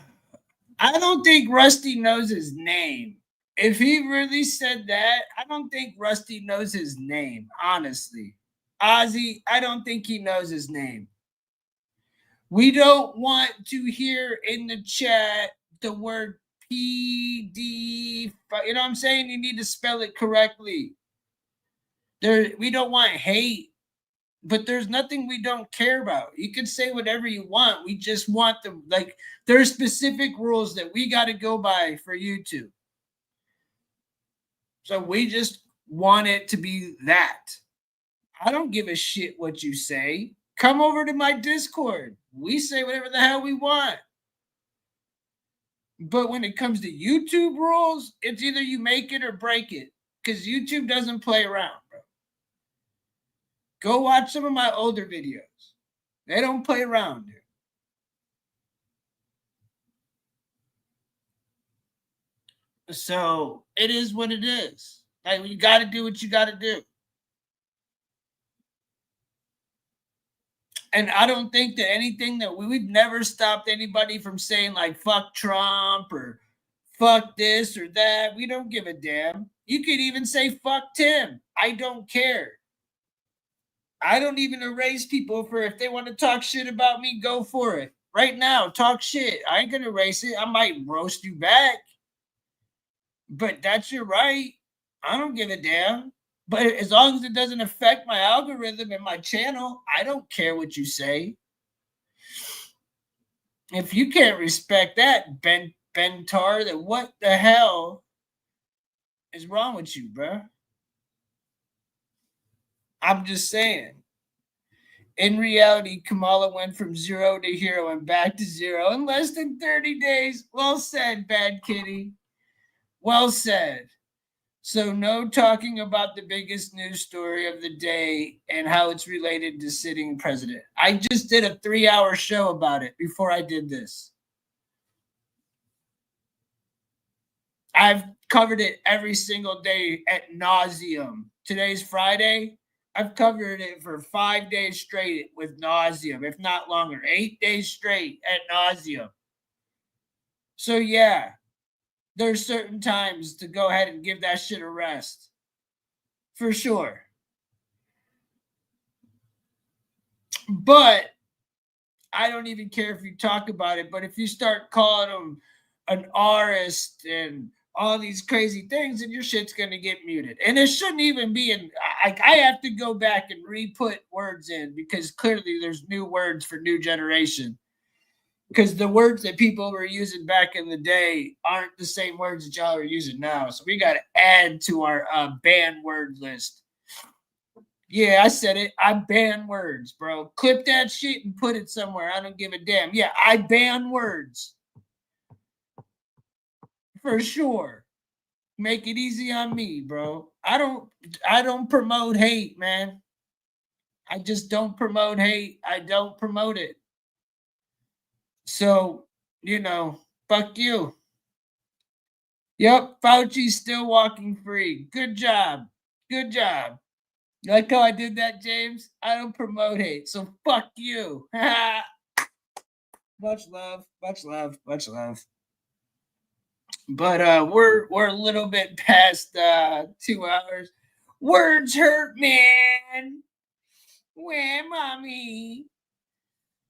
don't think Rusty knows his name. If he really said that, I don't think Rusty knows his name, honestly. Ozzy, I don't think he knows his name. We don't want to hear in the chat the word PD. You know what I'm saying? You need to spell it correctly. We don't want hate. But there's nothing we don't care about. You can say whatever you want. We just want there's specific rules that we got to go by for YouTube. So we just want it to be that. I don't give a shit what you say. Come over to my Discord. We say whatever the hell we want. But when it comes to YouTube rules, it's either you make it or break it. Because YouTube doesn't play around, bro. Go watch some of my older videos. They don't play around, dude. So it is what it is. Like, you got to do what you got to do. And I don't think that anything that we've never stopped anybody from saying like fuck Trump or fuck this or that. We don't give a damn. You could even say fuck Tim. I don't care. I don't even erase people for if they want to talk shit about me, go for it. Right now, talk shit. I ain't going to erase it. I might roast you back. But that's your right. I don't give a damn. But as long as it doesn't affect my algorithm and my channel, I don't care what you say. If you can't respect that, Ben Tar, then what the hell is wrong with you, bro? I'm just saying. In reality, Kamala went from 0 to hero and back to 0 in less than 30 days. Well said, Bad Kitty. Well said. So no talking about the biggest news story of the day and how it's related to sitting president. I just did a 3-hour show about it before I did this. I've covered it every single day ad nauseum. Today's Friday. I've covered it for 5 days straight with nauseum, if not longer. 8 days straight at nauseum. So yeah, there's certain times to go ahead and give that shit a rest. For sure. But I don't even care if you talk about it. But if you start calling them an artist and all these crazy things, and your shit's going to get muted. And it shouldn't even be in. I have to go back and re-put words in because clearly there's new words for new generation. Because the words that people were using back in the day aren't the same words that y'all are using now. So we got to add to our banned word list. Yeah, I said it. I ban words, bro. Clip that shit and put it somewhere. I don't give a damn. Yeah, I ban words. For sure. Make it easy on me, bro. I don't promote hate, man. I just don't promote hate. I don't promote it. So, fuck you. Yep, Fauci's still walking free. Good job. Good job. You like how I did that, James? I don't promote hate, so fuck you. Much love, much love, much love. But we're a little bit past 2 hours. Words hurt, man. Where, mommy?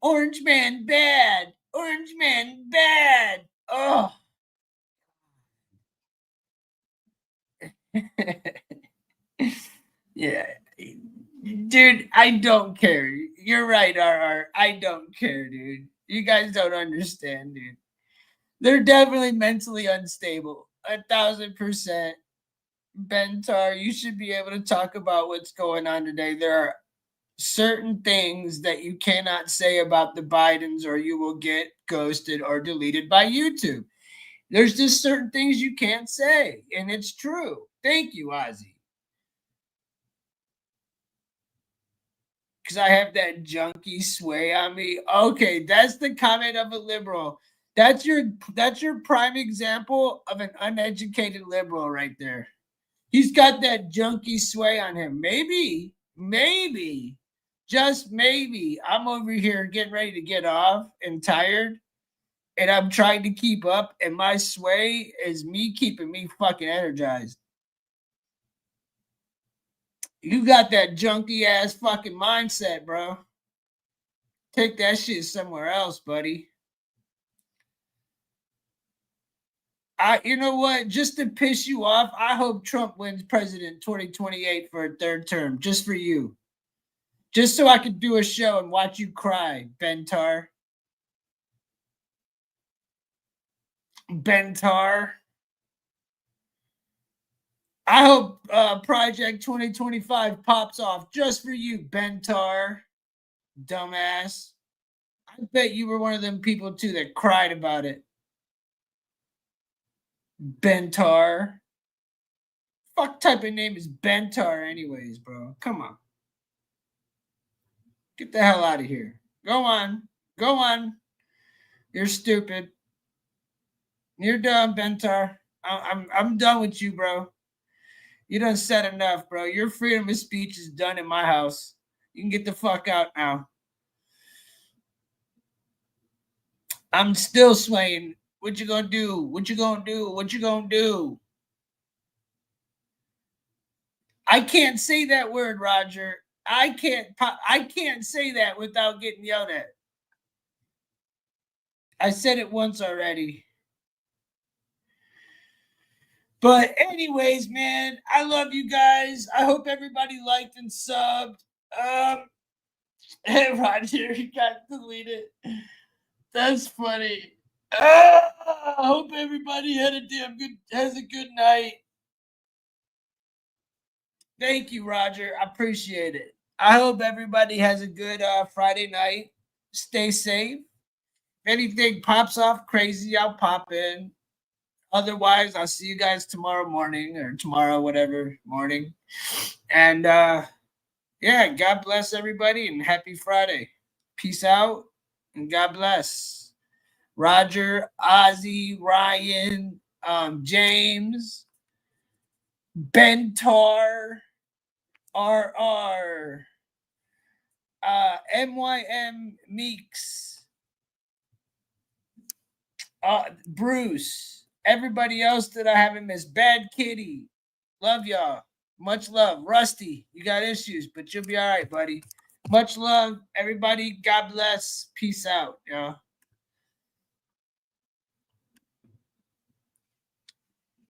Orange man bad. Orange man bad. Oh. Yeah. Dude, I don't care. You're right, RR. I don't care, dude. You guys don't understand, dude. They're definitely mentally unstable. 1,000%. Bentar, you should be able to talk about what's going on today. There are certain things that you cannot say about the Bidens or you will get ghosted or deleted by YouTube. There's just certain things you can't say, and it's true. Thank you, Ozzy. Because I have that junky sway on me. Okay, that's the comment of a liberal. That's your prime example of an uneducated liberal right there. He's got that junky sway on him. Maybe, just maybe, I'm over here getting ready to get off and tired, and I'm trying to keep up, and my sway is me keeping me fucking energized. You got that junky ass fucking mindset, bro. Take that shit somewhere else, buddy. You know what? Just to piss you off, I hope Trump wins president 2028 for a third term, just for you. Just so I could do a show and watch you cry, Bentar. I hope Project 2025 pops off just for you, Bentar. Dumbass. I bet you were one of them people too that cried about it. Bentar. Fuck type of name is Bentar anyways, bro. Come on. Get the hell out of here. Go on. You're stupid. You're done, Bentar. I'm done with you, bro. You done said enough, bro. Your freedom of speech is done in my house. You can get the fuck out now. I'm still swaying. What you gonna do? What you gonna do? I can't say that word, Roger. I can't say that without getting yelled at. I said it once already. But anyways, man, I love you guys. I hope everybody liked and subbed. Hey, Roger, you got deleted. That's funny. I hope everybody has a good night. Thank you, Roger. I appreciate it. I hope everybody has a good Friday night. Stay safe. If anything pops off crazy, I'll pop in. Otherwise, I'll see you guys tomorrow morning or tomorrow, whatever morning. And yeah, God bless everybody and happy Friday. Peace out and God bless. Roger, Ozzy, Ryan, James, Bentar, RR, MYM Meeks, Bruce, everybody else that I haven't missed. Bad Kitty. Love y'all. Much love. Rusty, you got issues, but you'll be all right, buddy. Much love, everybody. God bless. Peace out, y'all.